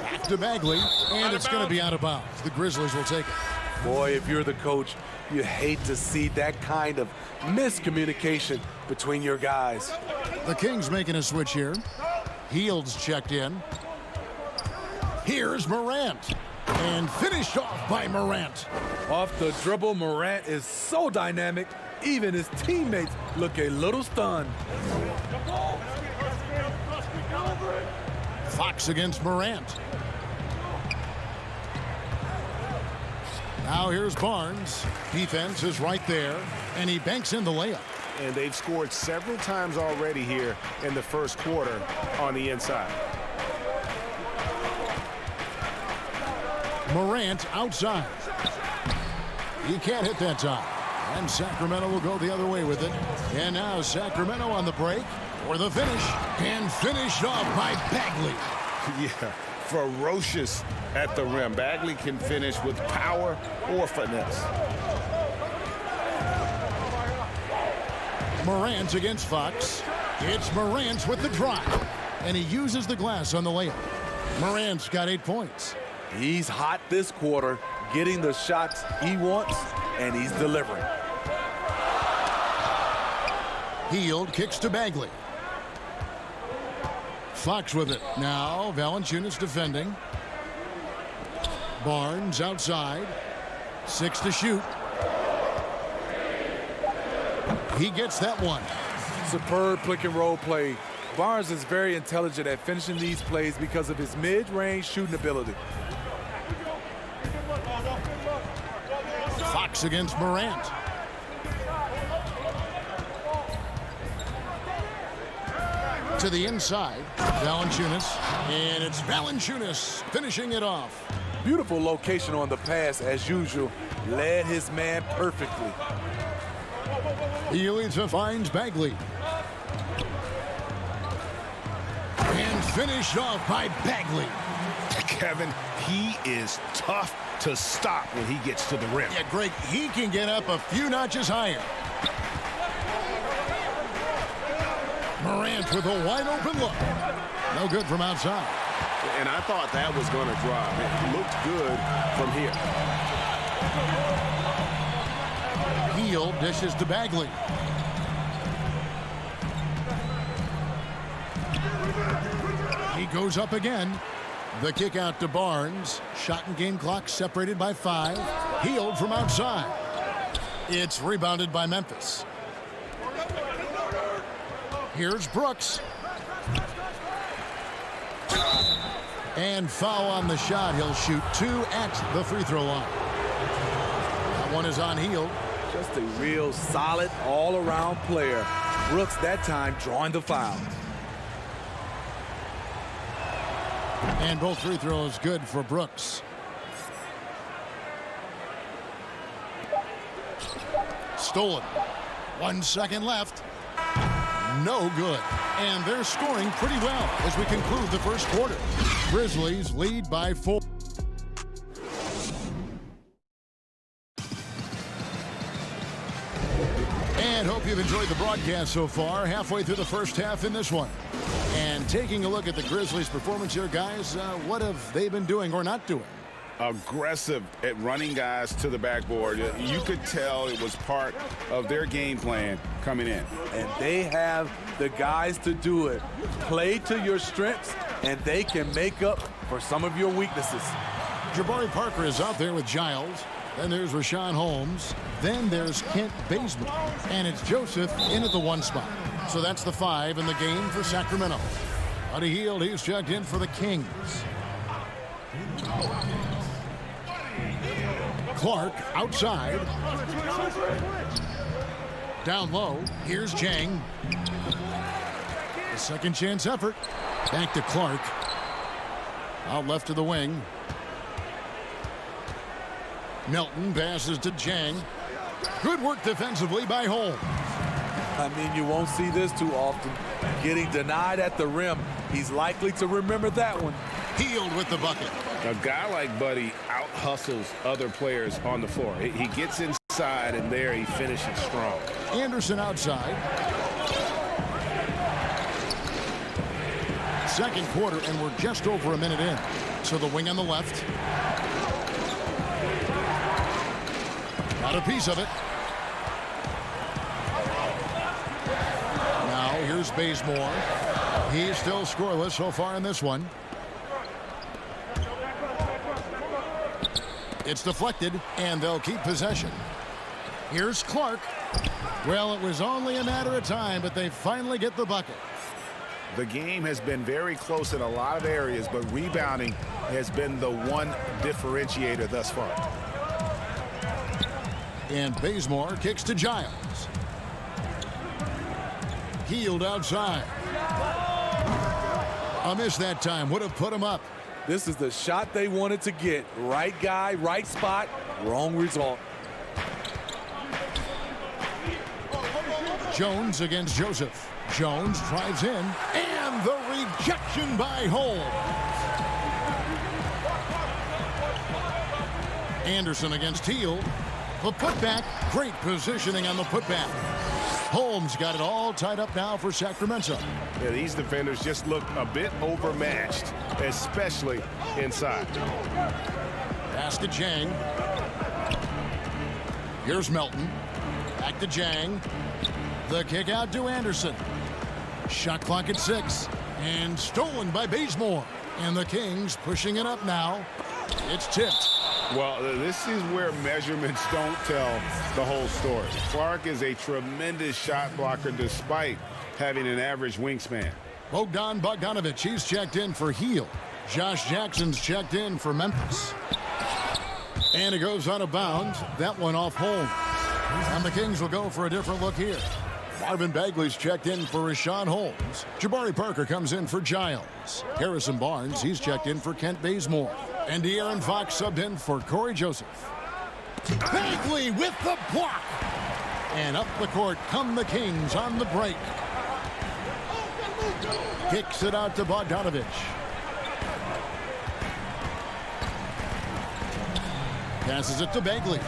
Back to Bagley, and it's going to be out of bounds. The Grizzlies will take it. Boy, if you're the coach, you hate to see that kind of miscommunication between your guys. The Kings making a switch here. Hield's checked in. Here's Morant. And finished off by Morant. Off the dribble, Morant is so dynamic, even his teammates look a little stunned. Fox against Morant. Now here's Barnes. Defense is right there, and he banks in the layup. And they've scored several times already here in the first quarter on the inside. Morant outside. He can't hit that time. And Sacramento will go the other way with it. And now Sacramento on the break for the finish. And finished off by Bagley. Yeah, ferocious at the rim. Bagley can finish with power or finesse. Morant against Fox. It's Morant with the drive. And he uses the glass on the layup. Morant's got 8 points. He's hot this quarter, getting the shots he wants, and he's delivering. Hield kicks to Bagley. Fox with it. Now Valanciunas defending. Barnes outside. 6 to shoot. He gets that one. Superb pick and roll play. Barnes is very intelligent at finishing these plays because of his mid-range shooting ability. Fox against Morant. To the inside, Valanciunas, and it's Valanciunas finishing it off. Beautiful location on the pass as usual. Led his man perfectly. Bielitsa finds Bagley. And finished off by Bagley. Kevin, he is tough to stop when he gets to the rim. Yeah, Greg, he can get up a few notches higher. Morant with a wide open look. No good from outside. And I thought that was going to drive. It looked good from here. Heel dishes to Bagley. He goes up again. The kick out to Barnes. Shot and game clock separated by 5. Healed from outside. It's rebounded by Memphis. Here's Brooks. And foul on the shot. He'll shoot 2 at the free throw line. That one is on Hield. Just a real solid all-around player. Brooks that time drawing the foul. And both free throws good for Brooks. Stolen. 1 second left. No good. And they're scoring pretty well as we conclude the first quarter. Grizzlies lead by 4. And hope you've enjoyed the broadcast so far. Halfway through the first half in this one. And taking a look at the Grizzlies' performance here, guys, what have they been doing or not doing? Aggressive at running guys to the backboard. You could tell it was part of their game plan coming in. And they have the guys to do it. Play to your strengths, and they can make up for some of your weaknesses. Jabari Parker is out there with Giles. Then there's Rashawn Holmes. Then there's Kent Bazemore. And it's Joseph in at the 1 spot. So that's the 5 in the game for Sacramento. Buddy Hield, he's checked in for the Kings. Clark outside. Down low. Here's Jang. A second chance effort. Back to Clark. Out left to the wing. Melton passes to Jang. Good work defensively by Holmes. I mean, you won't see this too often. Getting denied at the rim. He's likely to remember that one. Hield with the bucket. A guy like Buddy out-hustles other players on the floor. He gets inside, and there he finishes strong. Anderson outside. Second quarter, and we're just over a minute in. So the wing on the left. Got a piece of it. Now here's Bazemore. He's still scoreless so far in this one. It's deflected, and they'll keep possession. Here's Clark. Well, it was only a matter of time, but they finally get the bucket. The game has been very close in a lot of areas, but rebounding has been the one differentiator thus far. And Bazemore kicks to Giles. Hield outside. A miss that time would have put him up. This is the shot they wanted to get. Right guy, right spot, wrong result. Jones against Joseph. Jones drives in, and the rejection by Holmes. Anderson against Hield. The putback, great positioning on the putback. Holmes got it all tied up now for Sacramento. Yeah, these defenders just look a bit overmatched, especially inside. Pass to Jang. Here's Melton. Back to Jang. The kick out to Anderson. Shot clock at 6. And stolen by Bazemore. And the Kings pushing it up now. It's tipped. Well, this is where measurements don't tell the whole story. Clark is a tremendous shot blocker despite having an average wingspan. Bogdan Bogdanovic, he's checked in for Hield. Josh Jackson's checked in for Memphis. And it goes out of bounds. That one off Holmes. And the Kings will go for a different look here. Marvin Bagley's checked in for Rashawn Holmes. Jabari Parker comes in for Giles. Harrison Barnes, he's checked in for Kent Bazemore. And De'Aaron Fox subbed in for Corey Joseph. Bagley with the block. And up the court come the Kings on the break. Kicks it out to Bogdanovich. Passes it to Bagley.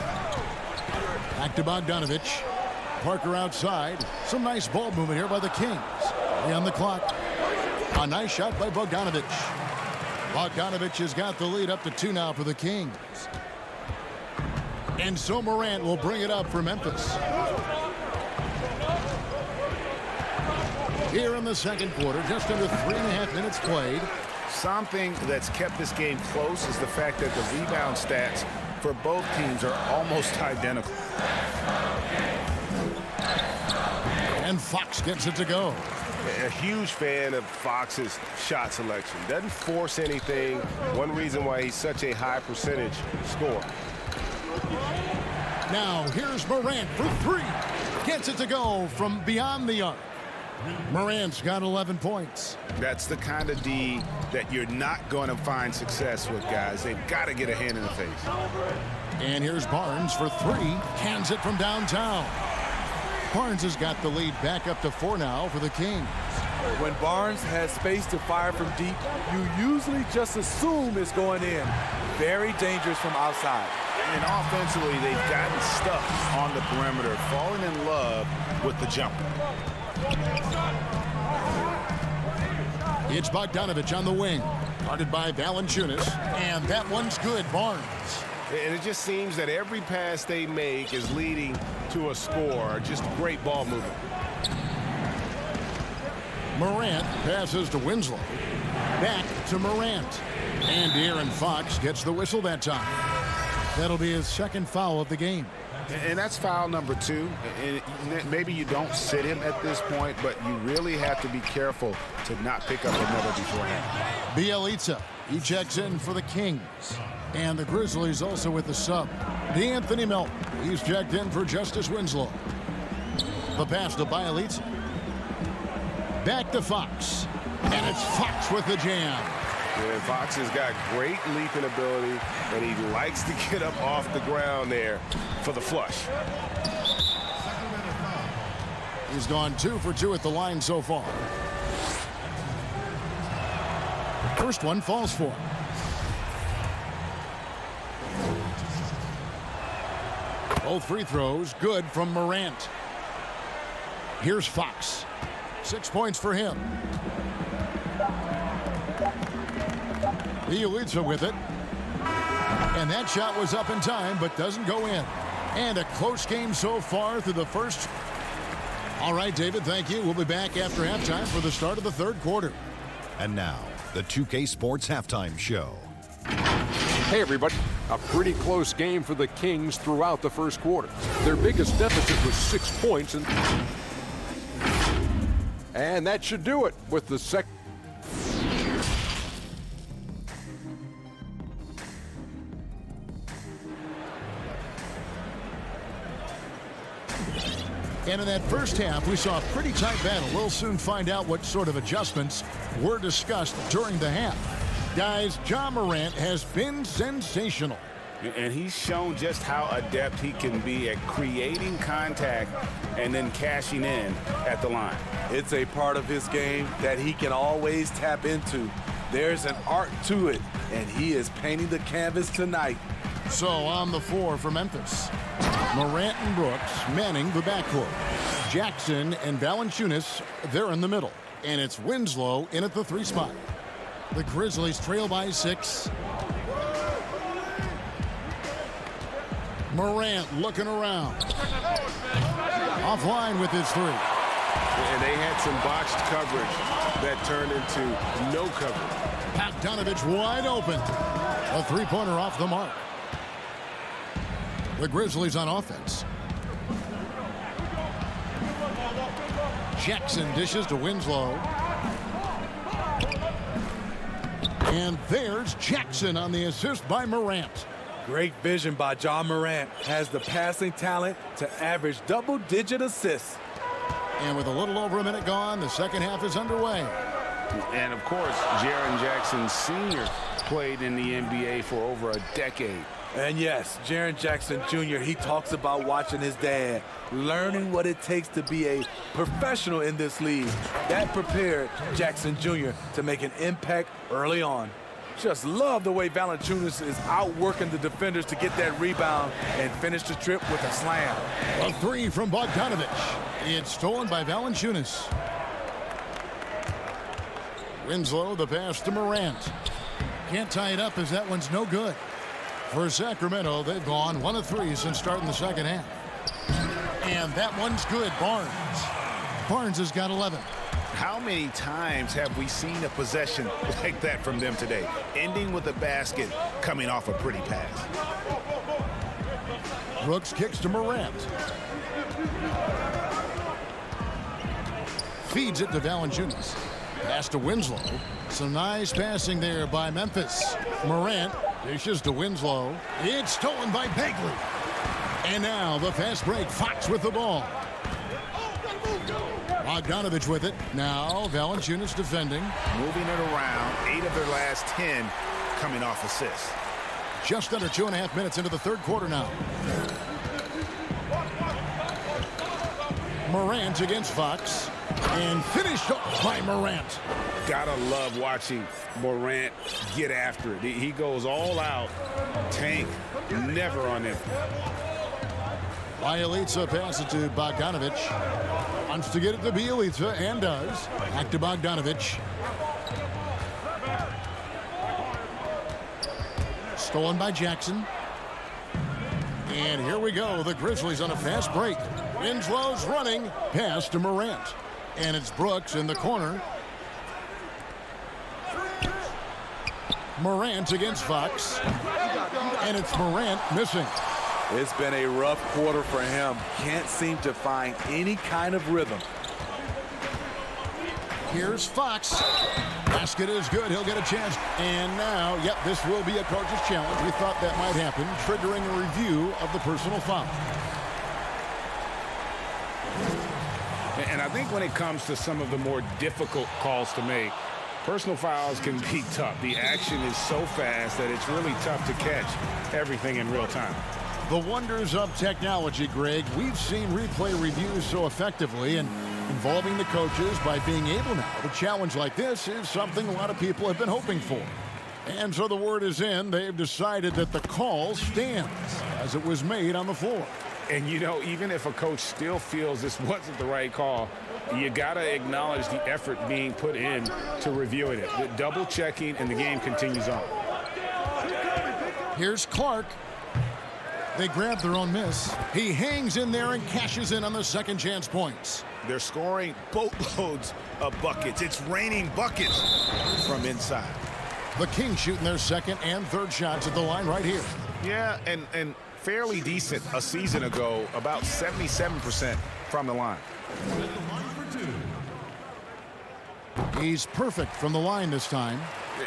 Back to Bogdanovich. Parker outside. Some nice ball movement here by the Kings. On the clock. A nice shot by Bogdanovich. Bogdanovich has got the lead up to 2 now for the Kings. And so Morant will bring it up for Memphis. Here in the second quarter, just under 3.5 minutes played. Something that's kept this game close is the fact that the rebound stats for both teams are almost identical. And Fox gets it to go. A huge fan of Fox's shot selection. Doesn't force anything. One reason why he's such a high percentage scorer. Now here's Morant for 3. Gets it to go from beyond the arc. Morant's got 11 points. That's the kind of D that you're not going to find success with, guys. They've got to get a hand in the face. And here's Barnes for 3. Cans it from downtown. Barnes has got the lead back up to 4 now for the Kings. When Barnes has space to fire from deep, you usually just assume it's going in. Very dangerous from outside. And offensively, they've gotten stuck on the perimeter, falling in love with the jumper. It's Bogdanovich on the wing. Guarded by Valanciunas. And that one's good, Barnes. And it just seems that every pass they make is leading to a score. Just great ball movement. Morant passes to Winslow. Back to Morant. And De'Aaron Fox gets the whistle that time. That'll be his second foul of the game. And that's foul number 2. And maybe you don't sit him at this point, but you really have to be careful to not pick up another beforehand. Bjelica, he checks in for the Kings. And the Grizzlies also with the sub. DeAnthony Melton, he's checked in for Justice Winslow. The pass to Bjelica. Back to Fox. And it's Fox with the jam. Yeah, Fox has got great leaping ability, and he likes to get up off the ground there for the flush. He's gone 2 for 2 at the line so far. First one falls for him. Both free throws good from Morant. Here's Fox. 6 points for him. Bjelica with it. And that shot was up in time, but doesn't go in. And a close game so far through the first. All right, David, thank you. We'll be back after halftime for the start of the third quarter. And now, the 2K Sports Halftime Show. Hey, everybody. A pretty close game for the Kings throughout the first quarter. Their biggest deficit was 6 points. And that should do it with the second. And in that first half, we saw a pretty tight battle. We'll soon find out what sort of adjustments were discussed during the half. Guys, Ja Morant has been sensational. And he's shown just how adept he can be at creating contact and then cashing in at the line. It's a part of his game that he can always tap into. There's an art to it, and he is painting the canvas tonight. So on the floor for Memphis, Morant and Brooks manning the backcourt. Jackson and Valanciunas, they're in the middle. And it's Winslow in at the 3 spot. The Grizzlies trail by 6. Morant looking around. Offline with his 3. And they had some botched coverage that turned into no coverage. Bogdanovich wide open. A 3-pointer off the mark. The Grizzlies on offense. Jackson dishes to Winslow. And there's Jackson on the assist by Morant. Great vision by Ja Morant. Has the passing talent to average double-digit assists. And with a little over a minute gone, the second half is underway. And, of course, Jaren Jackson Sr. played in the NBA for over a decade. And yes, Jaren Jackson Jr., he talks about watching his dad, learning what it takes to be a professional in this league. That prepared Jackson Jr. to make an impact early on. Just love the way Valanciunas is outworking the defenders to get that rebound and finish the trip with a slam. A three from Bogdanovich. It's stolen by Valanciunas. Winslow, the pass to Morant. Can't tie it up as that one's no good. For Sacramento, they've gone 1 of 3 since starting the second half. And that one's good. Barnes has got 11. How many times have we seen a possession like that from them today, ending with a basket coming off a pretty pass? Brooks kicks to Morant. Feeds it to Valanciunas. Pass to Winslow. Some nice passing there by Memphis. Morant dishes to Winslow. It's stolen by Bagley. And now the fast break. Fox with the ball. Bogdanovich with it. Now Valanciunas defending. Moving it around. 8 of their last 10 coming off assists. Just under 2.5 minutes into the third quarter now. Morant against Fox. And finished off by Morant. Gotta love watching Morant get after it. He goes all out. Tank, never on him. Bielitsa passes it to Bogdanovich. Wants to get it to Bielitsa and does. Back to Bogdanovich. Stolen by Jackson. And here we go. The Grizzlies on a fast break. Winslow's running. Pass to Morant. And it's Brooks in the corner. Morant against Fox. And it's Morant missing. It's been a rough quarter for him. Can't seem to find any kind of rhythm. Here's Fox. Basket is good. He'll get a chance. And now, yep, this will be a coach's challenge. We thought that might happen, triggering a review of the personal foul. And I think when it comes to some of the more difficult calls to make, personal fouls can be tough. The action is so fast that it's really tough to catch everything in real time. The wonders of technology, Greg. We've seen replay reviews so effectively, and involving the coaches by being able now to challenge like this is something a lot of people have been hoping for. And so the word is in. They've decided that the call stands as it was made on the floor. And, you know, even if a coach still feels this wasn't the right call, you got to acknowledge the effort being put in to reviewing it. The double checking, and the game continues on. Here's Clark. They grab their own miss. He hangs in there and cashes in on the second chance points. They're scoring boatloads of buckets. It's raining buckets from inside. The Kings shooting their second and third shots at the line right here. Yeah, and fairly decent a season ago, about 77% from the line. He's perfect from the line this time.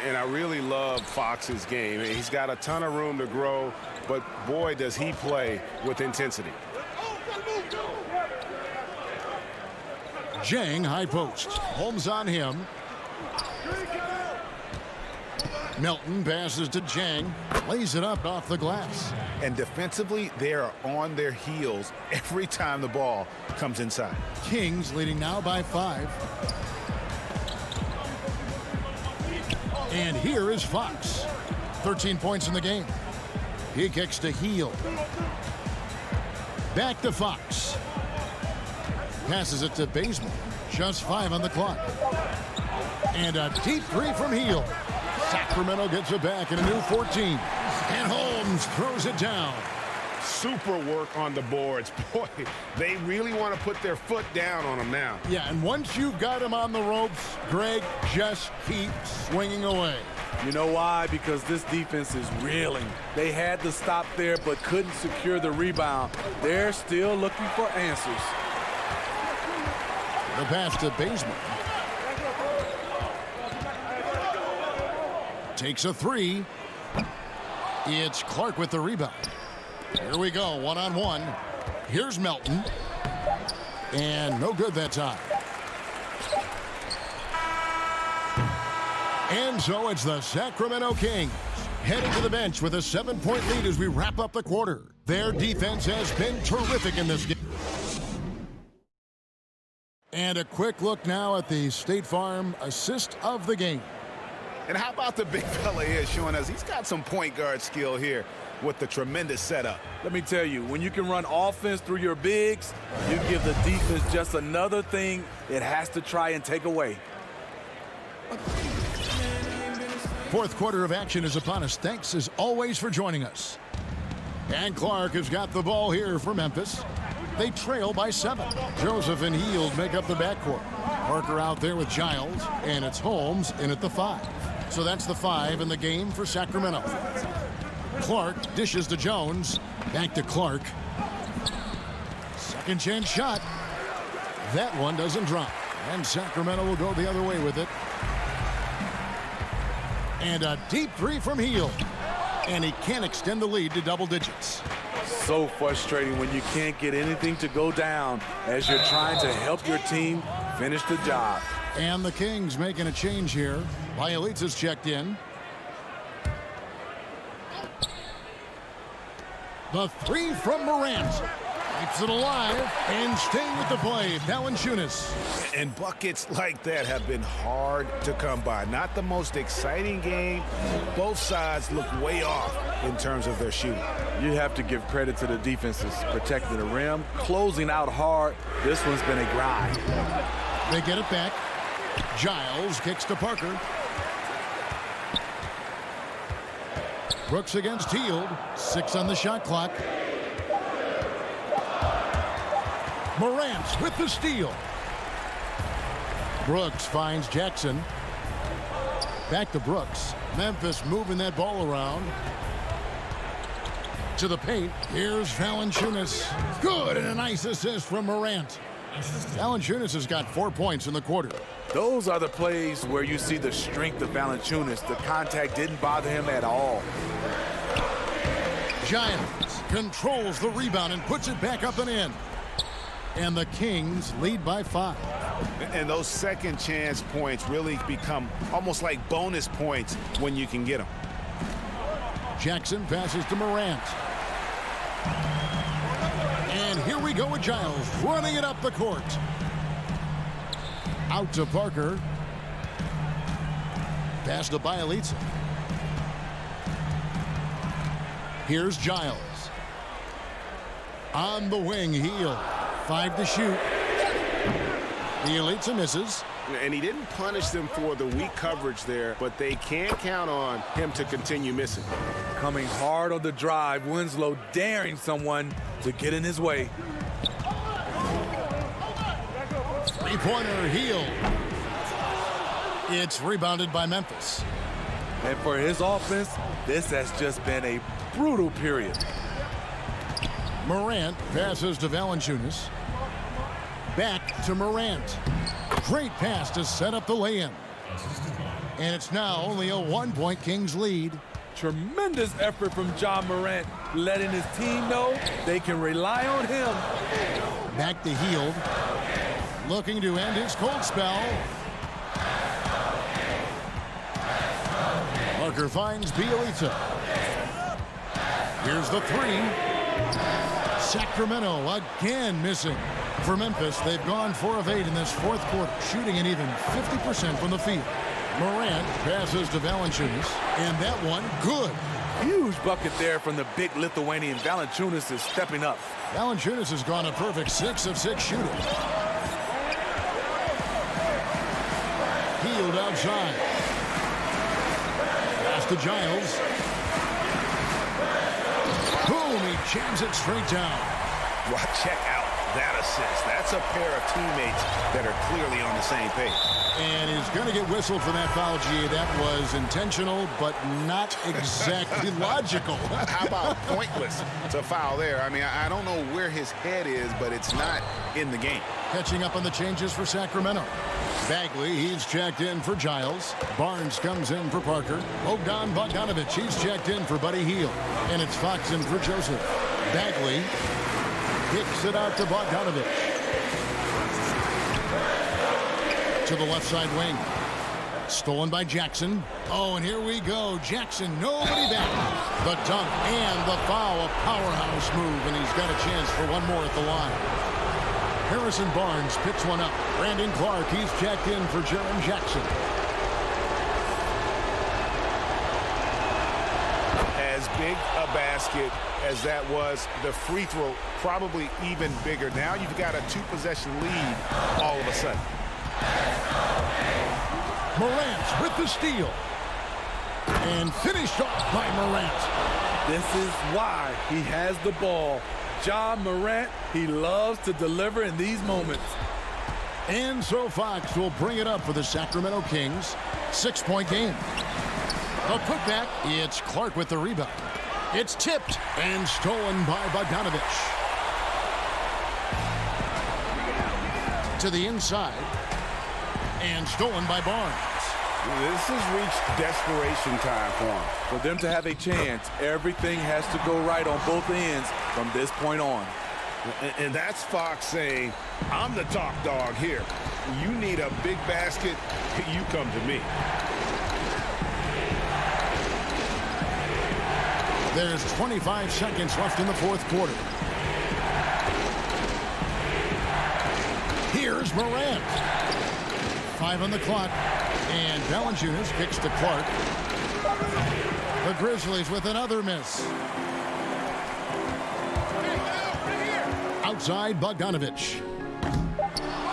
And I really love Fox's game. He's got a ton of room to grow, but boy, does he play with intensity. Jang, high post. Holmes on him. Melton passes to Jang. Lays it up off the glass. And defensively, they are on their heels every time the ball comes inside. Kings leading now by 5. And here is Fox. 13 points in the game. He kicks to Heel. Back to Fox. Passes it to Bazemore. Just 5 on the clock. And a deep 3 from Heel. Sacramento gets it back in a new 14. And Holmes throws it down. Super work on the boards. Boy, they really want to put their foot down on them now. Yeah, and once you've got him on the ropes, Greg, just keep swinging away. You know why? Because this defense is reeling. They had to stop there but couldn't secure the rebound. They're still looking for answers. The pass to Bazemore. Takes a 3. It's Clark with the rebound. Here we go, one-on-one. Here's Melton. And no good that time. And so it's the Sacramento Kings heading to the bench with a 7-point lead as we wrap up the quarter. Their defense has been terrific in this game. And a quick look now at the State Farm assist of the game. And how about the big fella here showing us he's got some point guard skill here with the tremendous setup. Let me tell you, when you can run offense through your bigs, you give the defense just another thing it has to try and take away. Fourth quarter of action is upon us. Thanks as always for joining us. And Clark has got the ball here for Memphis. They trail by 7. Joseph and Hield make up the backcourt. Parker out there with Giles, and it's Holmes in at the 5. So that's the 5 in the game for Sacramento. Clark dishes to Jones. Back to Clark. Second chance shot. That one doesn't drop. And Sacramento will go the other way with it. And a deep 3 from Hield. And he can't extend the lead to double digits. So frustrating when you can't get anything to go down as you're trying to help your team finish the job. And the Kings making a change here. Bielitsa's checked in. The 3 from Morant. Keeps it alive and staying with the play. Valanciunas. And buckets like that have been hard to come by. Not the most exciting game. Both sides look way off in terms of their shooting. You have to give credit to the defenses protecting the rim, closing out hard. This one's been a grind. They get it back. Giles kicks to Parker. Brooks against Hield. 6 on the shot clock. Morant with the steal. Brooks finds Jackson. Back to Brooks. Memphis moving that ball around. To the paint. Here's Valanciunas. Good, and a nice assist from Morant. Valanciunas has got 4 points in the quarter. Those are the plays where you see the strength of Valanciunas. The contact didn't bother him at all. Giles controls the rebound and puts it back up and in. And the Kings lead by 5. And those second chance points really become almost like bonus points when you can get them. Jackson passes to Morant. And here we go with Giles running it up the court. Out to Parker. Pass to Bielitsa. Here's Giles. On the wing, Hield. 5 to shoot. Bielitsa misses. And he didn't punish them for the weak coverage there, but they can't count on him to continue missing. Coming hard on the drive, Winslow daring someone to get in his way. Three-pointer, Hield. It's rebounded by Memphis. And for his offense, this has just been a brutal period. Morant passes to Valanciunas. Back to Morant. Great pass to set up the lay-in. And it's now only a 1-point Kings lead. Tremendous effort from John Morant, letting his team know they can rely on him. Back to Hield. Looking to end his cold spell. Parker finds Bielitsa. Here's the 3. Sacramento again missing. For Memphis, they've gone 4 of 8 in this fourth quarter, shooting an even 50% from the field. Morant passes to Valanciunas, and that one good. Huge bucket there from the big Lithuanian. Valanciunas is stepping up. Valanciunas has gone a perfect 6 of 6 shooting. Hield outside. Pass to Giles. Boom, he jams it straight down. Well, check out that assist. That's a pair of teammates that are clearly on the same page. And he's going to get whistled for that foul, G. That was intentional, but not exactly logical. How about pointless to foul there? I mean, I don't know where his head is, but it's not in the game. Catching up on the changes for Sacramento. Bagley, he's checked in for Giles. Barnes comes in for Parker. Bogdan Bogdanovic, he's checked in for Buddy Hield. And it's Fox in for Joseph. Bagley kicks it out to Bogdanovic. to the left side wing. Stolen by Jackson. Oh, and here we go. Jackson, nobody back. The dunk and the foul, a powerhouse move, and he's got a chance for one more at the line. Harrison Barnes picks one up. Brandon Clark, he's checked in for Jaren Jackson. As big a basket as that was, the free throw probably even bigger. Now you've got a two-possession lead all of a sudden. Morant with the steal. And finished off by Morant. This is why he has the ball. Ja Morant, he loves to deliver in these moments. And so Fox will bring it up for the Sacramento Kings. 6-point game. A putback. It's Clark with the rebound. It's tipped and stolen by Bogdanovich. To the inside. And stolen by Barnes. This has reached desperation time for him. For them to have a chance, everything has to go right on both ends from this point on. And that's Fox saying, I'm the top dog here. You need a big basket, you come to me. There's 25 seconds left in the fourth quarter. Here's Morant. 5 on the clock. And Valanciunas kicks to Clark. The Grizzlies with another miss. Outside Bogdanovich.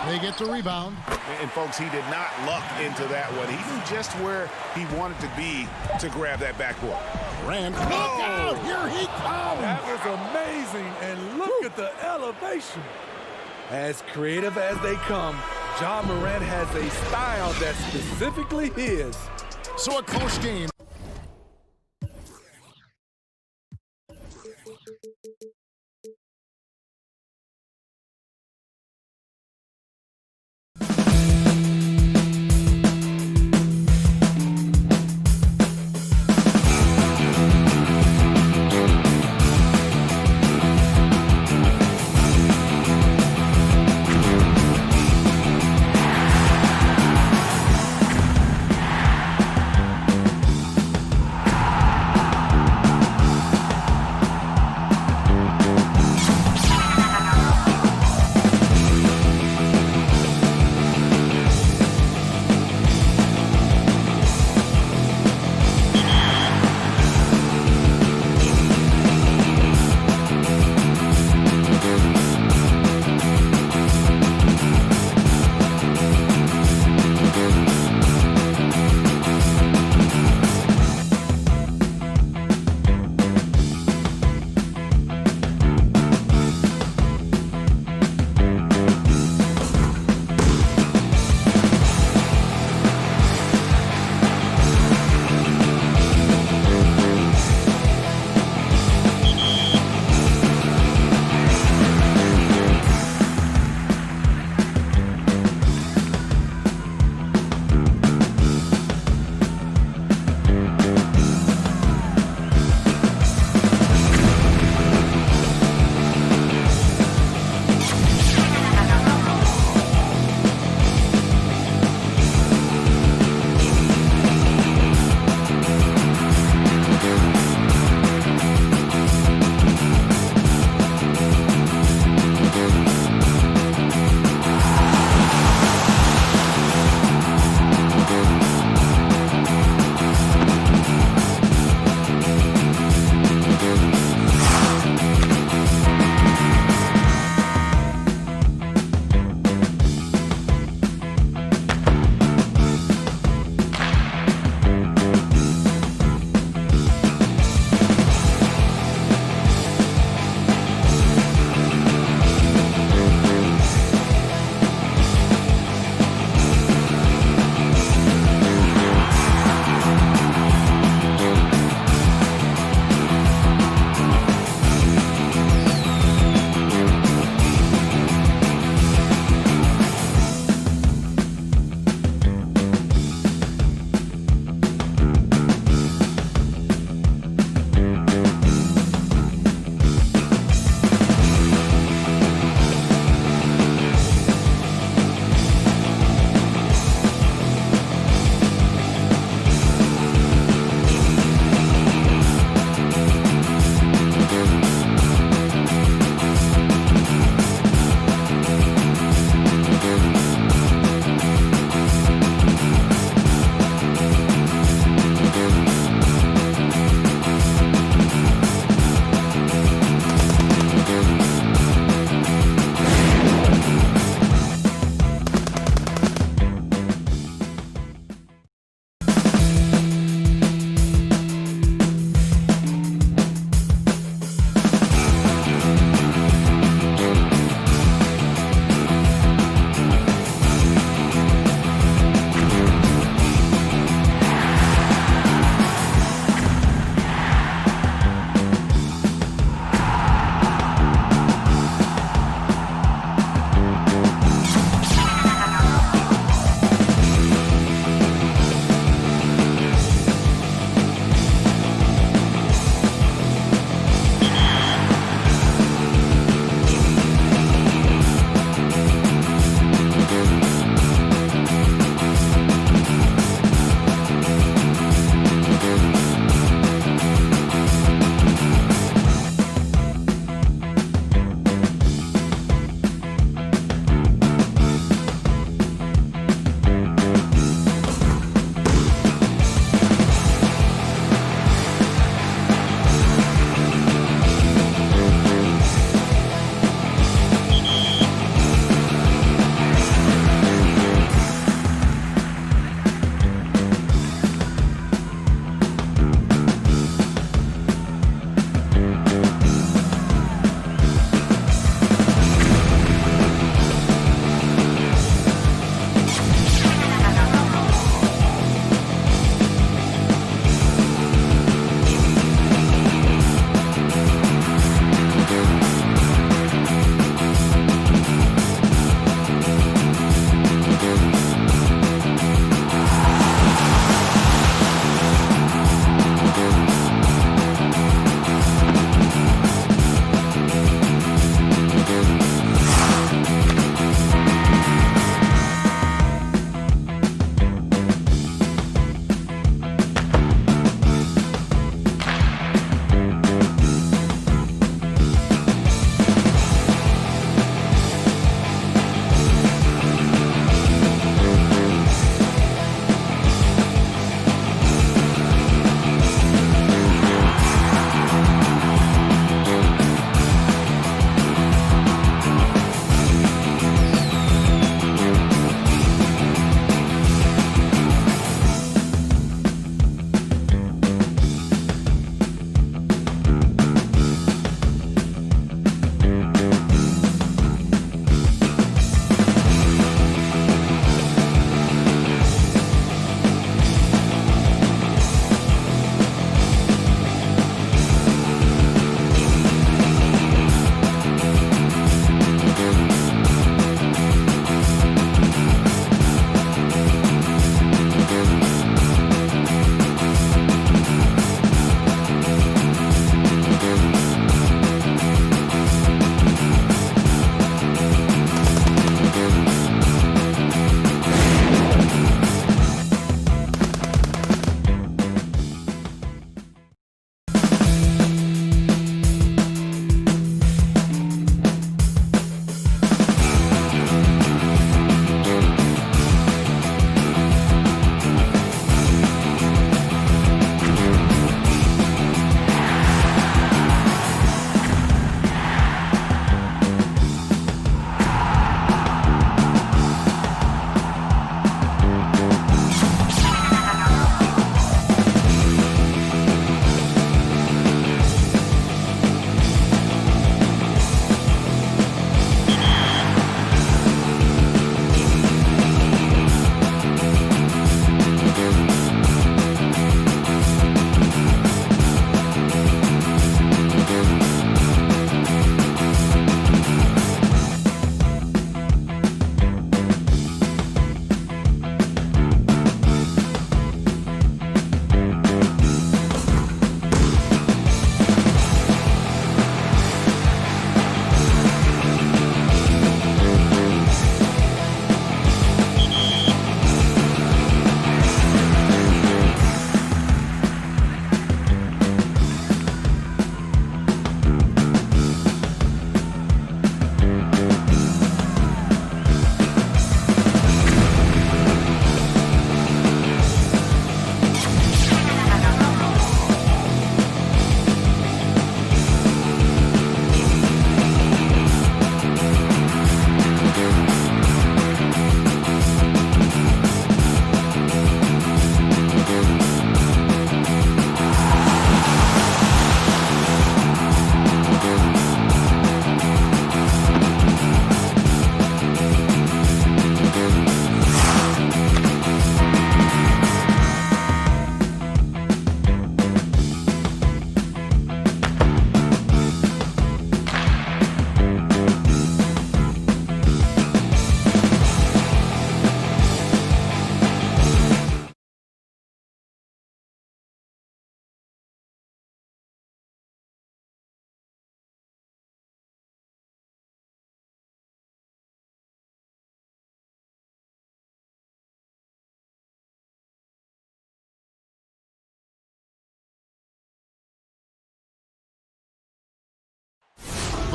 They get the rebound. And folks, he did not luck into that one. He knew just where he wanted to be to grab that backboard. Rand, look out! Here he comes! That was amazing, and look at the elevation. As creative as they come, Ja Morant has a style that's specifically his. So a close game.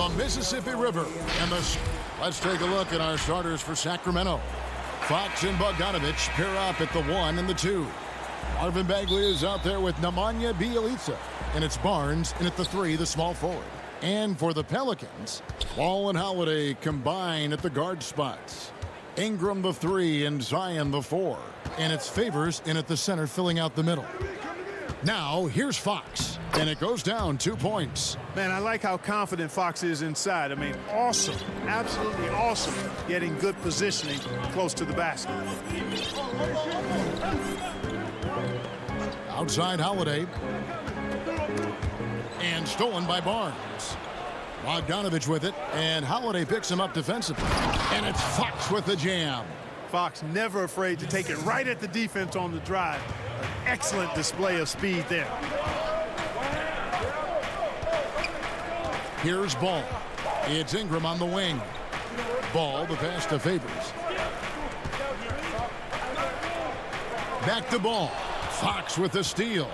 the Mississippi River. And let's take a look at our starters for Sacramento. Fox and Bogdanovich pair up at the 1 and the 2. Marvin Bagley is out there with Nemanja Bjelica. And it's Barnes in at the 3, the small forward. And for the Pelicans, Ball and Holiday combine at the guard spots. Ingram the 3 and Zion the 4. And it's Favors in at the center, filling out the middle. Now, here's Fox. And it goes down 2 points. Man, I like how confident Fox is inside. I mean, awesome. Absolutely awesome. Getting good positioning close to the basket. Outside Holiday. And stolen by Barnes. Bogdanovich with it. And Holiday picks him up defensively. And it's Fox with the jam. Fox never afraid to take it right at the defense on the drive. An excellent display of speed there. Here's Ball. It's Ingram on the wing. Ball, the pass to Favors. Back to Ball. Fox with the steal.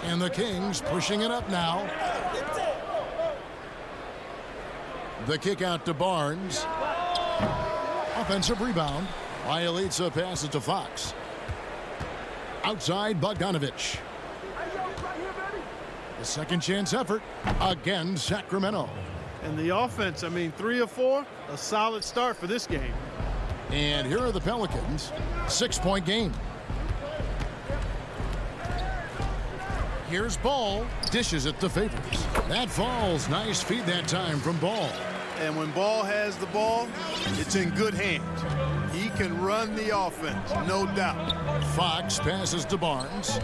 And the Kings pushing it up now. The kick out to Barnes. Offensive rebound. Bjelica passes to Fox. Outside Bogdanovich. The second chance effort. Again, Sacramento. And the offense, I mean, 3 of 4. A solid start for this game. And here are the Pelicans. 6-point game. Here's Ball. Dishes it to Favors. That falls. Nice feed that time from Ball. And when Ball has the ball, it's in good hands. He can run the offense, no doubt. Fox passes to Barnes.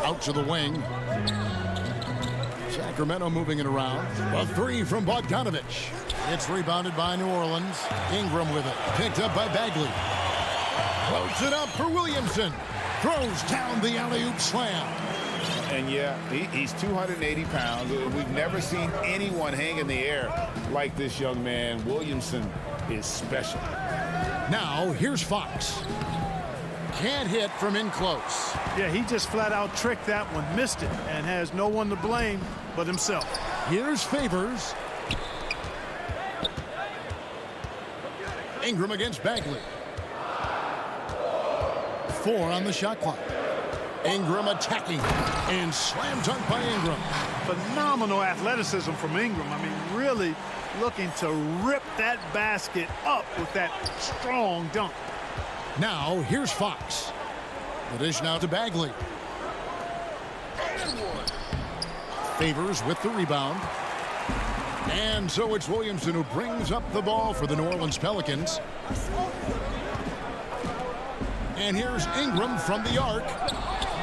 Out to the wing. Sacramento moving it around. A 3 from Bogdanovich. It's rebounded by New Orleans. Ingram with it. Picked up by Bagley. Floats it up for Williamson. Throws down the alley-oop slam. And yeah, he's 280 pounds. We've never seen anyone hang in the air like this young man. Williamson is special. Now, here's Fox. Can't hit from in close. Yeah, he just flat out tricked that one, missed it, and has no one to blame but himself. Here's Favors. Ingram against Bagley. 4 on the shot clock. Ingram attacking and slam dunk by Ingram. Phenomenal athleticism from Ingram. I mean, really looking to rip that basket up with that strong dunk. Now, here's Fox. The dish now to Bagley. Favors with the rebound. And so it's Williamson who brings up the ball for the New Orleans Pelicans. And here's Ingram from the arc.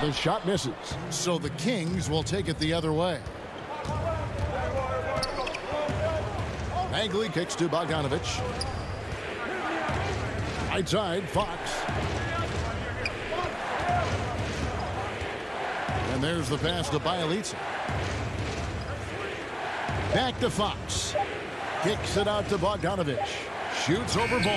The shot misses, so the Kings will take it the other way. Bagley kicks to Bogdanovich. Right side, Fox. And there's the pass to Bjelica. Back to Fox. Kicks it out to Bogdanovich. Shoots over Ball.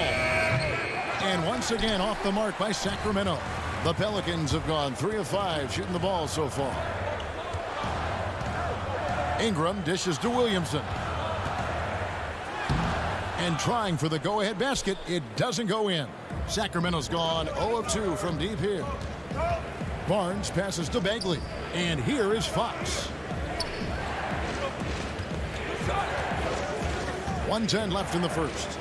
And once again off the mark by Sacramento. The Pelicans have gone 3 of 5 shooting the ball so far. Ingram dishes to Williamson. And trying for the go-ahead basket, it doesn't go in. Sacramento's gone 0 of 2 from deep here. Barnes passes to Bagley. And here is Fox. 1:10 left in the first.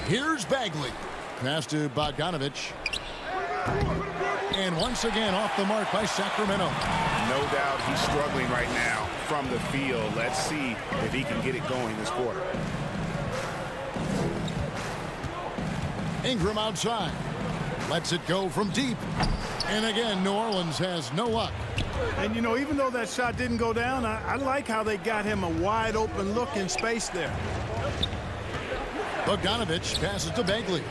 Here's Bagley. Pass to Bogdanovich. And once again off the mark by Sacramento. No doubt he's struggling right now from the field. Let's see if he can get it going this quarter. Ingram outside. Lets it go from deep. And again, New Orleans has no luck. And, you know, even though that shot didn't go down, I like how they got him a wide open look in space there. Bogdanovich passes to Bagley.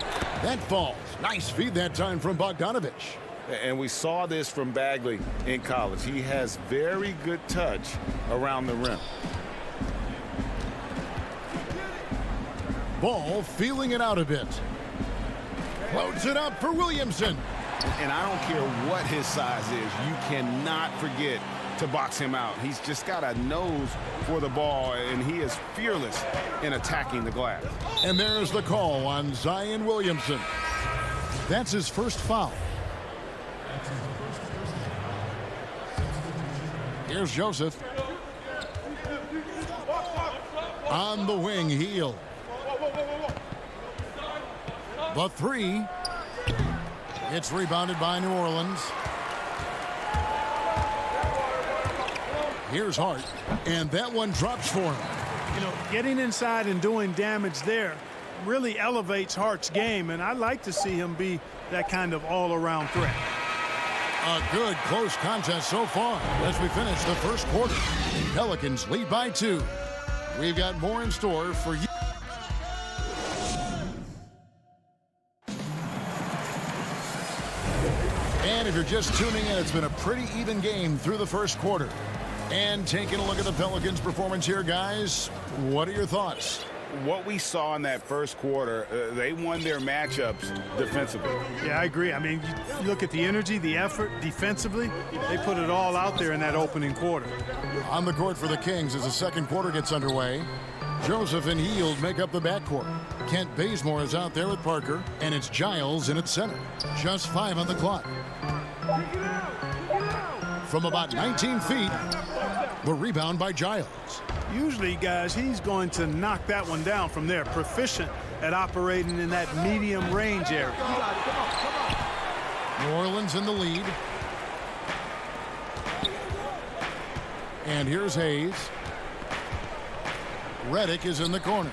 That falls. Nice feed that time from Bogdanovich. And we saw this from Bagley in college. He has very good touch around the rim. Ball feeling it out a bit. Floats it up for Williamson. And I don't care what his size is, you cannot forget to box him out. He's just got a nose for the ball, and he is fearless in attacking the glass. And there's the call on Zion Williamson. That's his first foul. Here's Joseph. On the wing, Hield. The three. It's rebounded by New Orleans. Here's Hart, and that one drops for him. You know, getting inside and doing damage there really elevates Hart's game, and I like to see him be that kind of all-around threat. A good close contest so far as we finish the first quarter. Pelicans lead by 2. We've got more in store for you. And if you're just tuning in, it's been a pretty even game through the first quarter. And taking a look at the Pelicans' performance here, guys, what are your thoughts? What we saw in that first quarter, they won their matchups defensively. Yeah, I agree. I mean, you look at the energy, the effort defensively, they put it all out there in that opening quarter. On the court for the Kings as the second quarter gets underway. Joseph and Hield make up the backcourt. Kent Bazemore is out there with Parker, and it's Giles in at center. Just 5 on the clock. From about 19 feet, the rebound by Giles. Usually, guys, he's going to knock that one down from there. Proficient at operating in that medium range area. New Orleans in the lead. And here's Hayes. Redick is in the corner.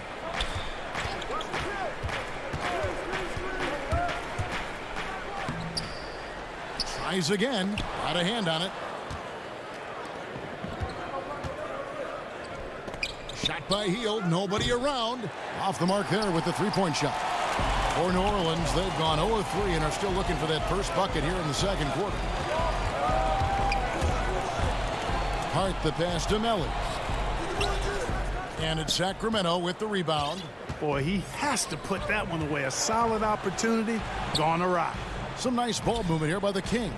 Tries again. Got a hand on it. Shot by Hield. Nobody around. Off the mark there with the three-point shot. For New Orleans, they've gone 0-3 and are still looking for that first bucket here in the second quarter. Hart the pass to Melly. And it's Sacramento with the rebound. Boy, he has to put that one away. A solid opportunity gone awry. Some nice ball movement here by the Kings.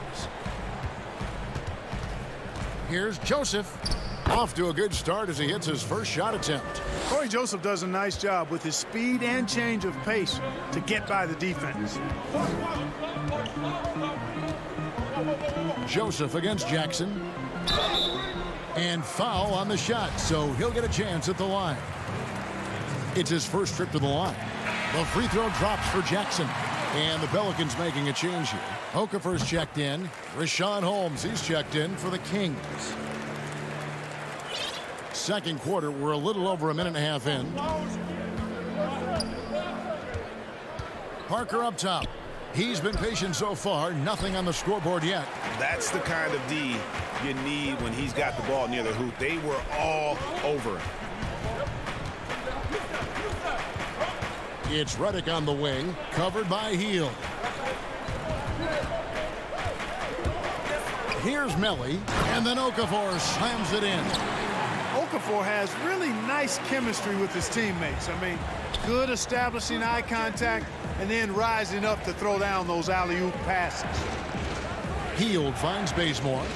Here's Joseph. Off to a good start as he hits his first shot attempt. Corey Joseph does a nice job with his speed and change of pace to get by the defense. Joseph against Jackson. And foul on the shot, so he'll get a chance at the line. It's his first trip to the line. The free throw drops for Jackson. And the Pelicans making a change here. Okafor's checked in. Rashawn Holmes, he's checked in for the Kings. Second quarter, we're a little over a minute and a half in. Parker up top. He's been patient so far. Nothing on the scoreboard yet. That's the kind of D you need when he's got the ball near the hoop. They were all over him. It's Redick on the wing, covered by Hield. Here's Melly, and then Okafor slams it in. Okafor has really nice chemistry with his teammates. I mean, good establishing eye contact and then rising up to throw down those alley-oop passes. Hield finds Bazemore.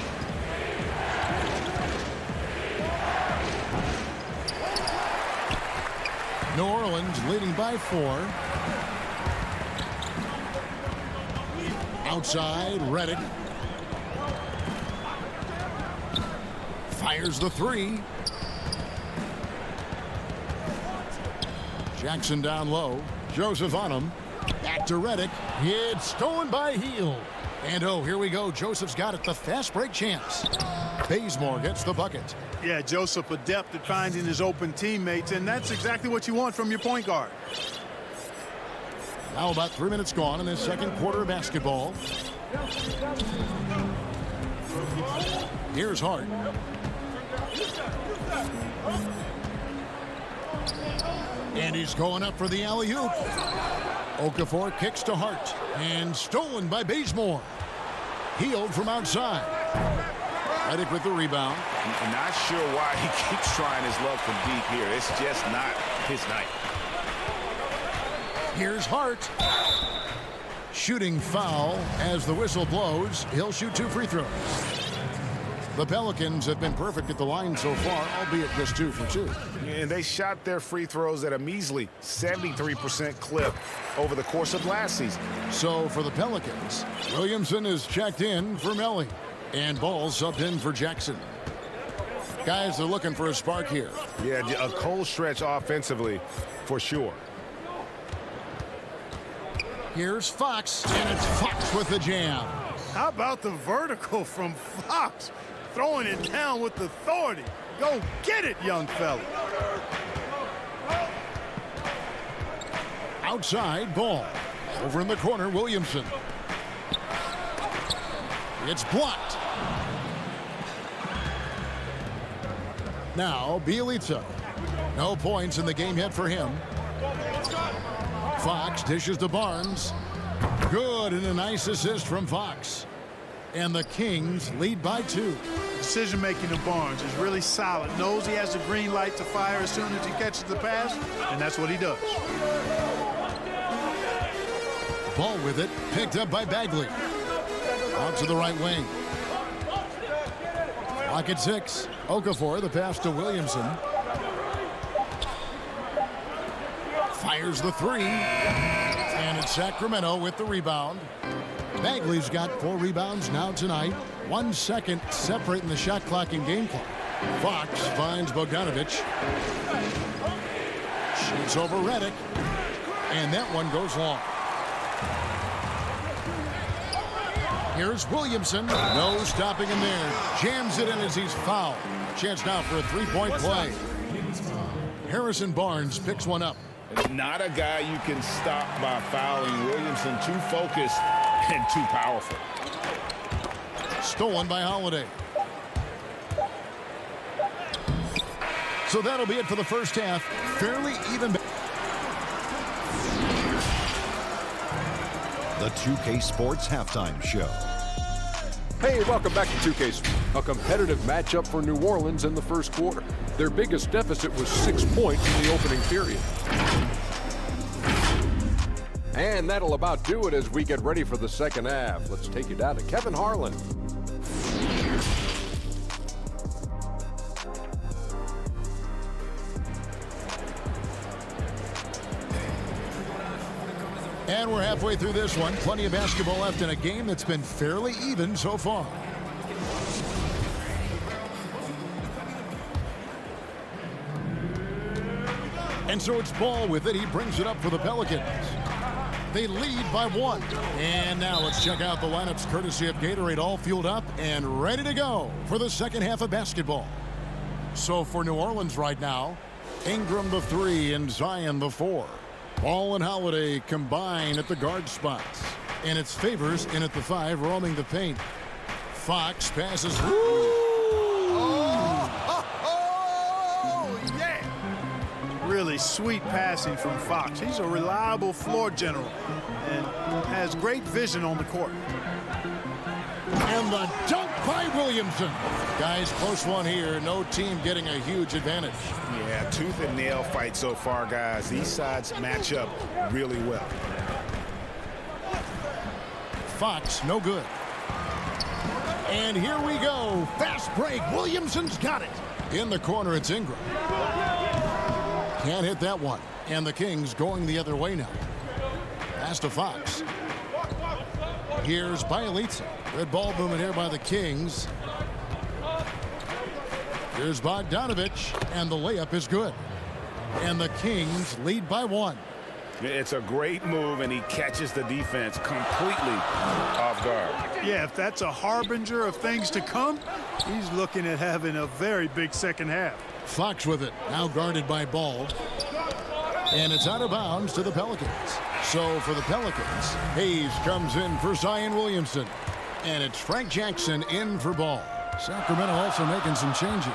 New Orleans leading by 4. Outside, Redick. Fires the 3. Jackson down low. Joseph on him. Back to Redick. It's stolen by Hield. And oh, here we go. Joseph's got it. The fast break chance. Bazemore gets the bucket. Yeah, Joseph adept at finding his open teammates, and that's exactly what you want from your point guard. Now about 3 minutes gone in this second quarter of basketball. Here's Hart. And he's going up for the alley-oop. Okafor kicks to Hart. And stolen by Bazemore. Hield from outside. Redick with the rebound. I'm not sure why he keeps trying his luck from deep here. It's just not his night. Here's Hart. Shooting foul as the whistle blows. He'll shoot 2 free throws. The Pelicans have been perfect at the line so far, albeit just 2 for 2. And they shot their free throws at a measly 73% clip over the course of last season. So for the Pelicans, Williamson is checked in for Melly. And Ball subbed in for Jackson. Guys are looking for a spark here. Yeah, a cold stretch offensively for sure. Here's Fox, and it's Fox with the jam. How about the vertical from Fox? Throwing it down with authority. Go get it, young fella. Outside, Ball. Over in the corner, Williamson. It's blocked. Now, Bielitsa. No points in the game yet for him. Fox dishes to Barnes. Good, and a nice assist from Fox. And the Kings lead by 2. Decision-making of Barnes is really solid. Knows he has the green light to fire as soon as he catches the pass, and that's what he does. Ball with it, picked up by Bagley. Out to the right wing. Clock at 6. Okafor, the pass to Williamson. Fires the 3. And it's Sacramento with the rebound. Bagley's got 4 rebounds now tonight. 1 second separating the shot clock and game clock. Fox finds Bogdanovich. Shoots over Redick. And that one goes long. Here's Williamson. No stopping him there. Jams it in as he's fouled. Chance now for a 3-point play. Harrison Barnes picks one up. Not a guy you can stop by fouling. Williamson too focused and too powerful. Stolen by Holiday. So that'll be it for the first half. Fairly even. The 2K Sports Halftime Show. Hey, welcome back to 2K Sports. A competitive matchup for New Orleans in the first quarter. Their biggest deficit was 6 points in the opening period. And that'll about do it as we get ready for the second half. Let's take you down to Kevin Harlan. And we're halfway through this one. Plenty of basketball left in a game that's been fairly even so far. And so it's Ball with it. He brings it up for the Pelicans. They lead by 1. And now let's check out the lineups courtesy of Gatorade, all fueled up and ready to go for the second half of basketball. So for New Orleans right now, Ingram the 3 and Zion the 4. Ball and Holiday combine at the guard spots. And it's Favors in at the 5, roaming the paint. Fox passes. Yeah! Really sweet passing from Fox. He's a reliable floor general and has great vision on the court. And the dunk by Williamson. Guys, close one here. No team getting a huge advantage. Yeah, tooth and nail fight so far, guys. These sides match up really well. Fox, no good. And here we go. Fast break. Williamson's got it. In the corner, it's Ingram. Can't hit that one. And the Kings going the other way now. Pass to Fox. Here's Bielitsa. Red ball movement here by the Kings. Here's Bogdanovich, and the layup is good. And the Kings lead by 1. It's a great move, and he catches the defense completely off guard. Yeah, if that's a harbinger of things to come, he's looking at having a very big second half. Fox with it, now guarded by Ball. And it's out of bounds to the Pelicans. So for the Pelicans, Hayes comes in for Zion Williamson. And it's Frank Jackson in for Ball. Sacramento also making some changes.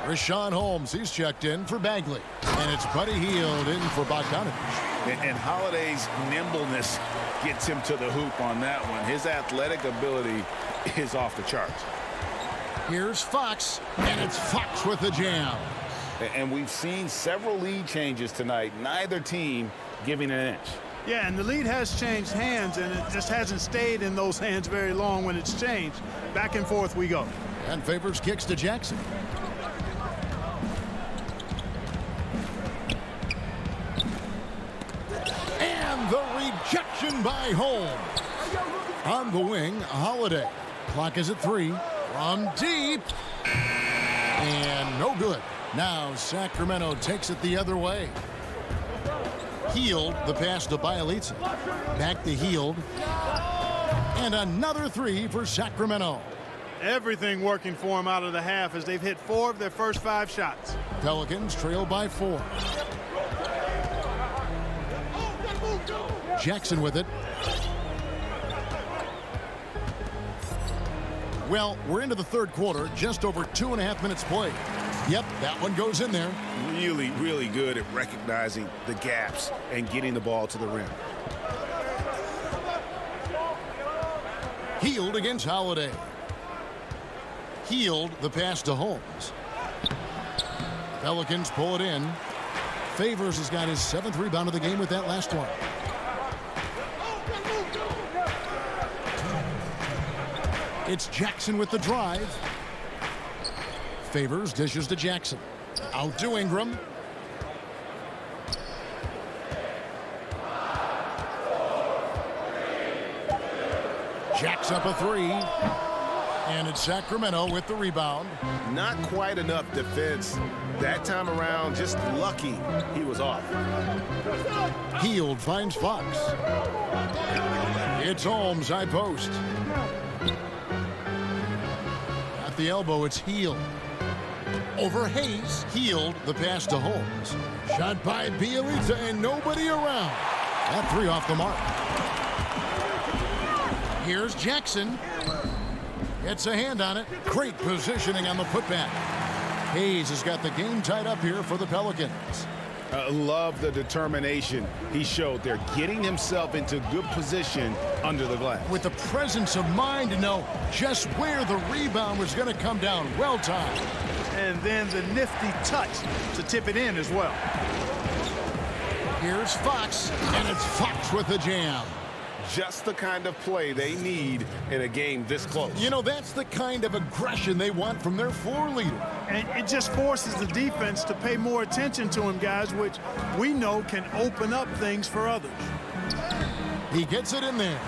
Rashawn Holmes, he's checked in for Bagley. And it's Buddy Hield in for Bogdanovich. And Holiday's nimbleness gets him to the hoop on that one. His athletic ability is off the charts. Here's Fox, and it's Fox with the jam. And we've seen several lead changes tonight. Neither team giving an inch. Yeah, and the lead has changed hands, and it just hasn't stayed in those hands very long when it's changed. Back and forth we go. And Favors kicks to Jackson. And the rejection by Holmes. On the wing, Holiday. Clock is at 3. From deep. And no good. Now Sacramento takes it the other way. Healed the pass to Bielitsa. Back to Healed. And another 3 for Sacramento. Everything working for them out of the half as they've hit 4 of their first 5 shots. Pelicans trail by 4. Jackson with it. Well, we're into the third quarter, just over 2.5 minutes played. Yep, that one goes in there. Really, really good at recognizing the gaps and getting the ball to the rim. Healed against Holiday. Healed the pass to Holmes. Pelicans pull it in. Favors has got his 7th rebound of the game with that last one. It's Jackson with the drive. Favors dishes to Jackson. Out to Ingram. Jacks up a 3. And it's Sacramento with the rebound. Not quite enough defense that time around. Just lucky he was off. Healed finds Fox. It's Holmes, high post. At the elbow, it's Healed. Over Hayes. Healed the pass to Holmes. Shot by Bielitsa and nobody around. That 3 off the mark. Here's Jackson. Gets a hand on it. Great positioning on the putback. Hayes has got the game tied up here for the Pelicans. Love the determination he showed there, getting himself into good position under the glass. With the presence of mind to know just where the rebound was going to come down. Well timed. And then the nifty touch to tip it in as well. Here's Fox, and it's Fox with the jam. Just the kind of play they need in a game this close. You know, that's the kind of aggression they want from their floor leader. And it just forces the defense to pay more attention to him, guys, which we know can open up things for others. He gets it in there.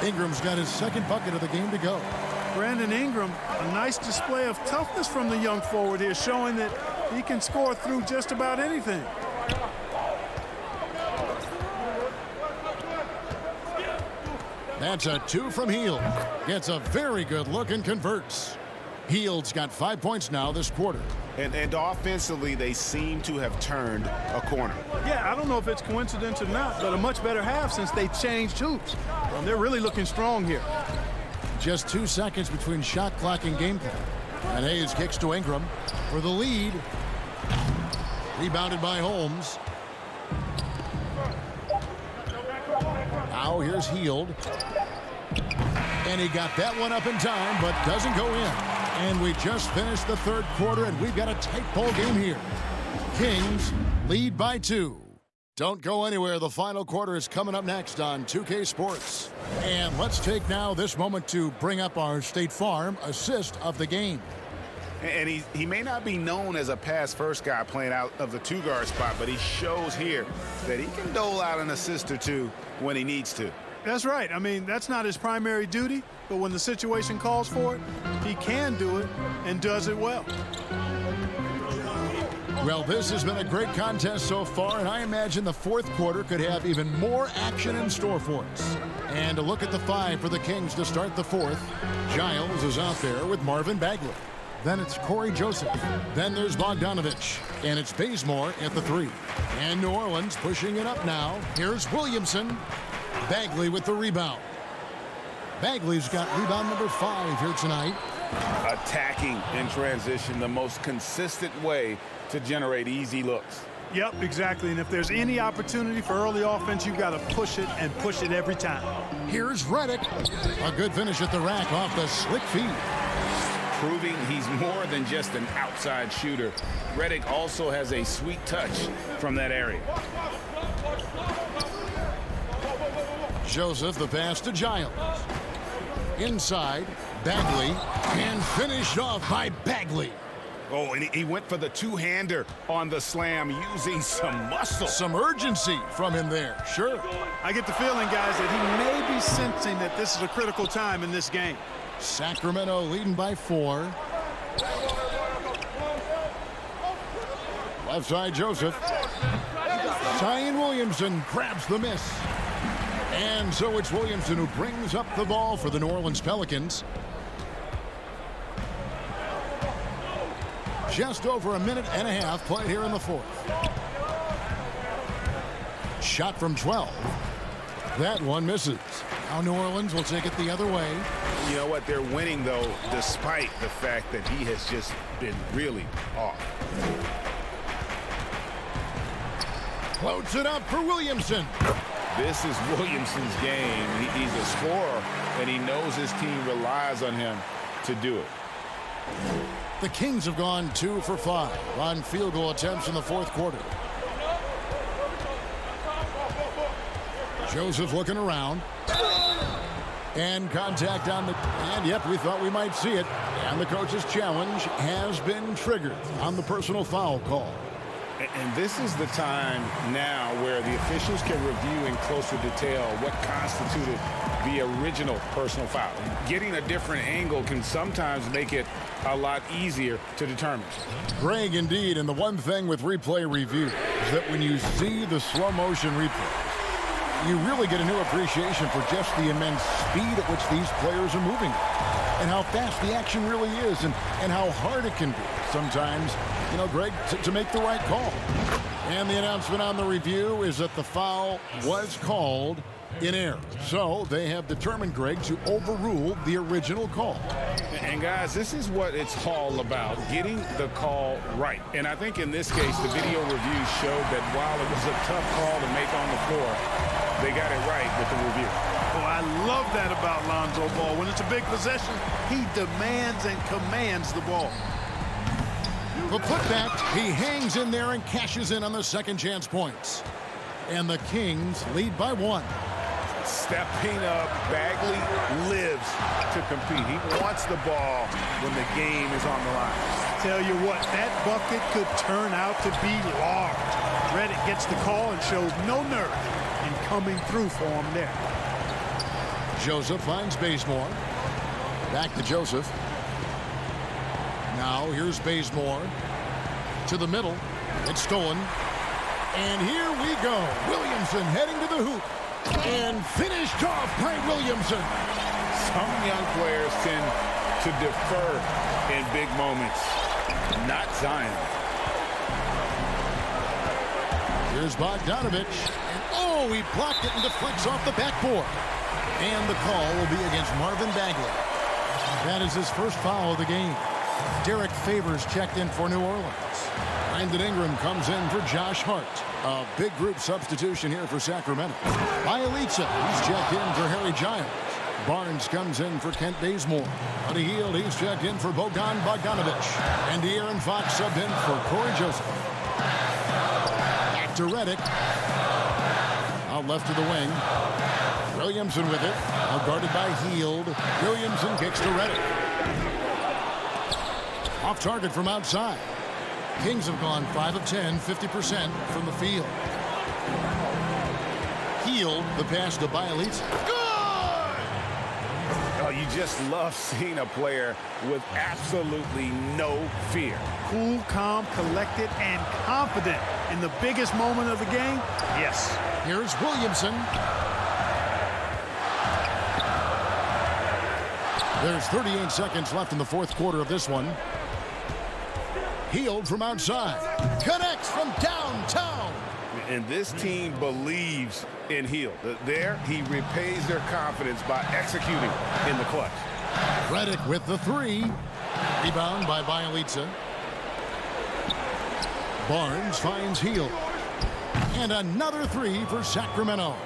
Ingram's got his 2nd bucket of the game to go. Brandon Ingram, a nice display of toughness from the young forward here, showing that he can score through just about anything. That's a 2 from Heald. Gets a very good look and converts. Heald's got 5 points now this quarter. And offensively, they seem to have turned a corner. Yeah, I don't know if it's coincidence or not, but a much better half since they changed hoops. They're really looking strong here. Just 2 seconds between shot clock and game clock. And Hayes kicks to Ingram for the lead. Rebounded by Holmes. Now here's Heald. And he got that one up in time, but doesn't go in. And we just finished the third quarter, and we've got a tight ball game here. Kings lead by 2. Don't go anywhere. The final quarter is coming up next on 2K Sports. And let's take now this moment to bring up our State Farm assist of the game. And he may not be known as a pass-first guy playing out of the 2-guard spot, but he shows here that he can dole out an assist or 2 when he needs to. That's right. I mean, that's not his primary duty, but when the situation calls for it, he can do it and does it well. Well, this has been a great contest so far, and I imagine the fourth quarter could have even more action in store for us. And a look at the 5 for the Kings to start the fourth. Giles is out there with Marvin Bagley. Then it's Corey Joseph. Then there's Bogdanovich. And it's Bazemore at the 3. And New Orleans pushing it up now. Here's Williamson. Bagley with the rebound. Bagley's got rebound number 5 here tonight. Attacking in transition, the most consistent way to generate easy looks. Yep, exactly. And if there's any opportunity for early offense, you've got to push it and push it every time. Here's Redick. A good finish at the rack off the slick feed. Proving he's more than just an outside shooter. Redick also has a sweet touch from that area. Joseph, the pass to Giles. Inside, Bagley, and finished off by Bagley. Oh, and he went for the two-hander on the slam using some muscle. Some urgency from him there, sure. I get the feeling, guys, that he may be sensing that this is a critical time in this game. Sacramento leading by 4. Left side, Joseph. Zion Williamson grabs the miss. And so it's Williamson who brings up the ball for the New Orleans Pelicans. Just over a minute and a half played here in the fourth. Shot from 12. That one misses. Now New Orleans will take it the other way. You know what? They're winning, though, despite the fact that he has just been really off. Floats it up for Williamson. This is Williamson's game. He's a scorer, and he knows his team relies on him to do it. The Kings have gone 2 for 5 on field goal attempts in the fourth quarter. Joseph looking around. And contact on the... And, yep, we thought we might see it. And the coach's challenge has been triggered on the personal foul call. And this is the time now where the officials can review in closer detail what constituted the original personal foul. Getting a different angle can sometimes make it a lot easier to determine. Greg, indeed, and the one thing with replay review is that when you see the slow motion replay, you really get a new appreciation for just the immense speed at which these players are moving and how fast the action really is and how hard it can be sometimes, you know, Greg, to make the right call. And the announcement on the review is that the foul was called in error. So they have determined, Greg, to overrule the original call. And guys, this is what it's all about, getting the call right. And I think in this case, the video review showed that while it was a tough call to make on the floor, they got it right with the review. Oh, I love that about Lonzo Ball. When it's a big possession, he demands and commands the ball. The putback, he hangs in there and cashes in on the second chance points. And the Kings lead by 1. Stepping up, Bagley lives to compete. He wants the ball when the game is on the line. Tell you what, that bucket could turn out to be large. Reddick gets the call and shows no nerve in coming through for him there. Joseph finds Bazemore. Back to Joseph. Now here's Bazemore to the middle. It's stolen. And here we go. Williamson heading to the hoop. And finished off by Williamson. Some young players tend to defer in big moments. Not Zion. Here's Bogdanovich. And oh, he blocked it and deflects off the backboard. And the call will be against Marvin Bagley. That is his first foul of the game. Derek Favors checked in for New Orleans. Brandon Ingram comes in for Josh Hart. A big group substitution here for Sacramento. Bielitsa, he's checked in for Harry Giles. Barnes comes in for Kent Bazemore. Buddy Hield, he's checked in for Bogdan Bogdanovich. And De'Aaron Fox subbed in for Corey Joseph. Back to Reddick. Out left to the wing. Williamson with it. Now guarded by Hield. Williamson kicks to Reddick. Off target from outside. Kings have gone 5 of 10, 50% from the field. Hield, the pass to Bielitsa. Good! Oh, you just love seeing a player with absolutely no fear. Cool, calm, collected, and confident in the biggest moment of the game. Yes. Here's Williamson. There's 38 seconds left in the fourth quarter of this one. Hield from outside. Connects from downtown. And this team believes in Hield. There, he repays their confidence by executing in the clutch. Reddick with the 3. Rebound by Bielitsa. Barnes finds Hield. And another 3 for Sacramento.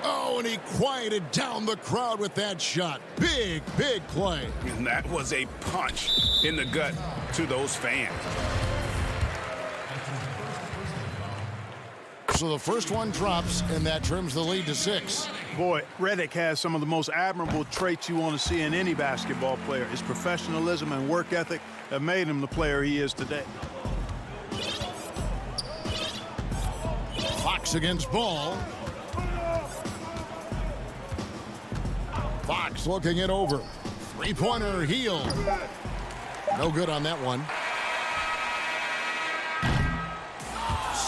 Oh, and he quieted down the crowd with that shot. Big, big play. And that was a punch in the gut to those fans. So the first one drops, and that trims the lead to 6. Boy, Redick has some of the most admirable traits you want to see in any basketball player. His professionalism and work ethic have made him the player he is today. Fox against Ball. Fox looking it over. Three-pointer, Hield. No good on that one.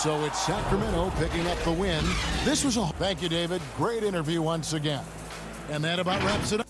So it's Sacramento picking up the win. This was a... Thank you, David. Great interview once again. And that about wraps it up.